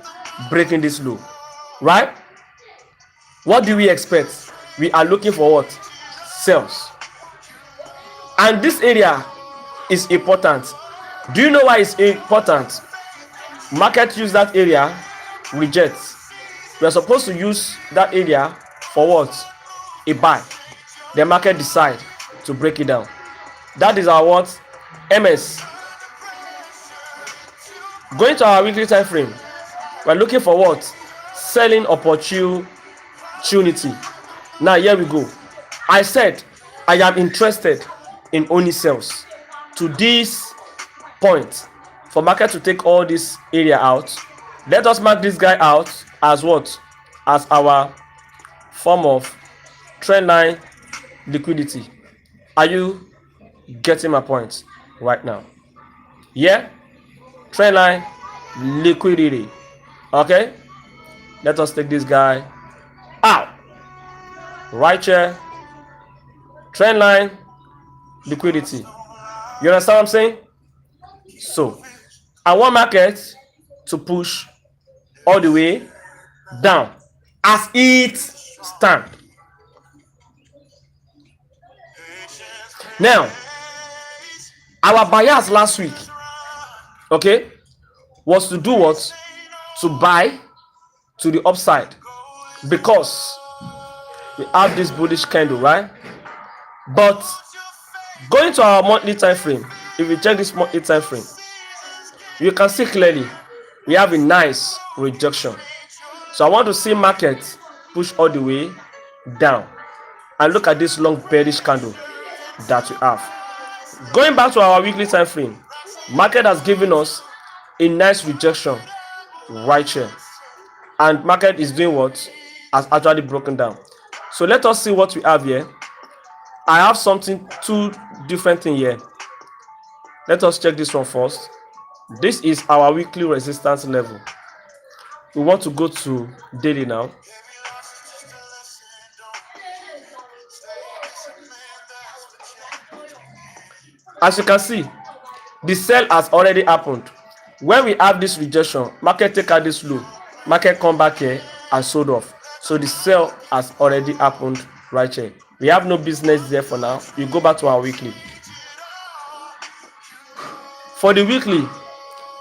breaking this low. Right? What do we expect? We are looking for what? Sales. And this area is important. Do you know why it's important? Market use that area, rejects. We are supposed to use that area for what? A buy. The market decide to break it down. That is our what? MS. Going to our weekly time frame, we are looking for what? Selling opportunity. Now here we go. I said I am interested in only sales to this point. For market to take all this area out, let us mark this guy out as what? As our form of trend line liquidity. Are you getting my point right now? Yeah, trend line liquidity. Okay, let us take this guy out right here. Trend line liquidity. You understand what I'm saying? So I want market to push all the way down as it stand. Now our bias last week, okay, was to do what? To buy to the upside, because we have this bullish candle, right? But going to our monthly time frame, if you check this monthly time frame, you can see clearly we have a nice rejection. So I want to see market push all the way down, and look at this long bearish candle that we have. Going back to our weekly time frame, market has given us a nice rejection right here, and market is doing what? Has actually broken down. So let us see what we have here. I have two different things here. Let us check this one first. This is our weekly resistance level. We want to go to daily now. As you can see, the sell has already happened. When we have this rejection, market take out this low, market come back here and sold off. So the sell has already happened right here. We have no business there for now. We go back to our weekly. For the weekly,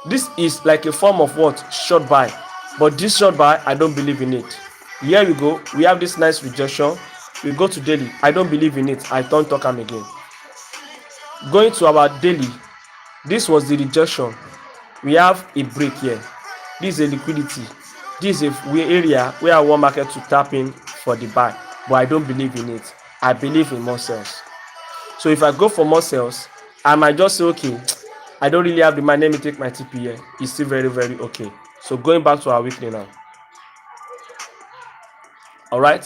this is like a form of what? Short buy. But this short buy, I don't believe in it. Here we go. We have this nice rejection. We go to daily. I don't believe in it. I don't talk am again. Going to our daily, this was the rejection. We have a break here. This is a liquidity. This is a area where I want market to tap in for the buy, but I don't believe in it. I believe in more sales. So if I go for more sales, I might just say, okay, I don't really have the money, let me take my TP here. It's still very, very okay. So going back to our weekly now. All right.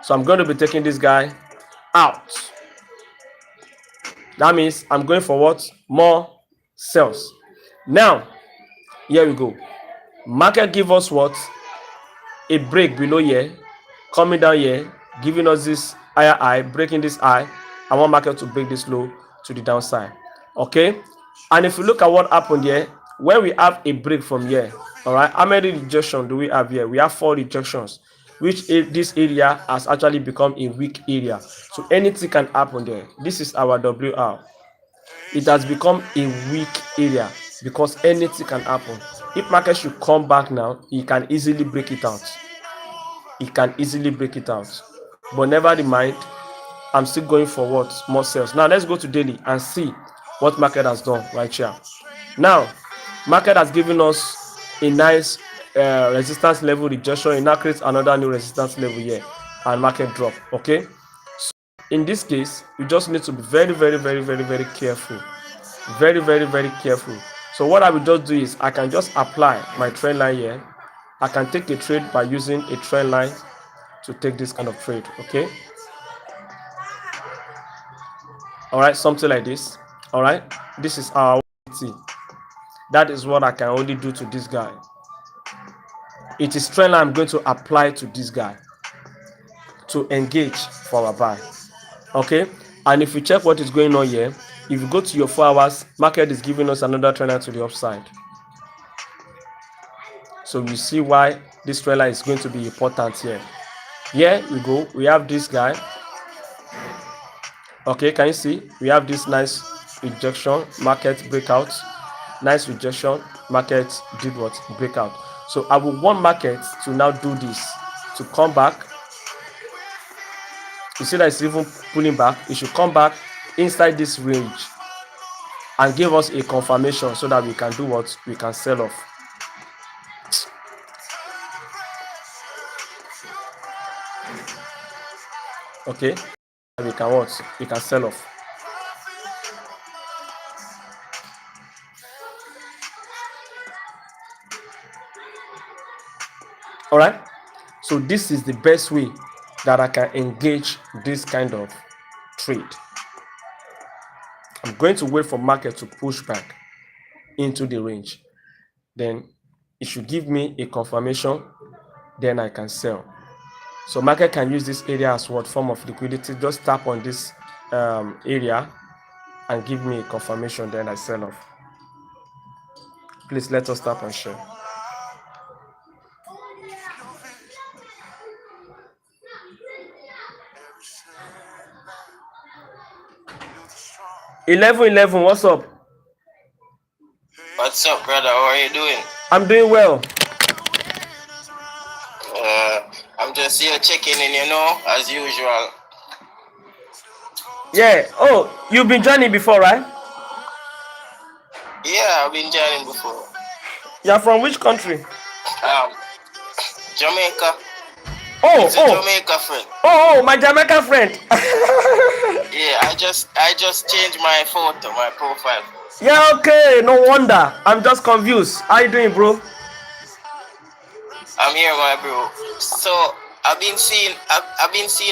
So I'm going to be taking this guy out. That means I'm going for what? More sales. Now, here we go. Market give us what? A break below here, coming down here, giving us this higher high, breaking this high. I want market to break this low to the downside. Okay. And if you look at what happened here, when we have a break from here, all right, how many rejections do we have here? We have 4 rejections, which this area has actually become a weak area. So anything can happen there. This is our WR. It has become a weak area because anything can happen. If market should come back now, it can easily break it out. It can easily break it out. But never mind, I'm still going for what? More sales. Now let's go to daily and see what market has done right here. Now, market has given us a nice resistance level rejection, it now creates another new resistance level here and market drop. Okay, so in this case you just need to be very careful, very careful. So what I will just do is I can just apply my trend line here. I can take a trade by using a trend line to take this kind of trade. Okay, all right, something like this. All right, this is our T. That is what I can only do to this guy. It is trend line I'm going to apply to this guy to engage for a buy. Okay, and if you check what is going on here, if you go to your 4 hours, market is giving us another trend line to the upside. So you see why this trend line is going to be important here. Here we go, we have this guy. Okay, can you see we have this nice rejection, market breakout, nice rejection, market did what? Breakout. So I will want market to now do this, to come back. You see that it's even pulling back. It should come back inside this range and give us a confirmation so that we can do what? We can sell off. Okay, we can what? We can sell off. All right, so this is the best way that I can engage this kind of trade. I'm going to wait for market to push back into the range, then it should give me a confirmation, then I can sell. So market can use this area as what form of liquidity. Just tap on this area and give me a confirmation, then I sell off. Please let us tap and share. $11.11, what's up? What's up, brother? How are you doing? I'm doing well. I'm just here checking in, as usual. Yeah. Oh, you've been joining before, right? Yeah, I've been joining before. You're from which country? Jamaica. Oh, It's a Jamaica friend. Oh, my Jamaica friend. Yeah, I just changed my photo, my profile. Yeah, okay, no wonder. I'm just confused. How you doing, bro? I'm here, my bro. So I've been seeing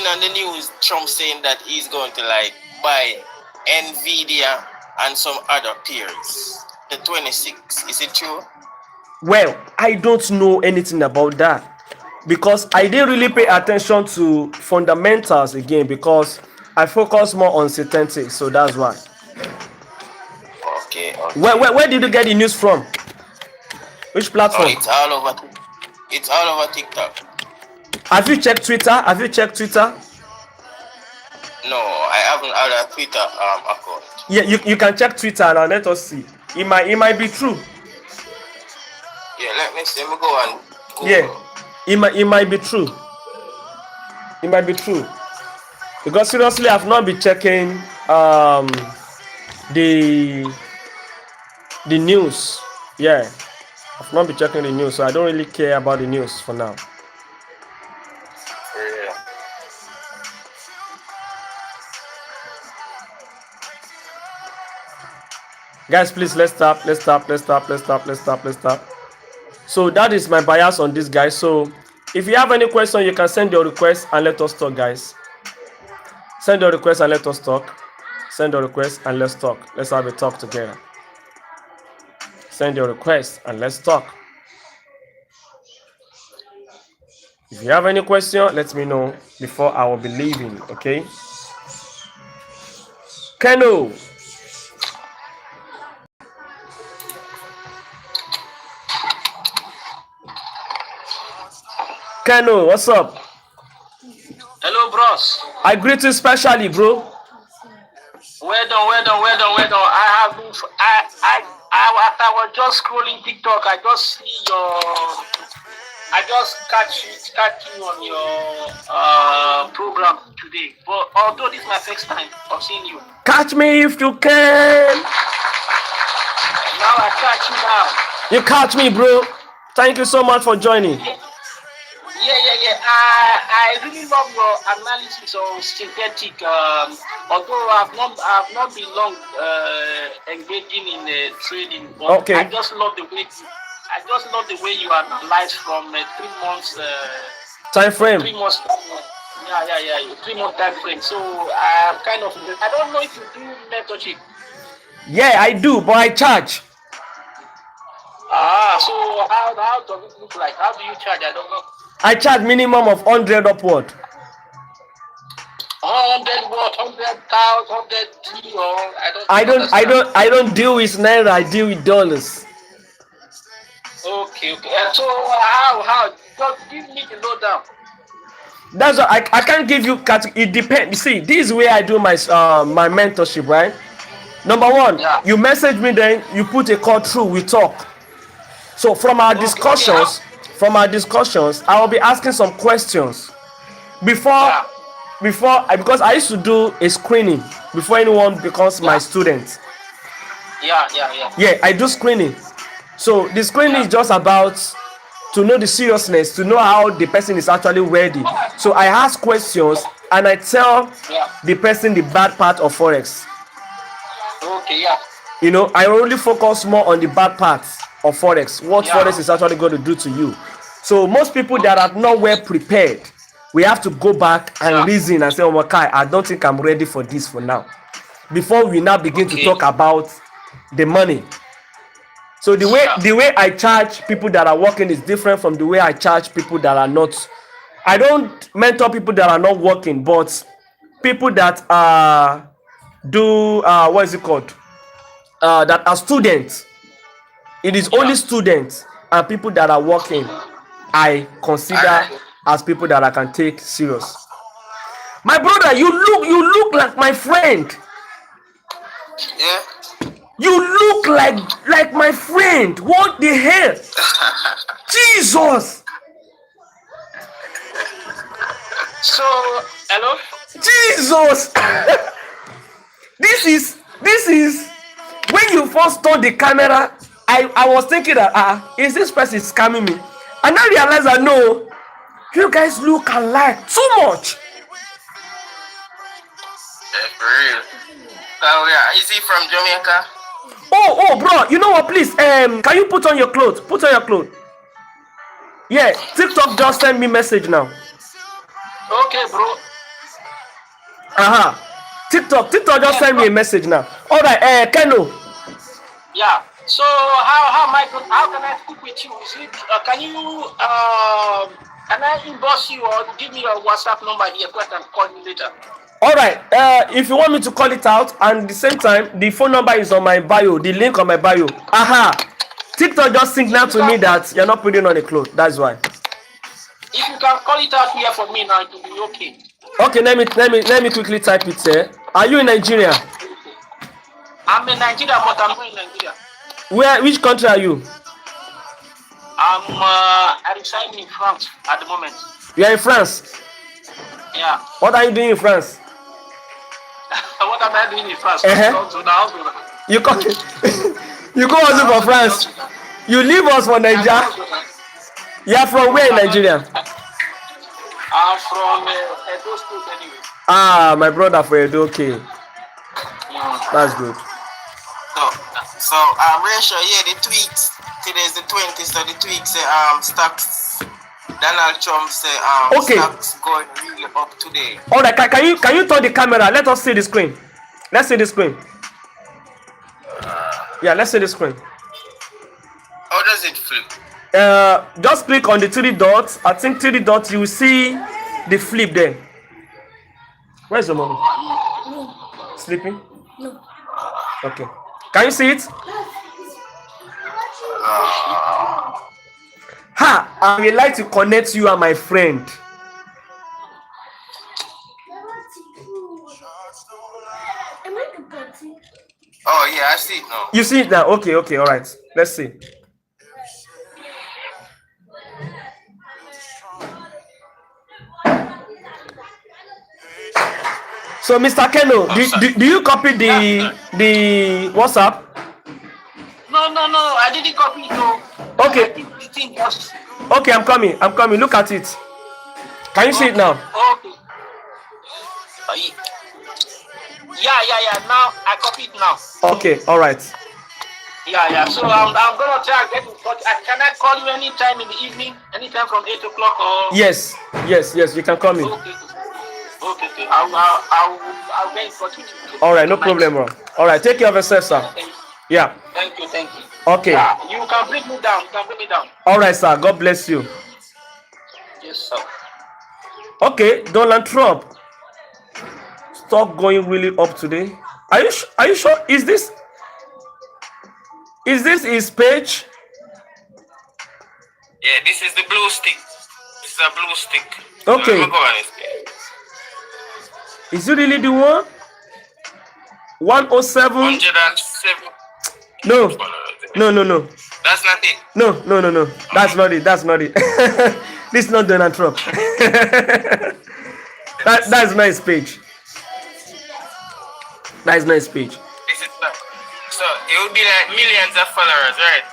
on the news Trump saying that he's going to buy Nvidia and some other peers. The 26. Is it true? Well, I don't know anything about that because I didn't really pay attention to fundamentals again because I focus more on certainty, so that's why. Okay. Where did you get the news from? Which platform? Oh, it's all over TikTok. Have you checked Twitter? No, I haven't had a Twitter account. Yeah, you can check Twitter and let us see. It might be true. Yeah, let me see. Let me go on Google. Yeah, it might be true. It might be true. Because seriously, I've not been checking the news. Yeah, I've not been checking the news, so I don't really care about the news for now. Yeah. Guys, please let's stop. So that is my bias on this guy. So if you have any question, you can send your request and let us talk, guys. Send your request and let us talk. Send your request and let's talk. Let's have a talk together. Send your request and let's talk. If you have any question, let me know before I will be leaving, okay? Keno. Keno, what's up? Hello, bros. I greet you specially, bro. Well done. After I was just scrolling TikTok, I just catch you on your program today. But although this is my first time of seeing you. Catch me if you can. Now I catch you now. You catch me, bro. Thank you so much for joining. Yeah. I really love your analysis of synthetic. Although I've not been long engaging in trading, but Okay. I just love the way you analyze from 3 months. Time frame. 3 months. Yeah. 3 month time frame. So I'm kind of. I don't know if you do mentorship. Yeah, I do, but I charge. So how does it look like? How do you charge? I don't know. I charge minimum of 100 upward. 100 what? 100,000, 100 T, or I don't I understand. don't I don't deal with naira, I deal with dollars. Okay. And so how? Just give me the lowdown. That's what I can't give you it depends. You see, this is where I do my my mentorship, right? Number one, Yeah. you message me, then you put a call through, we talk. So from our Okay. discussions, I will be asking some questions before Yeah. because I used to do a screening before anyone becomes my Yeah. student. Yeah. Yeah, I do screening. So the screening Yeah. is just about to know the seriousness, to know how the person is actually ready. So I ask questions and I tell Yeah. the person the bad part of forex. Okay. Yeah. You know, I only focus more on the bad parts of forex, what Yeah. forex is actually going to do to you. So most people that are not well prepared, we have to go back and Yeah. reason and say, oh my God, I don't think I'm ready for this for now, before we now begin to Okay. talk about the money. So the Yeah. way I charge people that are working is different from the way I charge people that are not. I don't mentor people that are not working, but people that do what is it called, that are students. It is only Yeah. students and people that are working I consider Alright. as people that I can take serious. My brother, you look like my friend. Yeah. You look like my friend. What the hell? Jesus. So hello. Jesus. this is when you first turn the camera, I was thinking that is this person scamming me? And I realized that no, you guys look alike too much. Yeah, for real. So yeah, is he from Jamaica? Oh, bro, you know what? Please, can you put on your clothes? Put on your clothes. Yeah, TikTok just send me message now. Okay, bro. TikTok just Yeah. send me a message now. All right, Keno. Yeah. So how can I speak with you? Is it can I inbox you or give me your WhatsApp number here so I can call you later? All right, if you want me to call it out, and at the same time, the phone number is on my bio, the link on my bio. TikTok just signal to me that you're not putting on a clothes. That's why. If you can call it out here for me now, it will be okay. Okay, let me quickly type it here. Are you in Nigeria? I'm in Nigeria, but I'm not in Nigeria. Which country are you? I reside in France at the moment. You are in France. Yeah. What are you doing in France? What am I doing in France? You come, you go also for France. You leave us for Nigeria. You are from where in Nigeria? I'm from Edo State anyway. My brother for Edo. Okay, that's good. So Rachel, yeah, the tweets. Today's the 20th, so the tweets say stocks. Donald Trump say Okay. stocks going really up today. All right, can you turn the camera? Let us see the screen. Let's see the screen. Yeah, let's see the screen. How does it flip? Just click on the 3 dots. I think 3 dots. You will see the flip there. Where's the mommy? Sleeping? No. Okay. Can you see it? I would like to connect you and my friend. Oh yeah, I see it now. You see it now? Okay, all right. Let's see. So, Mr. Keno, do you copy the WhatsApp? No, I didn't copy it. No. Okay. I thing just. Okay, I'm coming. I'm coming. Look at it. Can you see it Okay. now? Okay. Yeah. Now I copy it now. Okay, all right. Yeah. So I'm gonna try and get in touch. Can I call you anytime in the evening? Anytime from 8 o'clock or? Yes. You can call me. Okay. I'll get in touch with you. All right, no Tonight. problem, bro. All right, take care of yourself, sir. Yeah. Thank you. Okay. Yeah, you can bring me down. All right, sir. God bless you. Yes, sir. Okay, Donald Trump. Stock going really up today. Are you sure? Is this his page? Yeah, this is the blue stick. This is a blue stick. Okay. Let me go on his page. Is it really the one? 107. 107. No. That's not it. No. That's not it. This is not Donald Trump. That's not his page. That is not his page. This is not. So it would be like millions of followers, right?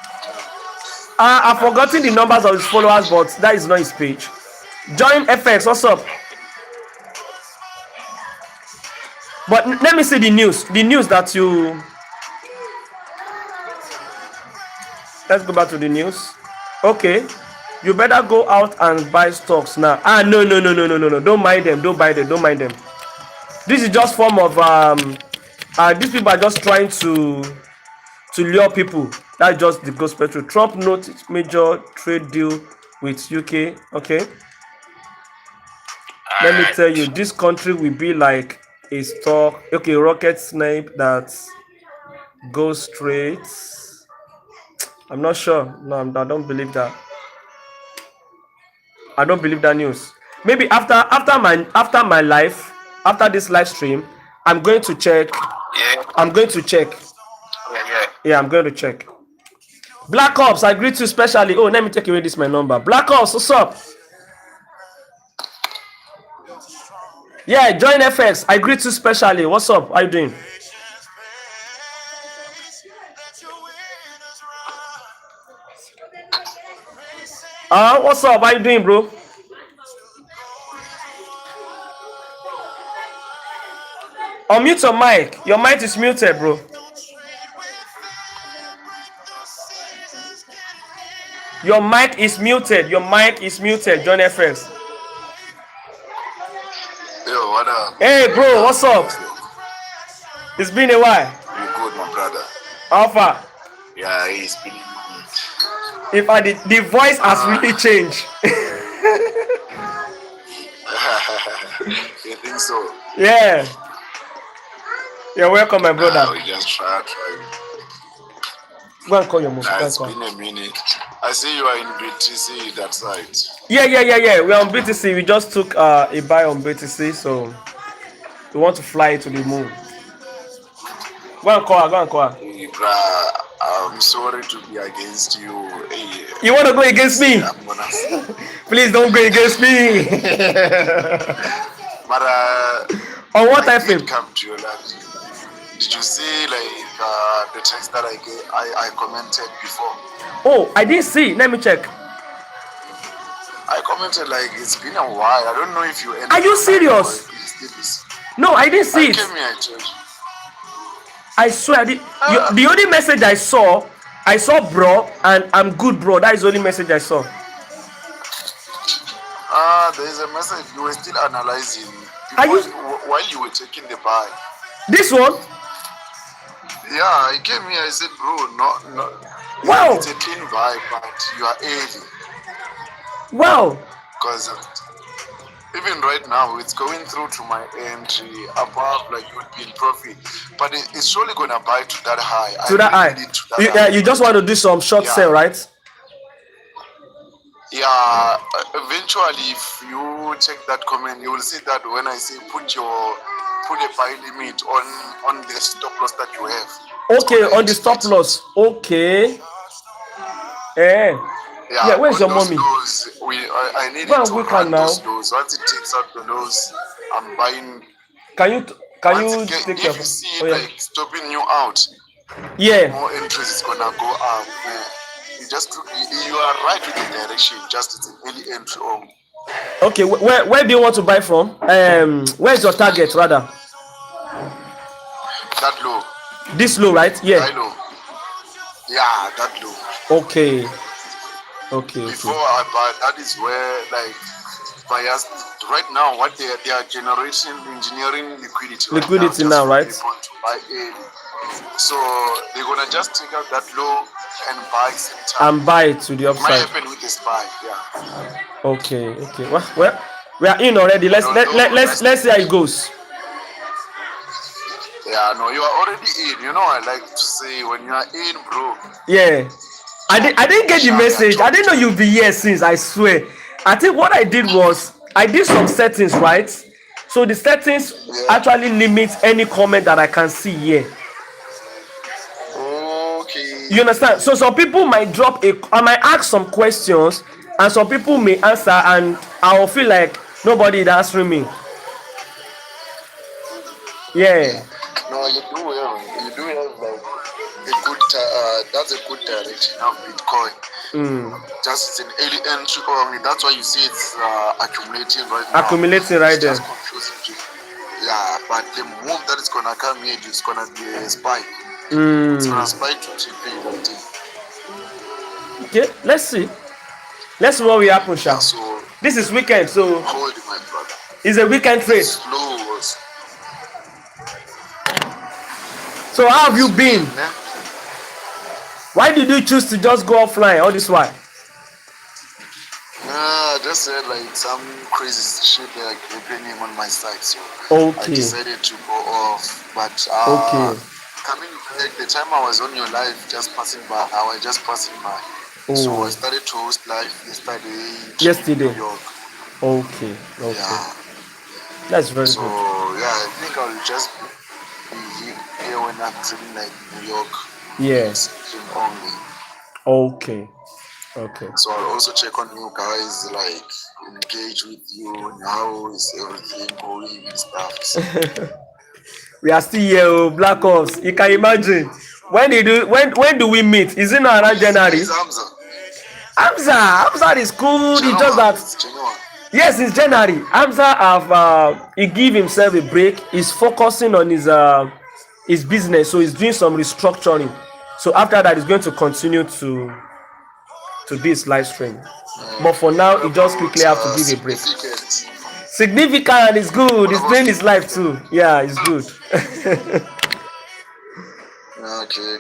I've forgotten the numbers of his followers, but that is not his page. Join FX, what's up? But let me see the news. The news that you. Let's go back to the news. Okay. You better go out and buy stocks now. No. Don't mind them. Don't mind them. This is just form of these people are just trying to lure people. That's just the gospel truth. Trump noticed major trade deal with UK. Okay. Let me tell you, this country will be like a stock. Okay, rocket snipe that goes straight. I'm not sure. No, I don't believe that. I don't believe that news. Maybe after my life, after this live stream, I'm going to check. Yeah. I'm going to check. Yeah, I'm going to check. Black Ops, I greet you specially. Oh, let me take away this my number. Black Ops, what's up? Yeah, join FX. I greet you specially. What's up? How you doing? What's up? How you doing, bro? Unmute your mic. Your mic is muted, bro. Your mic is muted. Join FX. Yo, what up? Hey, bro, what's up? It's been a while. You good, my brother? Alpha. Yeah, it's been. If the voice has really changed. You think so? Yeah. You're welcome, my brother. We just try. Go and call your mom. It's been a minute. I see you are in BTC that side. Yeah. We're on BTC. We just took a buy on BTC, so we want to fly to the moon. Go and call her. Hey, bruh, I'm sorry to be against you. Hey, You want to go against me? I'm gonna. Please don't go against me. But On what I I feel? did come to your land. Did you see the text that I commented before? Oh, I didn't see. Let me check. I commented it's been a while. I don't know if you. Are you serious? No, I didn't see it. Came here, I told you. I swear, the only message I saw bro, and I'm good, bro. That is the only message I saw. There is a message you were still analyzing while you were taking the buy. This one? Yeah, I came here. I said, bro, no. Wow. It's a clean buy, but you are early. Wow. Because even right now, it's going through to my entry above, you would be in profit. But it's surely going to buy to that high. To that high. You just want to do some short sale, right? Yeah. Eventually, if you check that comment, you will see that when I say put a buy limit on the stop loss that you have. Okay, on the stop loss. Okay. Yeah, where's your mommy? I need Go and to wake run her now. those lows. Once it takes out the lows, I'm buying. Can you take care if of you see it? stopping you out, Yeah. more interest is gonna go up. You just you are right with the direction. Just it's an early entry on Okay, where do you want to buy from? Where's your target rather? that low, This low, right? Yeah. that low. Yeah, that low. Okay. Okay. Before Okay. I buy, that is where like buyers right now what they are generating engineering liquidity right now Liquidity just now, for right? people to buy early. So they're gonna just take out that low and buy same time. And buy it to the It might upside. happen with the SPY, yeah. Okay. Okay. Well, we are in already. But Let's see how it goes. yeah, no, you are already in. You know, I like to say when you are in, bro. Yeah. I didn't get the message. I didn't know you'd be here since, I swear. I think what I did was I did some settings, right? So the settings Yeah. actually limit any comment that I can see here. Okay. You understand? So some people might I might ask some questions, and some people may answer, and I will feel like nobody is answering me. Yeah. No, you do well. You do have like a good. That's a good direction of Bitcoin. Just it's an early entry only. That's why you see it's accumulating right now. Accumulating right It's just there. confusing to yeah, but the move that is gonna come here is gonna be a spike. It's gonna spike to TP. Okay, let's see. Let's see what will happen, Sha. So This is weekend, so hold it, my brother. it's a weekend trade. Slow. So how have you been? Eh? Why did you choose to just go offline all this while? I just said like some crazy shit like happening on my side, so I Okay. decided to go off. But Okay. coming back, the time I was on your live, just passing by, I was just passing by. So I Oh, started to host live yesterday. yesterday. In New York. Okay. Okay. Yeah. That's very So good. yeah, I think I'll just be here when I'm in like New York. Yeah. Session only. Okay. Okay. So I'll also check on you guys, like engage with you and how is everything going and stuff. So, We are still here, oh, Black Ops. You can imagine. When do we meet? Is it not around January? Where's Hamza? Hamza is cool. It's just that It's genuine. yes, it's January. Hamza he give himself a break. He's focusing on his business, so he's doing some restructuring. So after that, he's going to continue to do his live stream. But for now, he just quickly have to give a break. Significant is good. He's doing his life too. Yeah, it's good. Okay.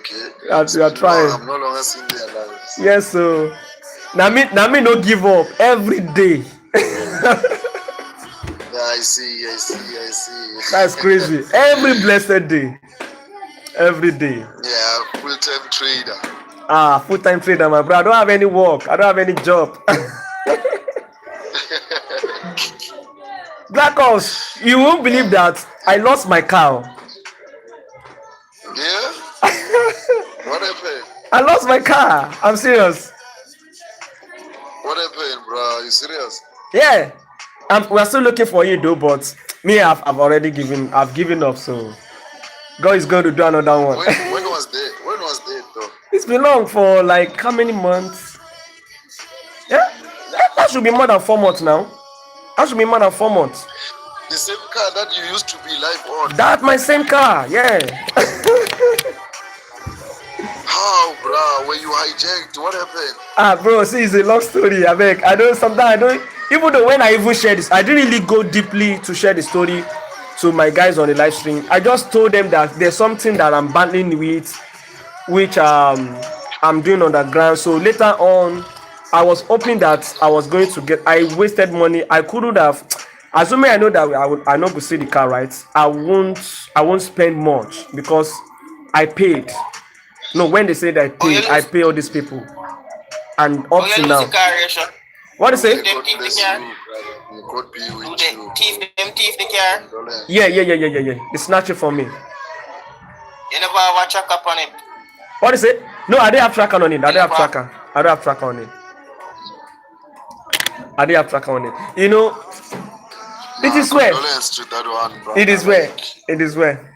We are trying. I'm no longer seeing their lives. Yes, so now me no give up every day. Yeah, I see. That's crazy. Every blessed day. Every day. Yeah, full-time trader. Full-time trader, my bro. I don't have any work. I don't have any job. Black Ops, you won't believe that I lost my car. Yeah? What happened? I lost my car. I'm serious. What happened, bro? You serious? Yeah. We're still looking for you though, but me, I've already given up. So God is going to do another one. When was that? When was that though? It's been long for like how many months? Yeah, that should be more than 4 months now. That should be more than 4 months. The same car that you used to be live on. That my same car, yeah. How, bro? When you hijacked, what happened? Bro, see, it's a long story. I don't. Sometimes I don't. Even though when I even share this, I didn't really go deeply to share the story to my guys on the live stream. I just told them that there's something that I'm battling with, which I'm doing underground. So later on, I was hoping that I was going to get. I wasted money. I couldn't have. Assuming I know that I not go see the car, right? I won't spend much because I paid. No, when they say that I pay all these people, and up to now. What do you say? God bless you, brother. God be with you. Thief the car. Yeah. They snatch it from me. You never have a track up on it. What is it? No, I don't have tracker on it. I don't have tracker on it. You know, it is where. It is where.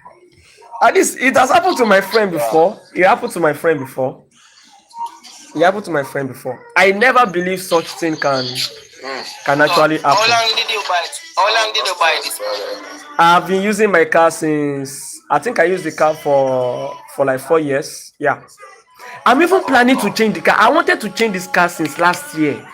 At least it has happened to my friend before. It happened to my friend before. It happened to my friend before. I never believed such thing can So, actually how happen. long did you buy it? How long did you buy this? I've been using my car since, I think I used the car for like 4 years. Yeah. I'm even planning to change the car. I wanted to change this car since last year.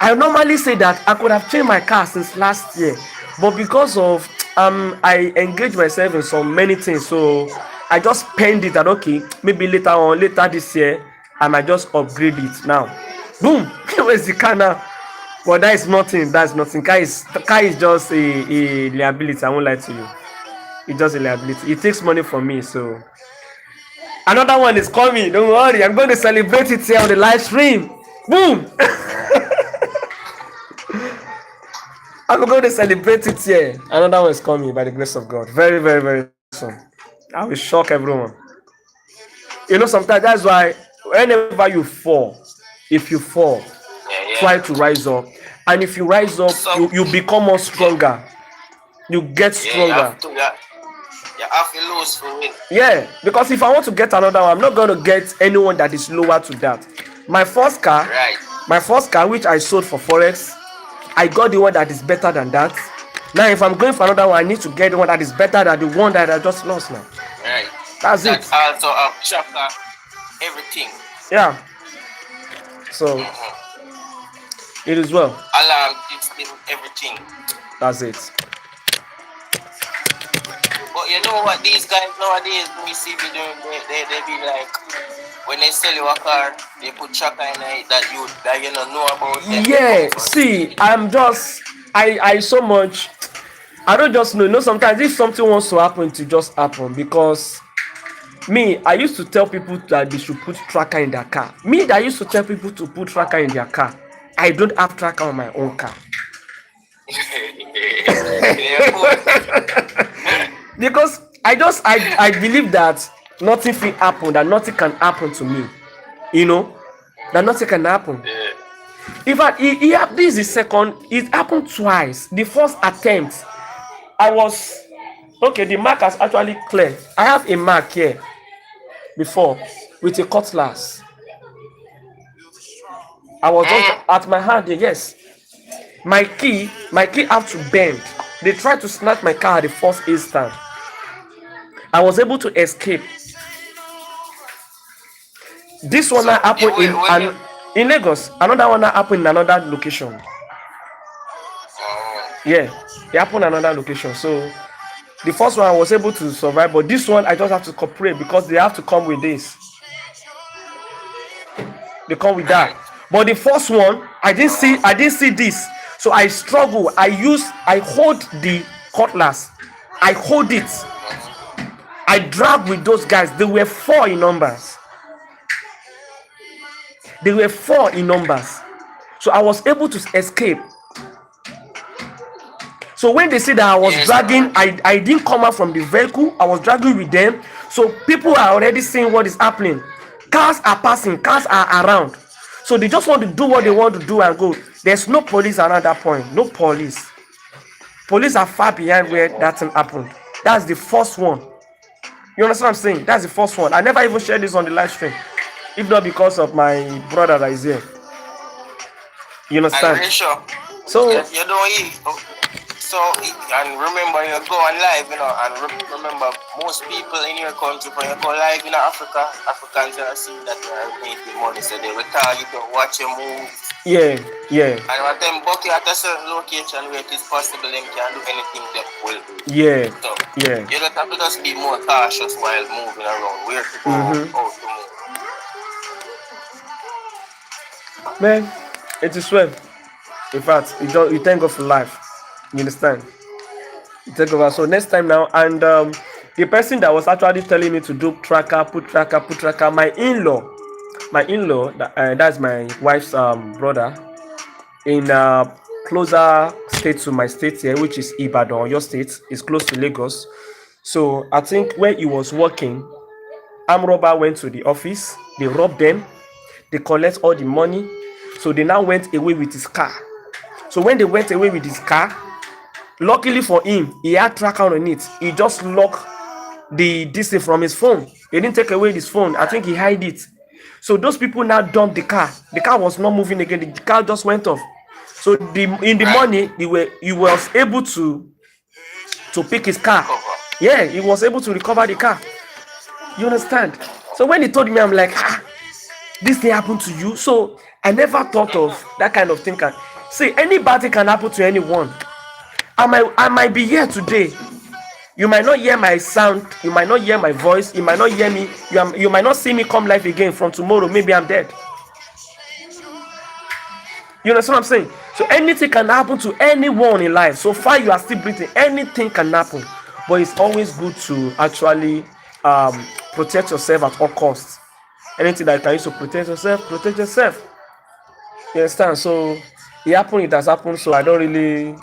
I normally say that I could have changed my car since last year, but because of I engaged myself in so many things, so I just penned it that okay, maybe later this year, I might just upgrade it now. Boom! Where's the car now? But that is nothing. That's nothing. Car is just a liability. I won't lie to you. It's just a liability. It takes money from me, so another one is coming. Don't worry, I'm going to celebrate it here on the live stream. Boom! I'm going to celebrate it here. Another one is coming by the grace of God. Very, very, very soon. I will shock everyone. Sometimes that's why whenever you fall, if you fall, try to rise up. And if you rise up, So, you become more stronger. You get yeah, you stronger. have to, you have to lose for it. Yeah, because if I want to get another one, I'm not going to get anyone that is lower to that. My first car, Right. which I sold for Forex, I got the one that is better than that. Now, if I'm going for another one, I need to get the one that is better than the one that I just lost now. Right. That's That it. also have tracker everything. Yeah. So, it is well. Alarm system, everything. That's it. But you know what these guys nowadays we see be doing, they be like when they sell you a car, they put tracker in it that you don't know about them. Yeah, see, I so much, I don't just know. Sometimes if something wants to happen, to just happen. Because me, I used to tell people that they should put tracker in their car. Me, that used to tell people to put tracker in their car. I don't have tracker on my own car. Because I believe that nothing will happen, that nothing can happen to me. That nothing can happen. In fact, this is the second. It happened twice. The first attempt, I was okay. The mark has actually cleared. I have a mark here before with a cutlass. I was just at my hand. Yes, my key have to bend. They tried to snatch my car at the first instant. I was able to escape. This one that happened in Lagos. Another one that happened in another location. Yeah, it happened in another location. So the first one I was able to survive, but this one I just have to cooperate because they have to come with this. They come with that. But the first one, I didn't see this. So I struggle. I hold the cutlass. I hold it. I drag with those guys. They were 4 in numbers. So I was able to escape. So when they say that I was dragging, I didn't come out from the vehicle. I was dragging with them. So people are already seeing what is happening. Cars are passing. Cars are around. So they just want to do what they want to do and go. There's no police around that point. No police. Police are far behind where that thing happened. That's the first one. You understand what I'm saying? That's the first one. I never even shared this on the live stream. If not because of my brother that is here. You understand? So you don't eat. So, and remember, you go on live, and remember, most people in your country, when you go live in Africa, Africans are seeing that you are making money, so they will target you, watch you move. Yeah. And when them book you at a certain location where it is possible, them can do anything they will do. Yeah. So, Yeah. you don't have to just be more cautious while moving around, where to go, how to move. Man, it is well. In fact, you thank God for life. You understand? You take over. So next time now, and the person that was actually telling me to do put tracker, my in-law, that's my wife's brother, in closer state to my state here, which is Ibadan. Your state is close to Lagos. So I think when he was working, armed robber went to the office. They robbed them. They collect all the money. So they now went away with his car. So when they went away with his car, luckily for him, he had tracker on it. He just locked the this thing from his phone. They didn't take away his phone. I think he hid it. So those people now dumped the car. The car was not moving again. The car just went off. So in the morning, he was able to pick his car. Yeah, he was able to recover the car. You understand? So when he told me, I'm like, this thing happened to you. So I never thought of that kind of thing. See, any bad thing can happen to anyone. I might be here today. You might not hear my sound. You might not hear my voice. You might not hear me. You might not see me come live again from tomorrow. Maybe I'm dead. You understand what I'm saying? So anything can happen to anyone in life. So far you are still breathing, anything can happen. But it's always good to actually protect yourself at all costs. Anything that you can use to protect yourself, protect yourself. You understand? So it happened, it has happened. So I don't really.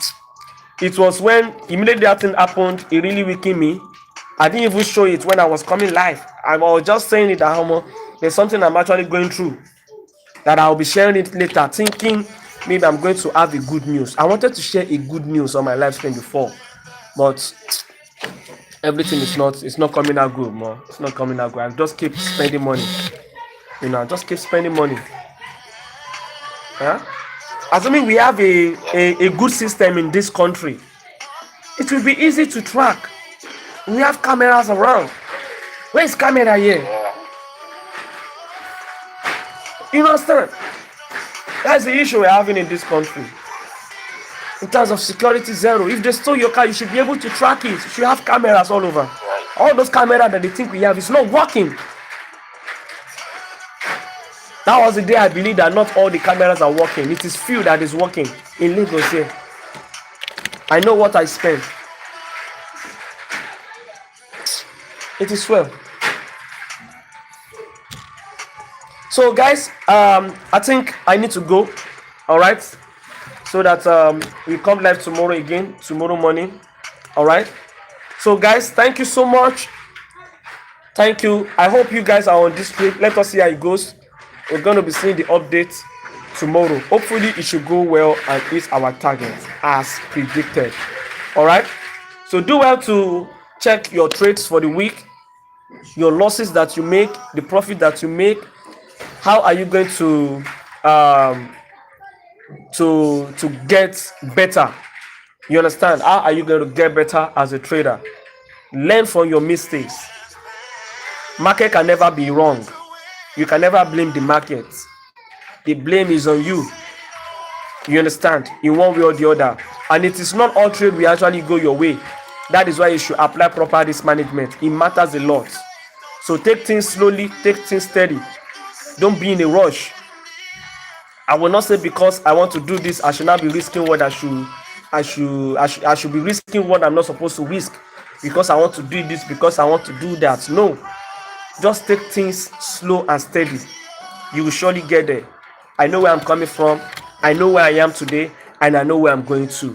It was when immediately that thing happened, it really weakened me. I didn't even show it when I was coming live. I was just saying it at home. There's something I'm actually going through that I'll be sharing it later, thinking maybe I'm going to have a good news. I wanted to share a good news on my live stream before, but everything is not coming out good, more. It's not coming out good. I just keep spending money. I just keep spending money. Assuming we have a good system in this country, it will be easy to track. We have cameras around. Where is camera here? You understand? That's the issue we're having in this country. In terms of security, zero. If they stole your car, you should be able to track it. You should have cameras all over. All those cameras that they think we have, it's not working. That was the day I believe that not all the cameras are working. It is few that is working in Lagos here. I know what I spent. It is well. So guys, I think I need to go. All right, so that we come live tomorrow again, tomorrow morning. All right. So guys, thank you so much. Thank you. I hope you guys are on this trip. Let us see how it goes. We're going to be seeing the update tomorrow. Hopefully it should go well and hit our target as predicted. All right. So do well to check your trades for the week, your losses that you make, the profit that you make. How are you going to get better? You understand? How are you going to get better as a trader? Learn from your mistakes. Market can never be wrong. You can never blame the market. The blame is on you. You understand? In one way or the other. And it is not all trade will actually go your way. That is why you should apply proper risk management. It matters a lot. So take things slowly, take things steady. Don't be in a rush. I will not say because I want to do this, I should not be risking what I should be risking what I'm not supposed to risk because I want to do this, because I want to do that. No. Just take things slow and steady. You will surely get there. I know where I'm coming from. I know where I am today. And I know where I'm going to.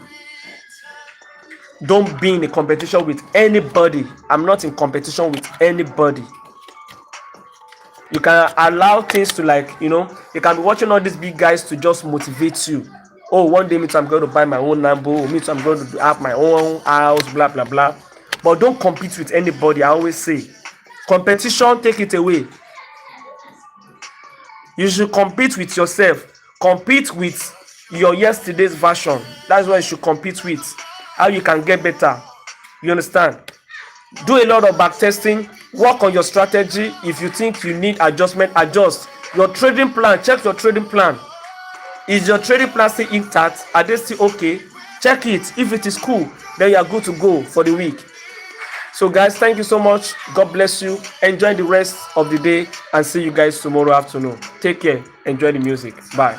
Don't be in a competition with anybody. I'm not in competition with anybody. You can allow things to you can be watching all these big guys to just motivate you. Oh, one day, me too, I'm going to buy my own Lambo. Me too, I'm going to have my own house, blah, blah, blah. But don't compete with anybody. I always say. Competition, take it away. You should compete with yourself. Compete with your yesterday's version. That's what you should compete with. How you can get better. You understand? Do a lot of backtesting. Work on your strategy. If you think you need adjustment, adjust. Your trading plan, check your trading plan. Is your trading plan still intact? Are they still okay? Check it. If it is cool, then you are good to go for the week. So guys, thank you so much. God bless you. Enjoy the rest of the day and see you guys tomorrow afternoon. Take care. Enjoy the music. Bye.